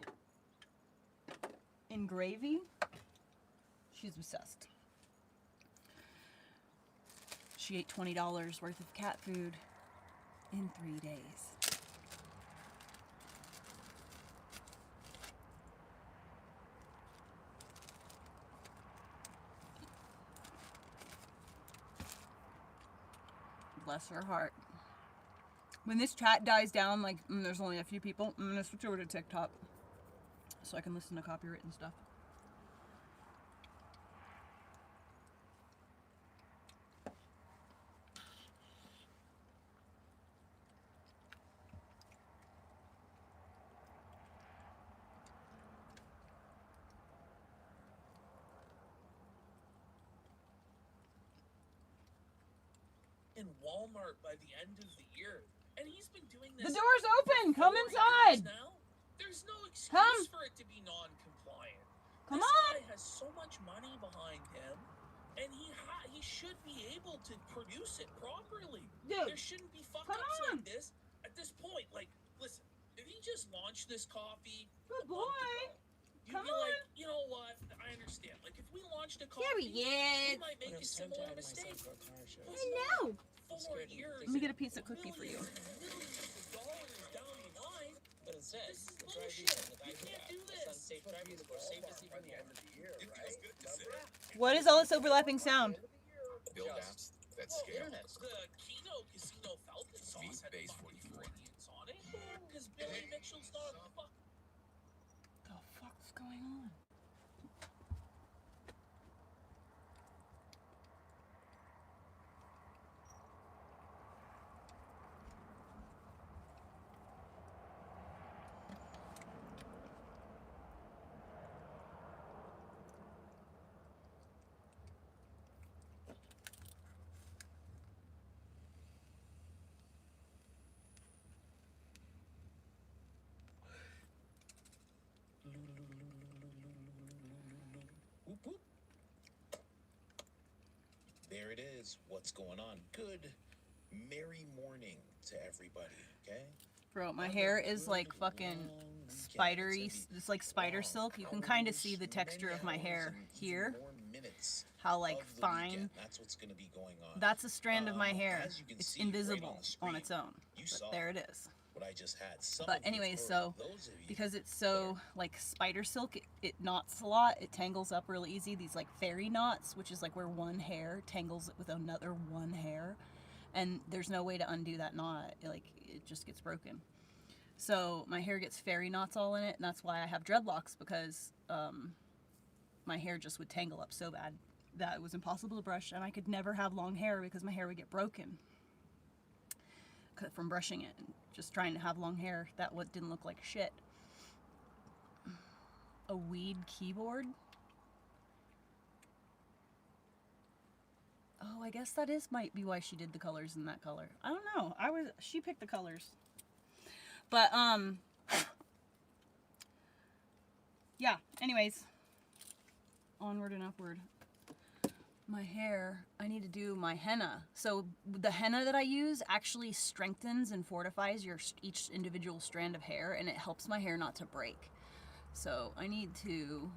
in gravy. She's obsessed. She ate $20 worth of cat food in 3 days. Bless her heart. When this chat dies down, like there's only a few people, I'm gonna switch over to TikTok so I can listen to copywritten stuff. In Walmart by the end of the year. And he's been doing this. The door's open! for Come 4 inside! years now. There's no excuse Come. for it to be non-compliant. Come this on! guy has so much money behind him, and he should be able to produce it properly. Dude, there shouldn't be come fuck-ups on. like this at this point. Like, listen, if he just launched this coffee Good a month boy. ago, you'd Come be on. like, you know what? I understand. Like, if we launched a coffee, There he we is. might make a similar mistake. I know. 4 years. Let me get a piece of cookie for you. Millions of dollars down the line. But it says This is the bullshit. driving You can't do it's this. unsafe driving or safe to see by the end of the year, right? What is all this overlapping sound? Build apps that Well, scale. the Kino Casino Falcon sauce had Base fucking 44. ingredients on it. Because Billy Mitchell's not a fuck. The fuck's going on? Whoop, whoop. There it is. What's going on? Good merry morning to everybody, okay? Bro, my hair is like fucking spidery. It's like spider silk. You can kind of see the texture of my hair here. How like fine. That's what's going to be going on. That's a strand of my hair. As you can It's see right invisible on on the its own. You But saw there it is. what I just had. Some But of you, anyways, for so those of you because it's so like spider silk, it knots a lot. It tangles up really easy. These like fairy knots, which is like where one hair tangles with another one hair, and there's no way to undo that knot. Like it just gets broken. So my hair gets fairy knots all in it, and that's why I have dreadlocks, because my hair just would tangle up so bad that it was impossible to brush, and I could never have long hair because my hair would get broken from brushing it and just trying to have long hair that didn't look like shit. A weed keyboard? Oh, I guess that might be why she did the colors in that color. I don't know. She picked the colors. But yeah, anyways, onward and upward. My hair, I need to do my henna. So the henna that I use actually strengthens and fortifies each individual strand of hair, and it helps my hair not to break. So I need to,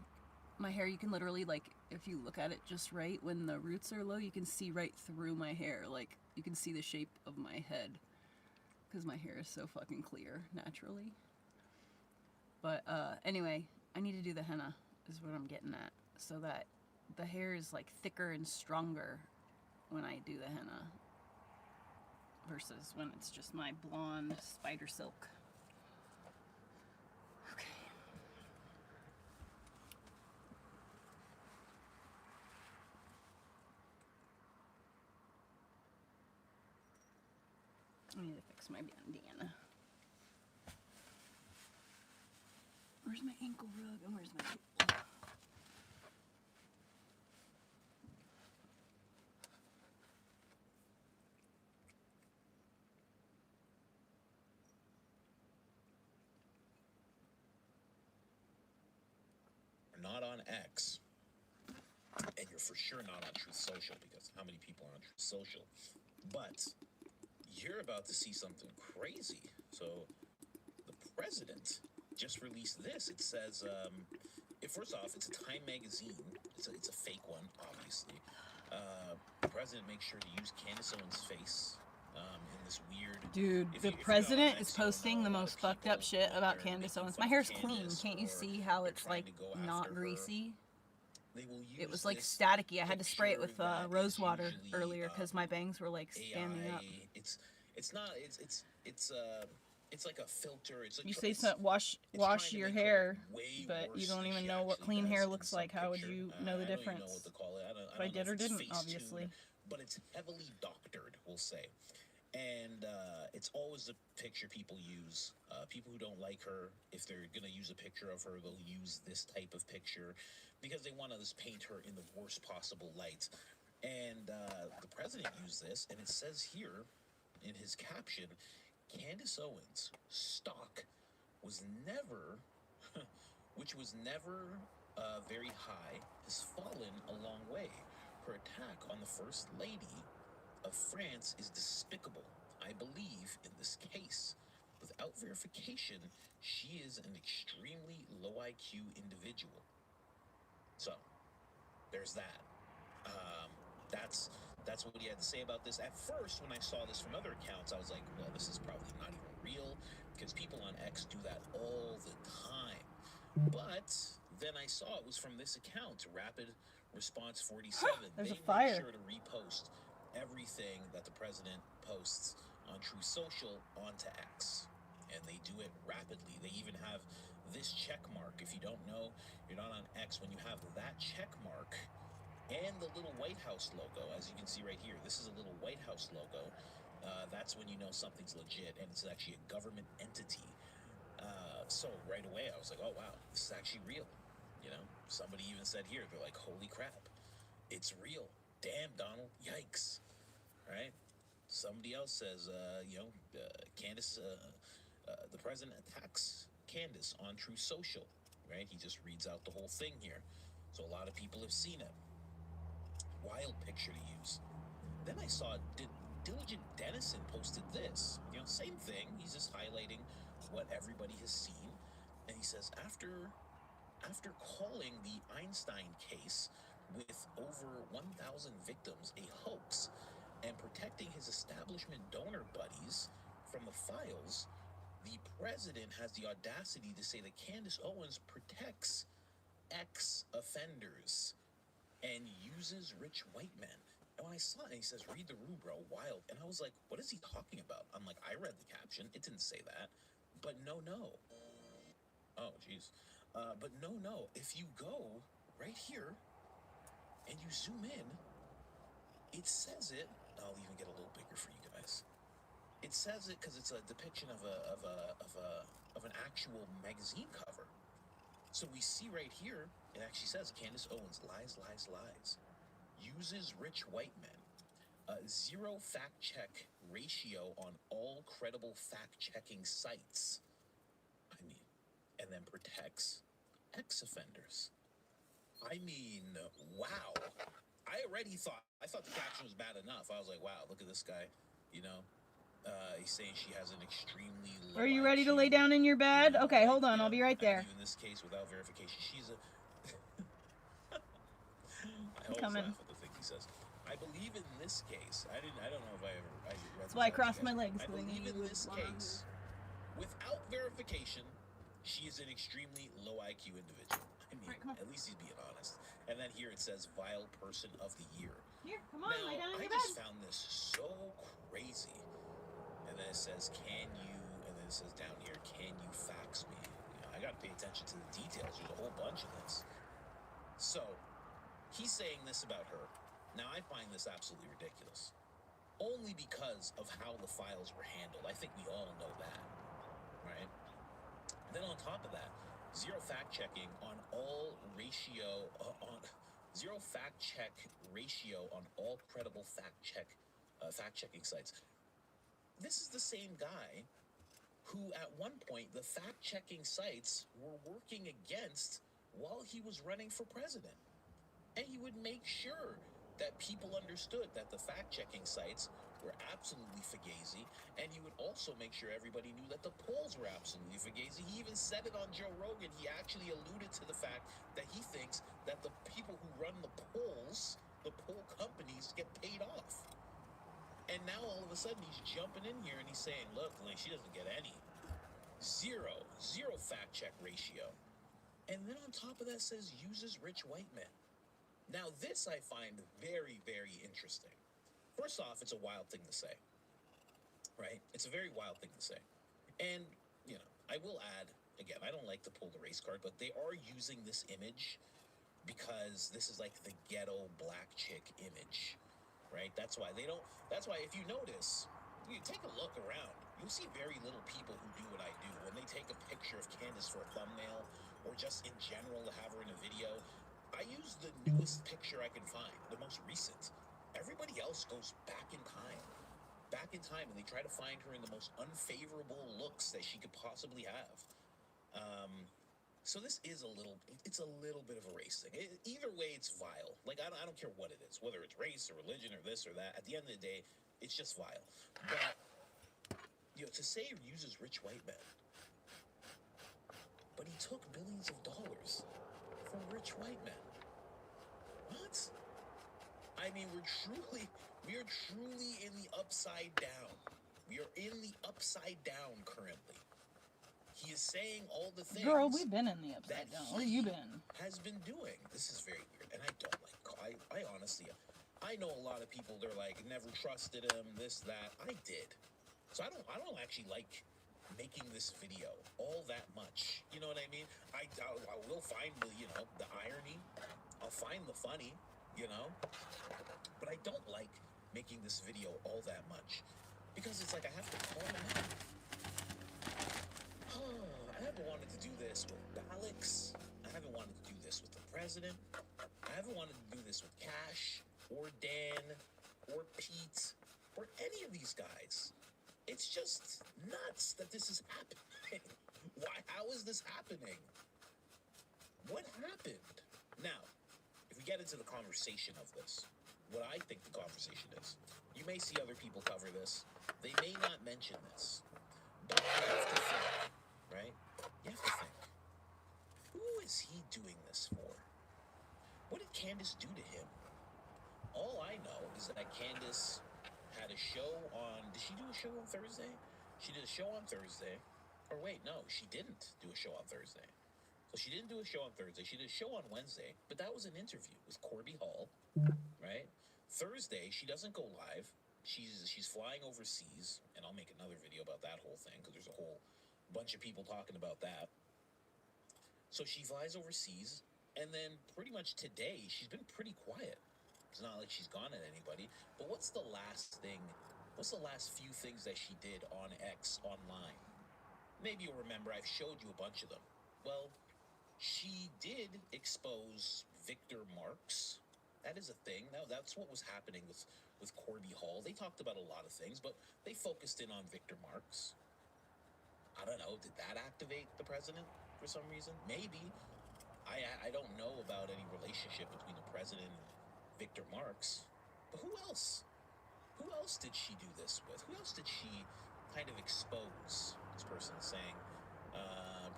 my hair, you can literally, like, if you look at it just right, when the roots are low, you can see right through my hair. Like, you can see the shape of my head because my hair is so fucking clear naturally. But anyway, I need to do the henna is what I'm getting at, so that the hair is like thicker and stronger when I do the henna versus when it's just my blonde spider silk. Okay. I need to fix my bandana. Where's my ankle rug and where's my tool? Not on X, and you're for sure not on Truth Social, because how many people are on Truth Social? But you're about to see something crazy. So the president just released this. It says, first off, it's a Time magazine. It's a fake one, obviously. The president makes sure to use Candace Owens' face in this weird... Dude, the president is posting the most fucked up shit about Candace Owens. My hair's clean. Can't you see how it's like not greasy? It was like staticky. I had to spray it with rose water earlier because my bangs were like standing up. It's not. It's like a filter. It's like you say so, wash your hair, but you don't even know what clean hair looks like. How would you know the difference? I don't know what to call it. If I did or didn't, obviously. But it's heavily doctored, we'll say. And it's always the picture people use. People who don't like her, if they're going to use a picture of her, they'll use this type of picture because they want to just paint her in the worst possible light. And the president used this, and it says here in his caption, Candace Owens' stock was never, which was never very high, has fallen a long way. Her attack on the First Lady of France is despicable. I believe in this case. Without verification, she is an extremely low IQ individual. So, there's that. That's what he had to say about this. At first, when I saw this from other accounts, I was like, well, this is probably not even real, because people on X do that all the time. But then I saw it was from this account, Rapid Response 47. There's they a fire. make sure to repost everything that the president posts on True Social onto X, and they do it rapidly. They even have this check mark. If you don't know, you're not on X. When you have that check mark and the little White House logo, as you can see right here, this is a little White House logo. That's when you know something's legit, and it's actually a government entity. So right away, I was like, oh wow, this is actually real. You know, somebody even said here, they're like, holy crap, it's real. Damn, Donald, yikes. Right? Somebody else says, Candace, the president attacks Candace on True Social, right? He just reads out the whole thing here. So a lot of people have seen it. Wild picture to use. Then I saw Diligent Dennison posted this. You know, same thing. He's just highlighting what everybody has seen. And he says, after calling the Einstein case with over 1,000 victims a hoax and protecting his establishment donor buddies from the files, the president has the audacity to say that Candace Owens protects ex-offenders and uses rich white men. And when I saw it, he says, read the room, bro, wild. And I was like, what is he talking about? I'm like, I read the caption. It didn't say that. But no. Oh, jeez. But no. If you go right here and you zoom in, it says it. I'll even get a little bigger for you guys. It says it because it's a depiction of an actual magazine cover. So we see right here, it actually says Candace Owens lies, lies, lies. Uses rich white men. Zero fact check ratio on all credible fact checking sites. I mean, and then protects ex-offenders. I mean, wow. I thought the caption was bad enough. I was like, wow, look at this guy, you know. He's saying she has an extremely low Are you ready to IQ, lay down in your bed? you know, Okay, like, hold on. yeah, I'll be right I there. believe in this case without verification. She's a... I always Coming. laugh at the things he says. I believe in this case. I don't know if I read That's why I this out to crossed you my guys. legs. I 'cause I knew believe you in would this wanna- case, without verification, she is an extremely low IQ individual. I mean, Alright, come on. at least he's being honest. And then here it says vile person of the year. Here, come on, lay down in I your just bed. found this so crazy. And then it says, can you, and then it says down here, can you fax me? You know, I got to pay attention to the details. There's a whole bunch of this. So, he's saying this about her. Now, I find this absolutely ridiculous. Only because of how the files were handled. I think we all know that, right? Then on top of that, zero fact checking on all ratio, zero fact check ratio on all credible fact checking sites. This is the same guy who at one point the fact checking sites were working against while he was running for president. And he would make sure that people understood that the fact checking sites were absolutely fugazi, and he would also make sure everybody knew that the polls were absolutely fugazi. He even said it on Joe Rogan. He actually alluded to the fact that he thinks that the people who run the polls, the poll companies, get paid off. And now all of a sudden he's jumping in here and he's saying, look, like, she doesn't get any. Zero fact check ratio. And then on top of that says uses rich white men. Now this I find very, very interesting. First off, it's a wild thing to say, right? It's a very wild thing to say. And, you know, I will add, again, I don't like to pull the race card, but they are using this image because this is like the ghetto black chick image. Right? That's why if you notice, you take a look around, you'll see very little people who do what I do. When they take a picture of Candace for a thumbnail, or just in general to have her in a video, I use the newest picture I can find, the most recent. Everybody else goes back in time, and they try to find her in the most unfavorable looks that she could possibly have. So this is it's a little bit of a race thing. Either way, it's vile. Like, I don't care what it is, whether it's race or religion or this or that. At the end of the day, it's just vile. But, you know, to say he uses rich white men, but he took billions of dollars from rich white men. What? I mean, we are truly in the upside down. We are in the upside down currently. He is saying all the things. Girl, we've been in the upside down. Where you been? Has been doing. This is very weird, and I don't like. I honestly, I know a lot of people. They're like, never trusted him. This, that. I did. So I don't actually like making this video all that much. You know what I mean? I will find the irony. I'll find the funny. You know, but I don't like making this video all that much because it's like I have to call him out. I haven't wanted to do this with Balix. I haven't wanted to do this with the president. I haven't wanted to do this with Cash or Dan or Pete or any of these guys. It's just nuts that this is happening. Why? How is this happening? What happened? Now, if we get into the conversation of this, what I think the conversation is, you may see other people cover this. They may not mention this, but you have to think, right? You have to think. Who is he doing this for? What did Candace do to him? All I know is that Candace had a show on... Did she do a show on Thursday? She did a show on Thursday. Or wait, no, she didn't do a show on Thursday. So she didn't do a show on Thursday. She did a show on Wednesday, but that was an interview with Corby Hall, right? Thursday, she doesn't go live. She's flying overseas, and I'll make another video about that whole thing because there's a whole bunch of people talking about that. So she flies overseas, And then pretty much today, she's been pretty quiet. It's not like she's gone at anybody. But what's the last few things that she did on X online? Maybe you'll remember I've showed you a bunch of them. Well, she did expose Victor Marx. That is a thing. Now, that's what was happening with Corby Hall. They talked about a lot of things, but they focused in on Victor Marx. I don't know. Did that activate the president for some reason? Maybe. I don't know about any relationship between the president and Victor Marx. But who else? Who else did she do this with? Who else did she kind of expose? This person saying,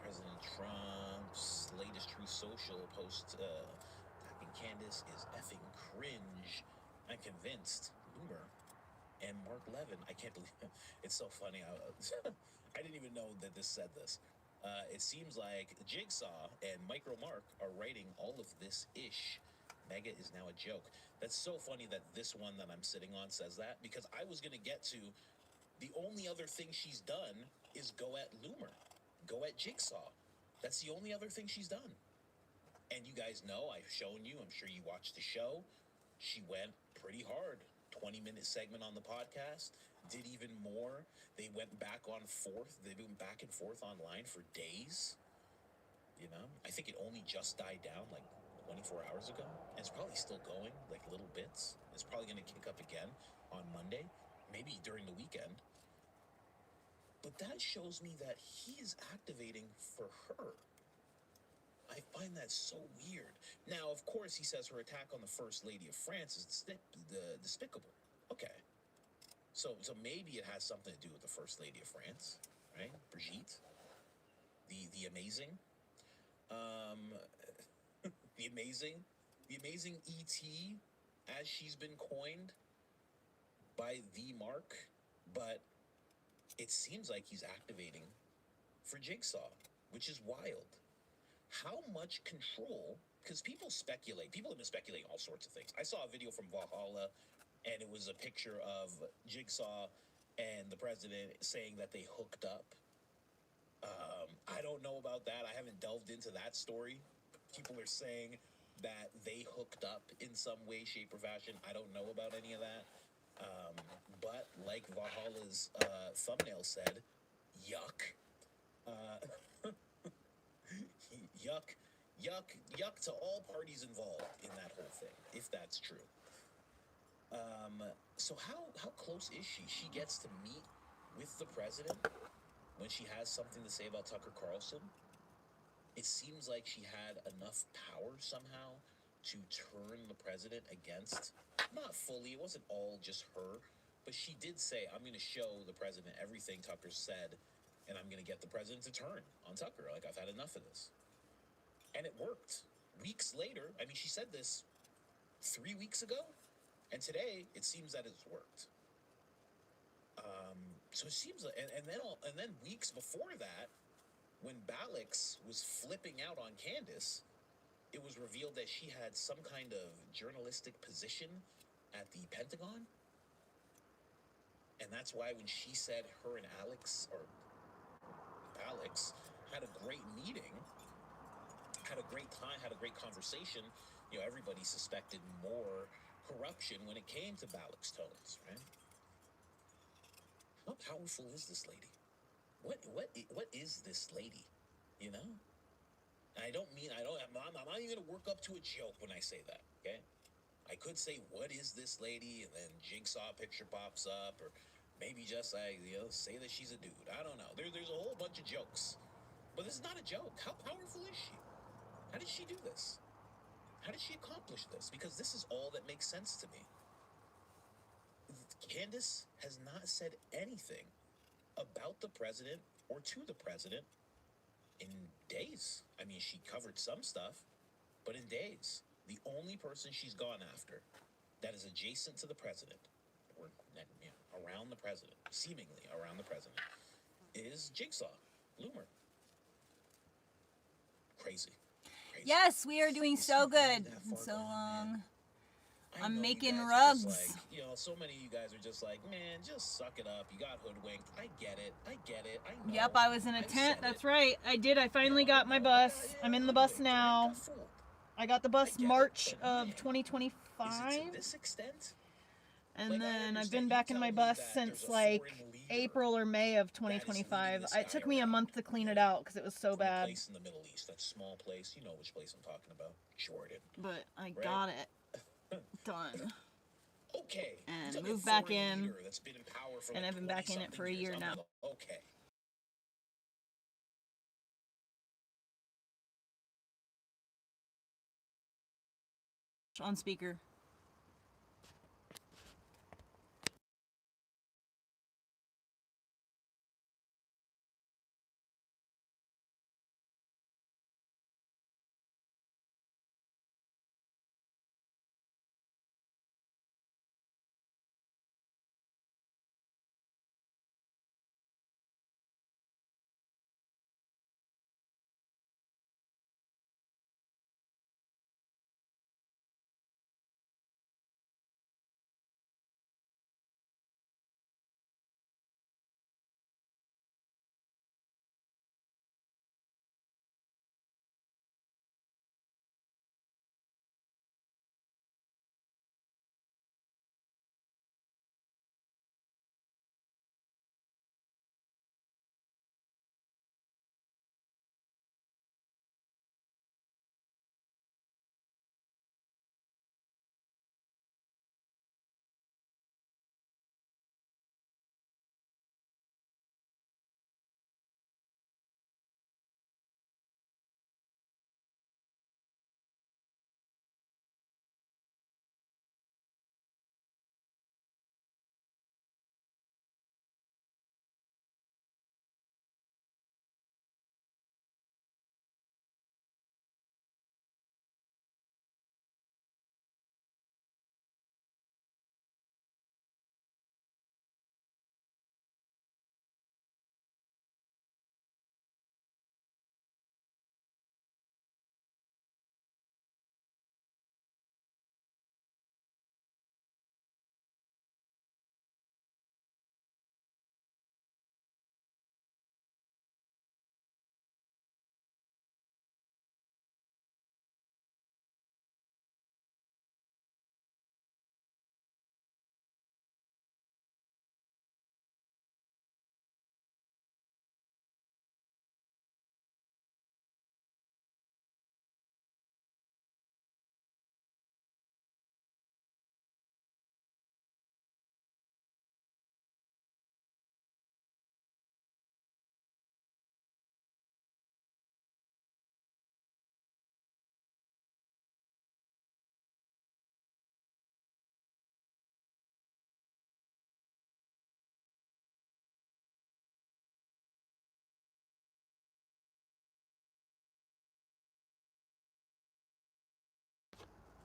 President Trump's latest Truth Social post attacking Candace is effing cringe. I'm convinced. Loomer and Mark Levin. I can't believe it. It's so funny. I didn't even know that this said this. It seems like Jigsaw and Micro Mark are writing all of this ish. Mega is now a joke. That's so funny that this one that I'm sitting on says that, because I was going to get to the only other thing she's done is go at Loomer, go at Jigsaw. That's the only other thing she's done. And you guys know, I've shown you, I'm sure you watched the show, she went pretty hard. 20-minute segment on the podcast, did even more. They went back and forth online for days. You know, I think it only just died down like 24 hours ago, and it's probably still going, like little bits. It's probably going to kick up again on Monday, maybe during the weekend. But that shows me that he is activating for her. I find that so weird. Now, of course, he says her attack on the First Lady of France is despicable. Okay. So maybe it has something to do with the First Lady of France, right? Brigitte, the amazing, the amazing ET, as she's been coined by the Mark. But it seems like he's activating for Jigsaw, which is wild. How much control? Because people speculate. People have been speculating all sorts of things. I saw a video from Valhalla, and it was a picture of Jigsaw and the president saying that they hooked up. I don't know about that. I haven't delved into that story. People are saying that they hooked up in some way, shape, or fashion. I don't know about any of that. But like Valhalla's thumbnail said, yuck. Yuck to all parties involved in that whole thing, if that's true. So how close is she? She gets to meet with the president when she has something to say about Tucker Carlson. It seems like she had enough power somehow to turn the president against, not fully, it wasn't all just her, but she did say, I'm going to show the president everything Tucker said, and I'm going to get the president to turn on Tucker. Like, I've had enough of this. And it worked. Weeks later, I mean, she said this 3 weeks ago, and today it seems that it's worked. So it seems like, and then weeks before that, when Balix was flipping out on Candace, it was revealed that she had some kind of journalistic position at the Pentagon. And that's why when she said her and Balix had a great meeting, had a great time, had a great conversation, you know, everybody suspected more corruption when it came to Balix tones, right? How powerful is this lady? What is this lady? You know? And I'm not even gonna work up to a joke when I say that, okay? I could say, what is this lady? And then Jigsaw picture pops up, or maybe just say that she's a dude. I don't know. There's a whole bunch of jokes. But this is not a joke. How powerful is she? How did she do this? How did she accomplish this? Because this is all that makes sense to me. Candace has not said anything about the president or to the president in days. I mean, she covered some stuff, but in days. The only person she's gone after that is adjacent to the president, or around the president, seemingly around the president, is Jigsaw, Loomer. Crazy. Yes, we are doing so good. So long. I'm making rugs. Like, so many of you guys are just like, man, just suck it up. You got hoodwinked. I get it. I know. Yep, I was in a tent. That's right. I did. I finally got my bus. I'm in the bus now. I got the bus March of Is it 2025. to this extent? And Like, I then I've understand been you back in tell my me bus that since there's a like foreign leader April or May of that is leading 2025. this It guy took me a around, month to clean it okay? out because it was so From a bad. place in the Middle East, that small place. You know which place I'm talking about. Jordan. But I Right. got it done. Okay. You And tell me a moved back foreign in. leader that's been in power for And like I've been back in it 20-something for a years. year I'm now. like, okay. On speaker.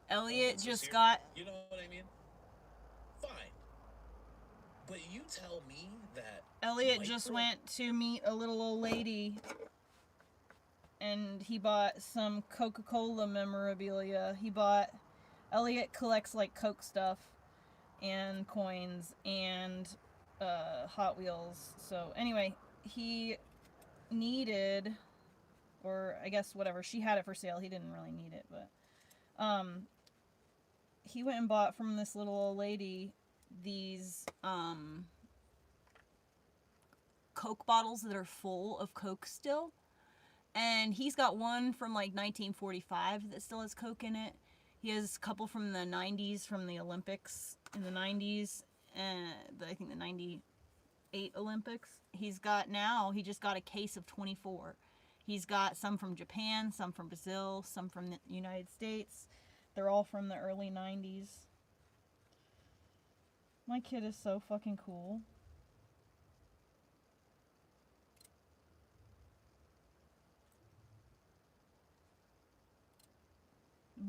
Elliot just got... You know what I mean? Fine. But you tell me that Elliot just went to meet a little old lady and he bought some Coca-Cola memorabilia. Elliot collects like Coke stuff and coins and Hot Wheels. So anyway, he needed, or I guess whatever, she had it for sale. He didn't really need it, but he went and bought from this little old lady these Coke bottles that are full of Coke still. And he's got one from like 1945 that still has Coke in it. He has a couple from the 90s, from the Olympics in the 90s, and I think the 98 Olympics. He just got a case of 24. He's got some from Japan, some from Brazil, some from the United States. They're all from the early 90s. My kid is so fucking cool.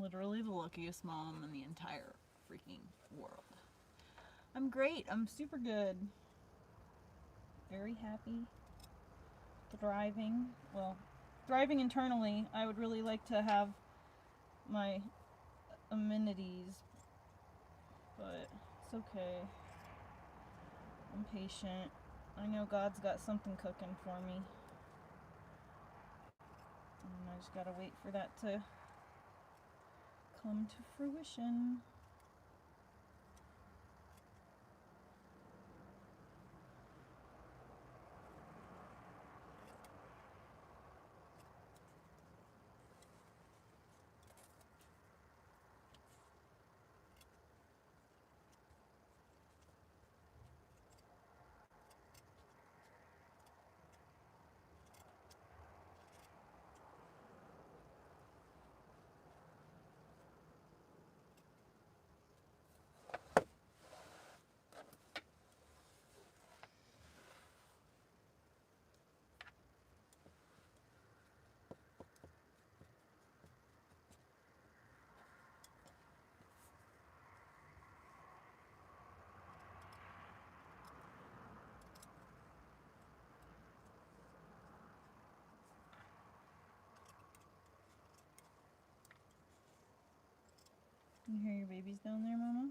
Literally the luckiest mom in the entire freaking world. I'm great. I'm super good. Very happy. Thriving. Well, thriving internally. I would really like to have my amenities, but it's okay. I'm patient. I know God's got something cooking for me. And I just gotta wait for that to come to fruition. You hear your babies down there, Mama?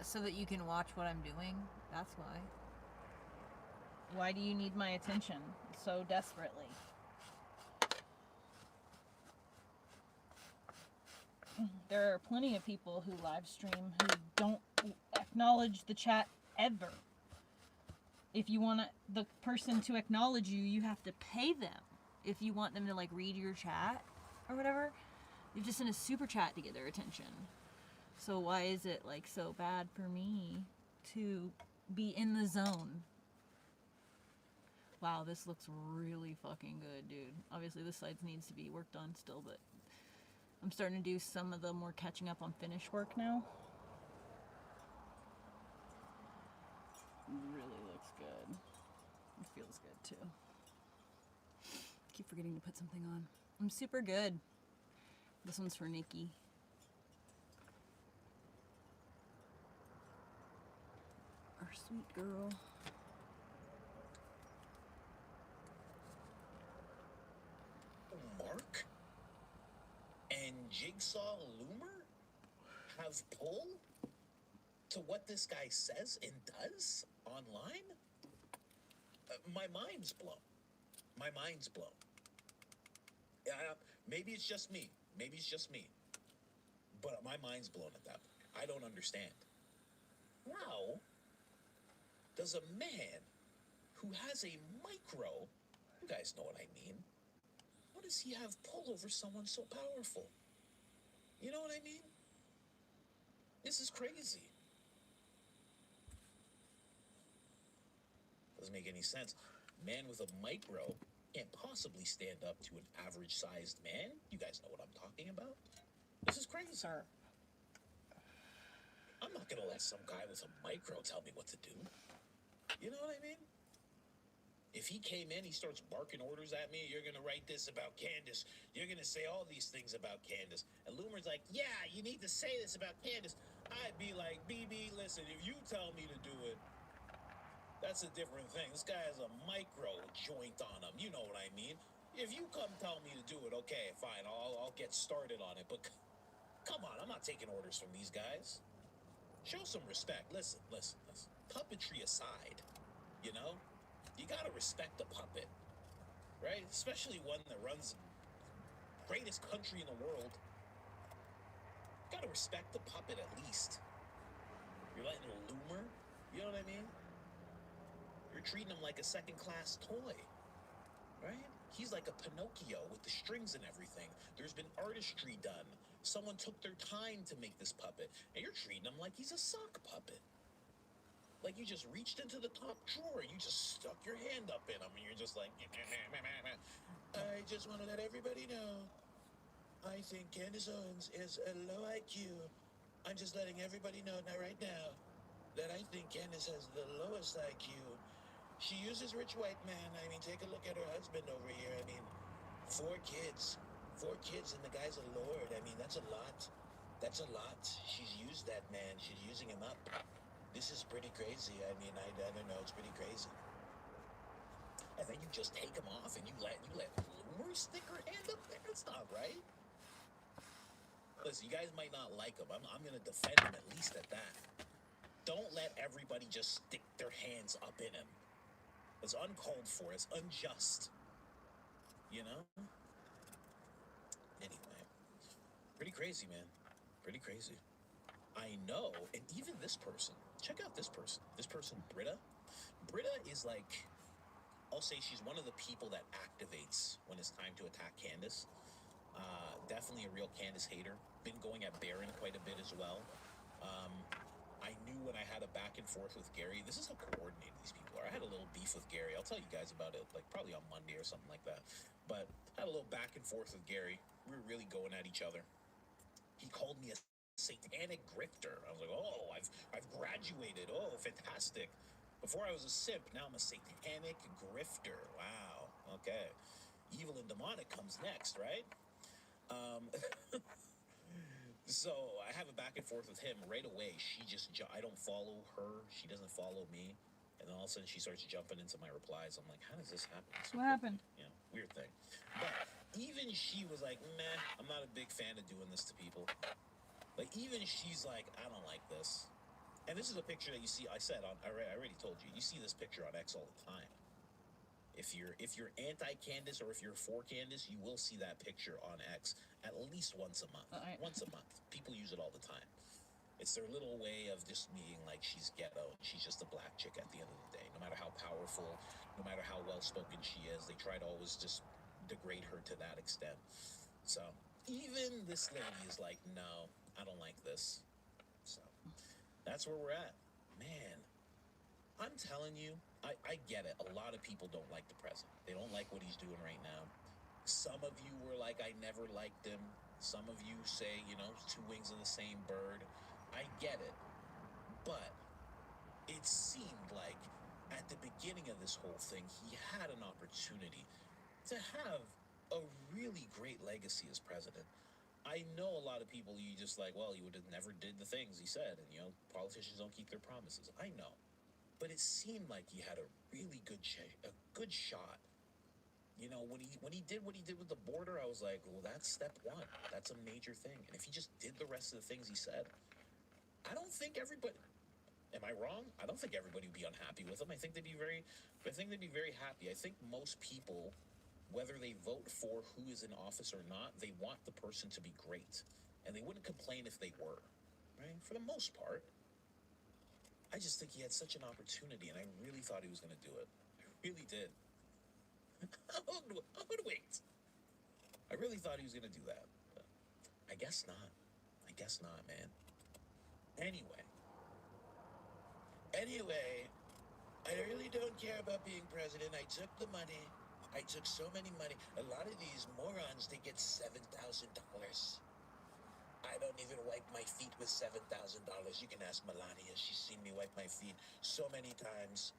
So that you can watch what I'm doing. That's why. Why do you need my attention so desperately? There are plenty of people who live stream who don't acknowledge the chat ever. If you want the person to acknowledge you, you have to pay them. If you want them to like read your chat or whatever, you have to send a super chat to get their attention. So why is it like so bad for me to be in the zone? Wow, this looks really fucking good, dude. Obviously this side needs to be worked on still, but I'm starting to do some of the more catching up on finish work now. Really looks good. It feels good too. Keep forgetting to put something on. I'm super good. This one's for Nikki. Our sweet girl. Mark and Jigsaw Loomer have pull to what this guy says and does online? My mind's blown. My mind's blown. Maybe it's just me. Maybe it's just me. But my mind's blown at that. I don't understand. How does a man who has a micro, you guys know what I mean, how does he have pull over someone so powerful? You know what I mean? This is crazy. Doesn't make any sense. Man with a micro can't possibly stand up to an average-sized man. You guys know what I'm talking about. This is crazy. Sir. I'm not gonna let some guy with a micro tell me what to do. You know what I mean? If he came in, he starts barking orders at me. You're gonna write this about Candace. You're gonna say all these things about Candace. And Loomer's like, yeah, you need to say this about Candace. I'd be like, BB, listen, if you tell me to do it, that's a different thing. This guy has a micro joint on him. You know what I mean? If you come tell me to do it, okay, fine, I'll get started on it. But come on, I'm not taking orders from these guys. Show some respect. Listen. Puppetry aside, you know, you gotta respect the puppet, right? Especially one that runs the greatest country in the world. You gotta respect the puppet at least. You're letting a Loomer, you know what I mean? You're treating him like a second-class toy, right? He's like a Pinocchio with the strings and everything. There's been artistry done. Someone took their time to make this puppet, and you're treating him like he's a sock puppet. Like you just reached into the top drawer, you just stuck your hand up in him, and you're just like, I just want to let everybody know, I think Candace Owens is a low IQ. I'm just letting everybody know right now that I think Candace has the lowest IQ. She uses rich white man. I mean, take a look at her husband over here. I mean, 4 kids, and the guy's a lord. I mean, that's a lot. That's a lot. She's used that man. She's using him up. This is pretty crazy. I mean, I don't know. It's pretty crazy. And then you just take him off and you let Loomer stick her hand up there. That's not right. Listen, you guys might not like him. I'm going to defend him at least at that. Don't let everybody just stick their hands up in him. It's uncalled for. It's unjust. You know? Anyway. Pretty crazy, man. Pretty crazy. I know, and even this person, check out this person. This person, Britta. Britta is like, I'll say she's one of the people that activates when it's time to attack Candace. Definitely a real Candace hater. Been going at Baron quite a bit as well. I knew when I had a back and forth with Gary, this is how coordinated these people are. I had a little beef with Gary. I'll tell you guys about it, like probably on Monday or something like that. But I had a little back and forth with Gary. We were really going at each other. He called me a satanic grifter. I was like, oh, I've graduated. Oh, fantastic. Before I was a simp, now I'm a satanic grifter. Wow. Okay. Evil and demonic comes next, right? So I have a back and forth with him right away. I don't follow her. She doesn't follow me. And then all of a sudden she starts jumping into my replies. I'm like, how does this happen? What happened? You know, weird thing. But even she was like, meh, I'm not a big fan of doing this to people. Like, even she's like, I don't like this. And this is a picture that you see, I already told you, you see this picture on X all the time. If you're anti-Candace or if you're for Candace, you will see that picture on X at least once a month. Once a month. People use it all the time. It's their little way of just being like she's ghetto and she's just a black chick at the end of the day. No matter how powerful, no matter how well-spoken she is, they try to always just degrade her to that extent. So even this lady is like, no, I don't like this. So that's where we're at. Man, I'm telling you, I get it. A lot of people don't like the president. They don't like what he's doing right now. Some of you were like, I never liked him. Some of you say, you know, two wings of the same bird. I get it. But it seemed like at the beginning of this whole thing, he had an opportunity to have a really great legacy as president. I know a lot of people, you just like, well, he would have never did the things he said. And, you know, politicians don't keep their promises. I know. But it seemed like he had a really good shot. You know, when he did what he did with the border, I was like, well, that's step one. That's a major thing. And if he just did the rest of the things he said, I don't think everybody, am I wrong? I don't think everybody would be unhappy with him. I think they'd be very happy. I think most people, whether they vote for who is in office or not, they want the person to be great. And they wouldn't complain if they were, right? For the most part. I just think he had such an opportunity, and I really thought he was going to do it. I really did. Hoodwinked. I really thought he was going to do that. But I guess not. I guess not, man. Anyway, I really don't care about being president. I took the money. I took so many money. A lot of these morons, they get $7,000. I don't even wipe my feet with $7,000. You can ask Melania. She's seen me wipe my feet so many times.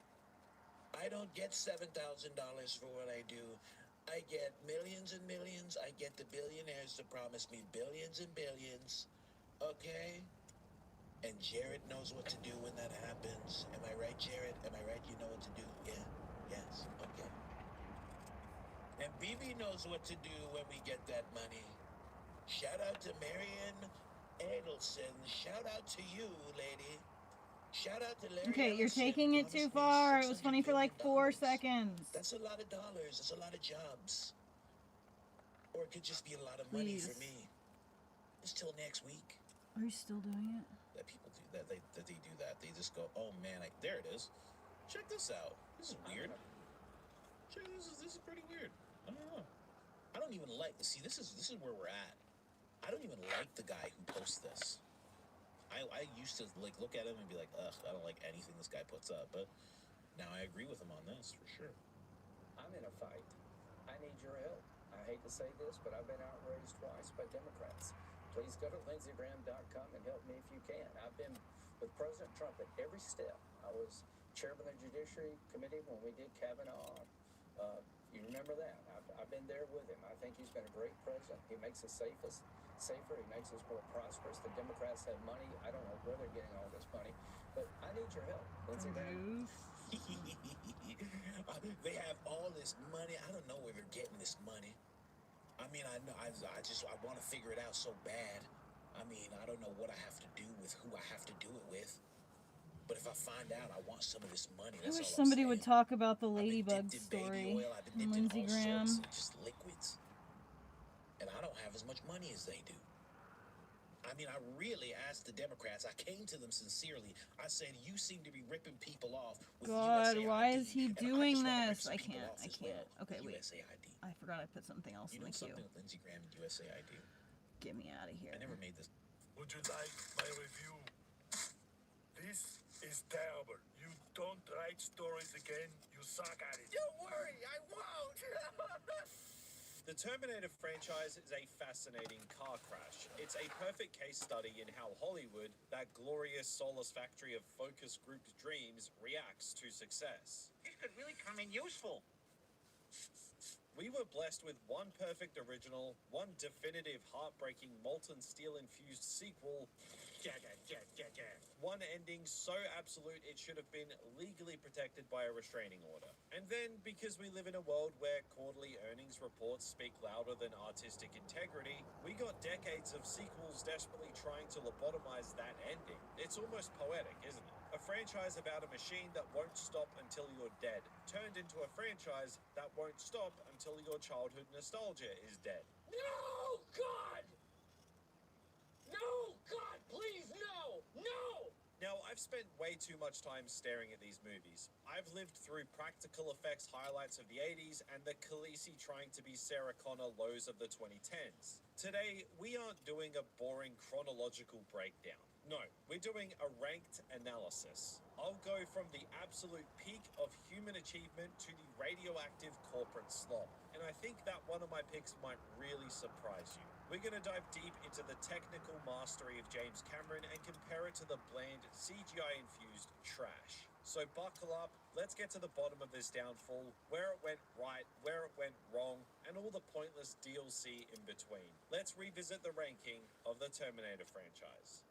I don't get $7,000 for what I do. I get millions and millions. I get the billionaires to promise me billions and billions. Okay? And Jared knows what to do when that happens. Am I right, Jared? Am I right? You know what to do? Yeah? Yes. Okay. And BB knows what to do when we get that money. Shout out to Marion Adelson. Shout out to you, lady. Shout out to Larry Okay, you're Ellison. taking it too far. It was funny for like 4 seconds. That's a lot of dollars. That's a lot of jobs. Or it could just be a lot of money for me. Just till next week. Are you still doing it? That people do that. They do that. They just go, oh man, there it is. Check this out. This is weird. Check this is pretty weird. I don't know. I don't even like. See, this is where we're at. I don't even like the guy who posts this. I used to like look at him and be like, ugh, I don't like anything this guy puts up. But now I agree with him on this for sure. I'm in a fight. I need your help. I hate to say this, but I've been outraged twice by Democrats. Please go to lindseygraham.com and help me if you can. I've been with President Trump at every step. I was chairman of the Judiciary Committee when we did Kavanaugh. You remember that? I've been there with him. I think he's been a great president. He makes us safer. He makes us more prosperous. The Democrats have money. I don't know where they're getting all this money, but I need your help. Lindsey Graham. They have all this money. I don't know where they're getting this money. I mean, I know. I want to figure it out so bad. I mean, I don't know what I have to do with who I have to do it with. But if I find out, I want some of this money. I wish somebody would talk about the ladybug story and Lindsey Graham. Just liquids. And I don't have as much money as they do. I mean, I really asked the Democrats. I came to them sincerely. I said, you seem to be ripping people off with God, USAID. why is he doing this? I can't. Well, Okay, wait. USAID. I forgot I put something else in the queue. Something with Lindsey Graham and USAID. Get me out of here. I never made this. Would you like my review? This is terrible. You don't write stories again. You suck at it. Don't worry, I won't. The Terminator franchise is a fascinating car crash. It's a perfect case study in how Hollywood, that glorious soulless factory of focus grouped dreams, reacts to success. This could really come in useful. We were blessed with one perfect original, one definitive, heartbreaking, molten steel-infused sequel, One ending so absolute it should have been legally protected by a restraining order. And then, because we live in a world where quarterly earnings reports speak louder than artistic integrity, we got decades of sequels desperately trying to lobotomize that ending. It's almost poetic, isn't it? A franchise about a machine that won't stop until you're dead, turned into a franchise that won't stop until your childhood nostalgia is dead. No, God! No, God, please, no! No! Now, I've spent way too much time staring at these movies. I've lived through practical effects highlights of the 80s and the Khaleesi trying to be Sarah Connor lows of the 2010s. Today, we aren't doing a boring chronological breakdown. No, we're doing a ranked analysis. I'll go from the absolute peak of human achievement to the radioactive corporate slop. And I think that one of my picks might really surprise you. We're going to dive deep into the technical mastery of James Cameron and compare it to the bland CGI-infused trash. So buckle up, let's get to the bottom of this downfall, where it went right, where it went wrong, and all the pointless DLC in between. Let's revisit the ranking of the Terminator franchise.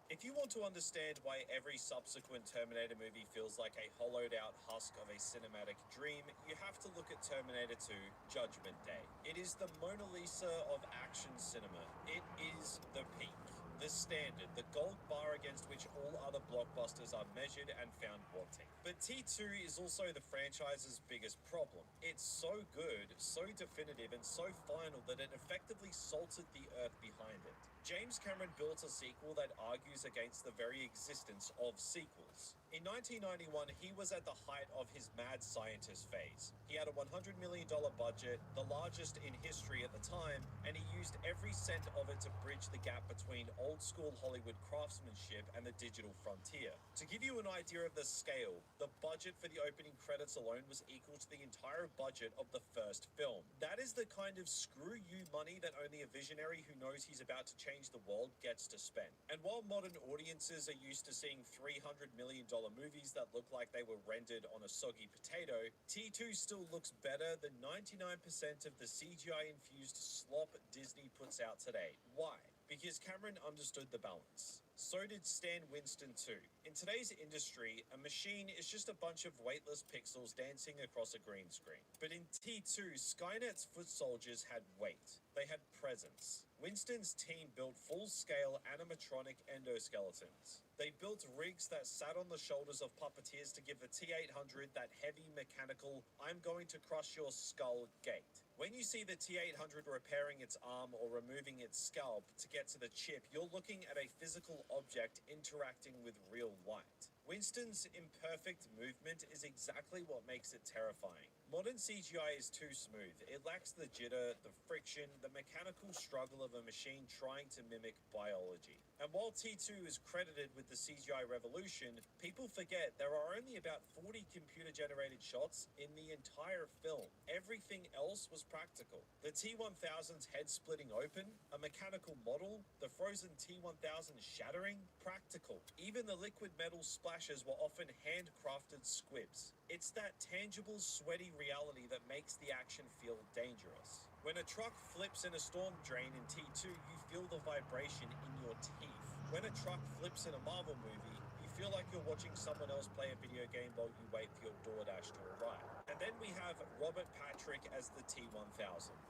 If you want to understand why every subsequent Terminator movie feels like a hollowed-out husk of a cinematic dream, you have to look at Terminator 2: Judgment Day. It is the Mona Lisa of action cinema. It is the peak, the standard, the gold bar against which all other blockbusters are measured and found wanting. But T2 is also the franchise's biggest problem. It's so good, so definitive, and so final that it effectively salted the earth behind it. James Cameron built a sequel that argues against the very existence of sequels. In 1991, he was at the height of his mad scientist phase. He had a $100 million budget, the largest in history at the time, and he used every cent of it to bridge the gap between old-school Hollywood craftsmanship and the digital frontier. To give you an idea of the scale, the budget for the opening credits alone was equal to the entire budget of the first film. That is the kind of screw-you money that only a visionary who knows he's about to change the world gets to spend. And while modern audiences are used to seeing $300 million movies that look like they were rendered on a soggy potato, T2 still looks better than 99% of the CGI-infused slop Disney puts out today. Why? Because Cameron understood the balance. So did Stan Winston too. In today's industry, a machine is just a bunch of weightless pixels dancing across a green screen. But in T2, Skynet's foot soldiers had weight. They had presence. Winston's team built full-scale animatronic endoskeletons. They built rigs that sat on the shoulders of puppeteers to give the T-800 that heavy mechanical, I'm going to crush your skull gait. When you see the T-800 repairing its arm or removing its scalp to get to the chip, you're looking at a physical object interacting with real light. Winston's imperfect movement is exactly what makes it terrifying. Modern CGI is too smooth. It lacks the jitter, the friction, the mechanical struggle of a machine trying to mimic biology. And while T2 is credited with the CGI revolution, people forget there are only about 40 computer-generated shots in the entire film. Everything else was practical. The T-1000's head splitting open, a mechanical model, the frozen T-1000 shattering, practical. Even the liquid metal splashes were often handcrafted squibs. It's that tangible, sweaty reality that makes the action feel dangerous. When a truck flips in a storm drain in T2, you feel the vibration in your teeth. When a truck flips in a Marvel movie, you feel like you're watching someone else play a video game while you wait for your DoorDash to arrive. And then we have Robert Patrick as the T-1000.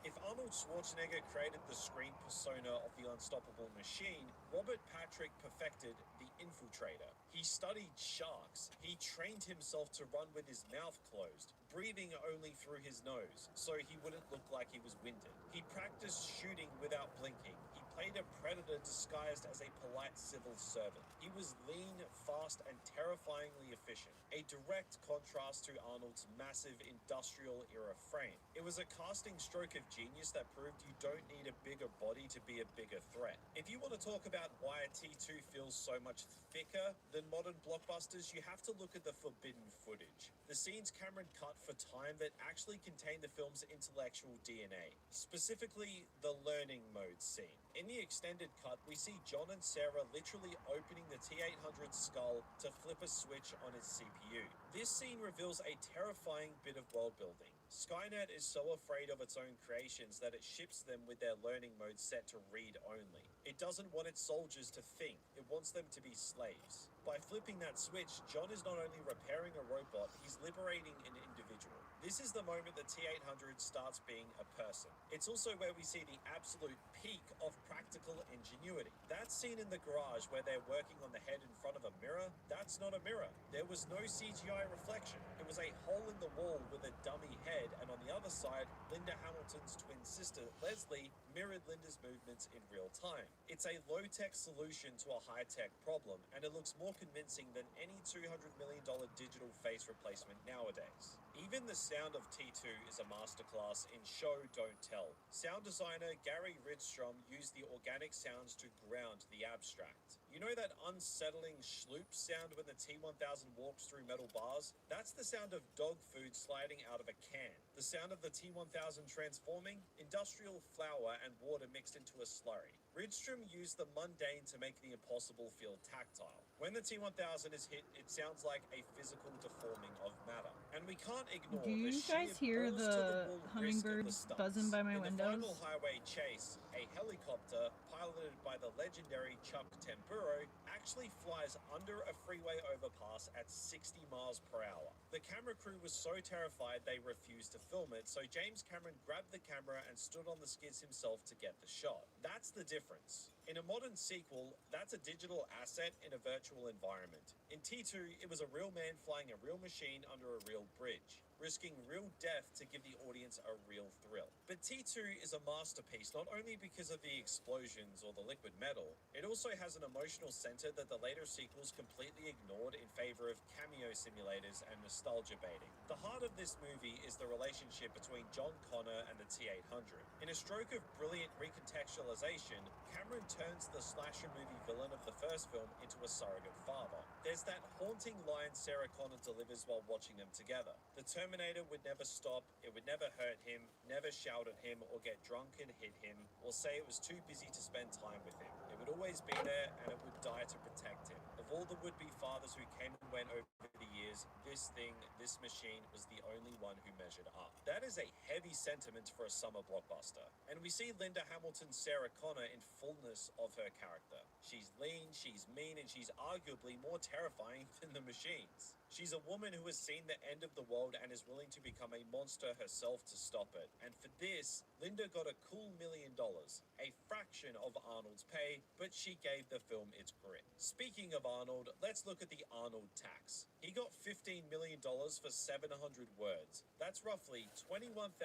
If Arnold Schwarzenegger created the screen persona of the unstoppable machine, Robert Patrick perfected the Infiltrator. He studied sharks. He trained himself to run with his mouth closed, breathing only through his nose, so he wouldn't look like he was winded. He practiced shooting without blinking. He played a predator disguised as a polite civil servant. He was lean, fast, and terrifyingly efficient, a direct contrast to Arnold's massive industrial-era frame. It was a casting stroke of genius that proved you don't need a bigger body to be a bigger threat. If you want to talk about why a T2 feels so much thicker than modern blockbusters, you have to look at the forbidden footage. The scenes Cameron cut for time that actually contain the film's intellectual DNA, specifically the learning mode scene. In the extended cut, we see John and Sarah literally opening the T-800's skull to flip a switch on its CPU. This scene reveals a terrifying bit of world building. Skynet is so afraid of its own creations that it ships them with their learning mode set to read only. It doesn't want its soldiers to think, it wants them to be slaves. By flipping that switch, John is not only repairing a robot, he's liberating an individual. This is the moment the T-800 starts being a person. It's also where we see the absolute peak of practical ingenuity. That scene in the garage where they're working on the head in front of a mirror, that's not a mirror. There was no CGI reflection. It was a hole in the wall with a dummy head, and on the other side, Linda Hamilton's twin sister, Leslie, mirrored Linda's movements in real time. It's a low-tech solution to a high-tech problem, and it looks more convincing than any $200 million digital face replacement nowadays. Even the sound of T2 is a masterclass in show, don't tell. Sound designer Gary Rydstrom used the organic sounds to ground the abstract. You know that unsettling schloop sound when the T-1000 walks through metal bars? That's the sound of dog food sliding out of a can. The sound of the T-1000 transforming? Industrial flour and water mixed into a slurry. Rydstrom used the mundane to make the impossible feel tactile. When the T-1000 is hit, it sounds like a physical deforming of matter. And we can't ignore Do the you sheer guys hear the balls-to-the-wall risk of the hummingbirds stunts. buzzing by my In the windows? final highway chase, a helicopter piloted by the legendary Chuck Tempuro actually flies under a freeway overpass at 60 miles per hour. The camera crew was so terrified they refused to film it, so James Cameron grabbed the camera and stood on the skids himself to get the shot. That's the difference. In a modern sequel, that's a digital asset in a virtual environment. In T2, it was a real man flying a real machine under a real bridge, risking real death to give the audience a real thrill. But T2 is a masterpiece not only because of the explosions or the liquid metal, it also has an emotional center that the later sequels completely ignored in favor of cameo simulators and nostalgia baiting. The heart of this movie is the relationship between John Connor and the T-800. In a stroke of brilliant recontextualization, Cameron turns the slasher movie villain of the first film into a surrogate father. There's that haunting line Sarah Connor delivers while watching them together. The Terminator would never stop, it would never hurt him, never shout at him or get drunk and hit him, or say it was too busy to spend time with him. It would always be there and it would die to protect him. Of all the would-be fathers who came and went over the years, this machine was the only one who measured up. That is a heavy sentiment for a summer blockbuster. And we see Linda Hamilton's Sarah Connor in fullness of her character. She's lean, she's mean, and she's arguably more terrifying than the machines. She's a woman who has seen the end of the world and is willing to become a monster herself to stop it. And for this, Linda got a cool $1 million, a fraction of Arnold's pay, but she gave the film its grit. Speaking of Arnold, let's look at the Arnold tax. He got $15 million for 700 words. That's roughly $21,000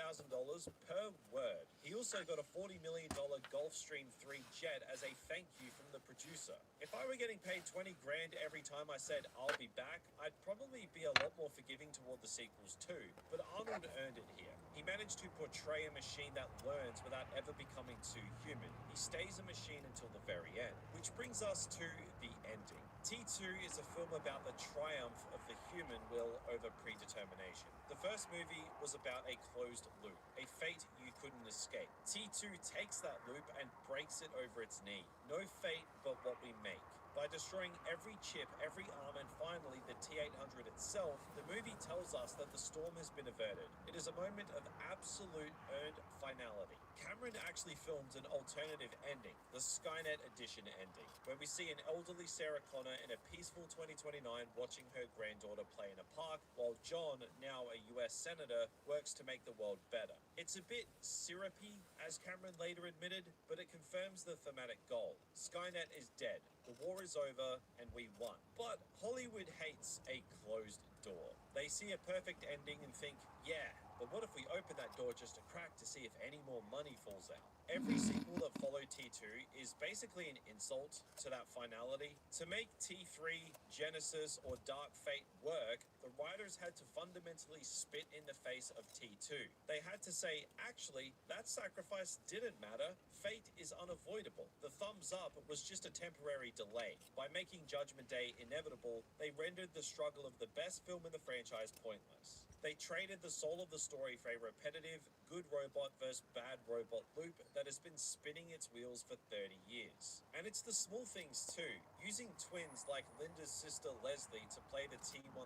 per word. He also got a $40 million Gulfstream 3 jet as a thank you from the producer. If I were getting paid 20 grand every time I said I'll be back, I'd probably be a lot more forgiving toward the sequels too, but Arnold earned it here. He managed to portray a machine that learns without ever becoming too human. He stays a machine until the very end, which brings us to the ending. T2 is a film about the triumph of the human will over predetermination. The first movie was about a closed loop, a fate you couldn't escape. T2 takes that loop and breaks it over its knee. No fate but what we make. By destroying every chip, every arm, and finally the T-800 itself, the movie tells us that the storm has been averted. It is a moment of absolute earned finality. Cameron actually filmed an alternative ending, the Skynet edition ending, where we see an elderly Sarah Connor in a peaceful 2029 watching her granddaughter play in a park, while John, now a US senator, works to make the world better. It's a bit syrupy, as Cameron later admitted, but it confirms the thematic goal. Skynet is dead, the war is over, and we won. But Hollywood hates a closed door. They see a perfect ending and think, yeah, but what if we open that door just a crack to see if any more money falls out? Every sequel that followed T2 is basically an insult to that finality. To make T3, Genesis, or Dark Fate work, the writers had to fundamentally spit in the face of T2. They had to say, actually, that sacrifice didn't matter. Fate is unavoidable. The thumbs up was just a temporary delay. By making Judgment Day inevitable, they rendered the struggle of the best film in the franchise pointless. They traded the soul of the story for a repetitive, good robot versus bad robot loop that has been spinning its wheels for 30 years. And it's the small things too, using twins like Linda's sister Leslie to play the T-1000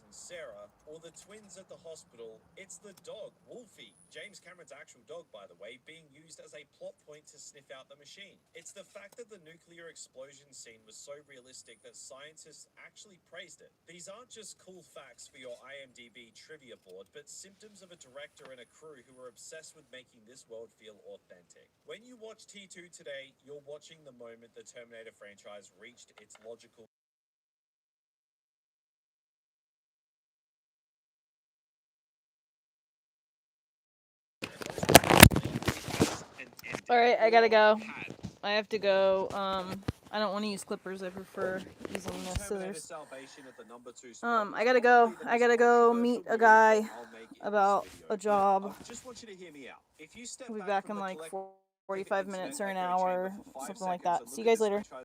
Sarah, or the twins at the hospital. It's the dog, Wolfie, James Cameron's actual dog by the way, being used as a plot point to sniff out the machine. It's the fact that the nuclear explosion scene was so realistic that scientists actually praised it. These aren't just cool facts for your IMDb trivia board, but symptoms of a director and a crew who are obsessed with making this world feel authentic. When you watch T2 today, you're watching the moment the Terminator franchise reached its logical. Alright, I gotta go. I have to go. I don't want to use clippers. I prefer using the scissors. I gotta go. I gotta go meet a guy about a job. I'll be back in like 45 minutes or an hour, something like that. See you guys later.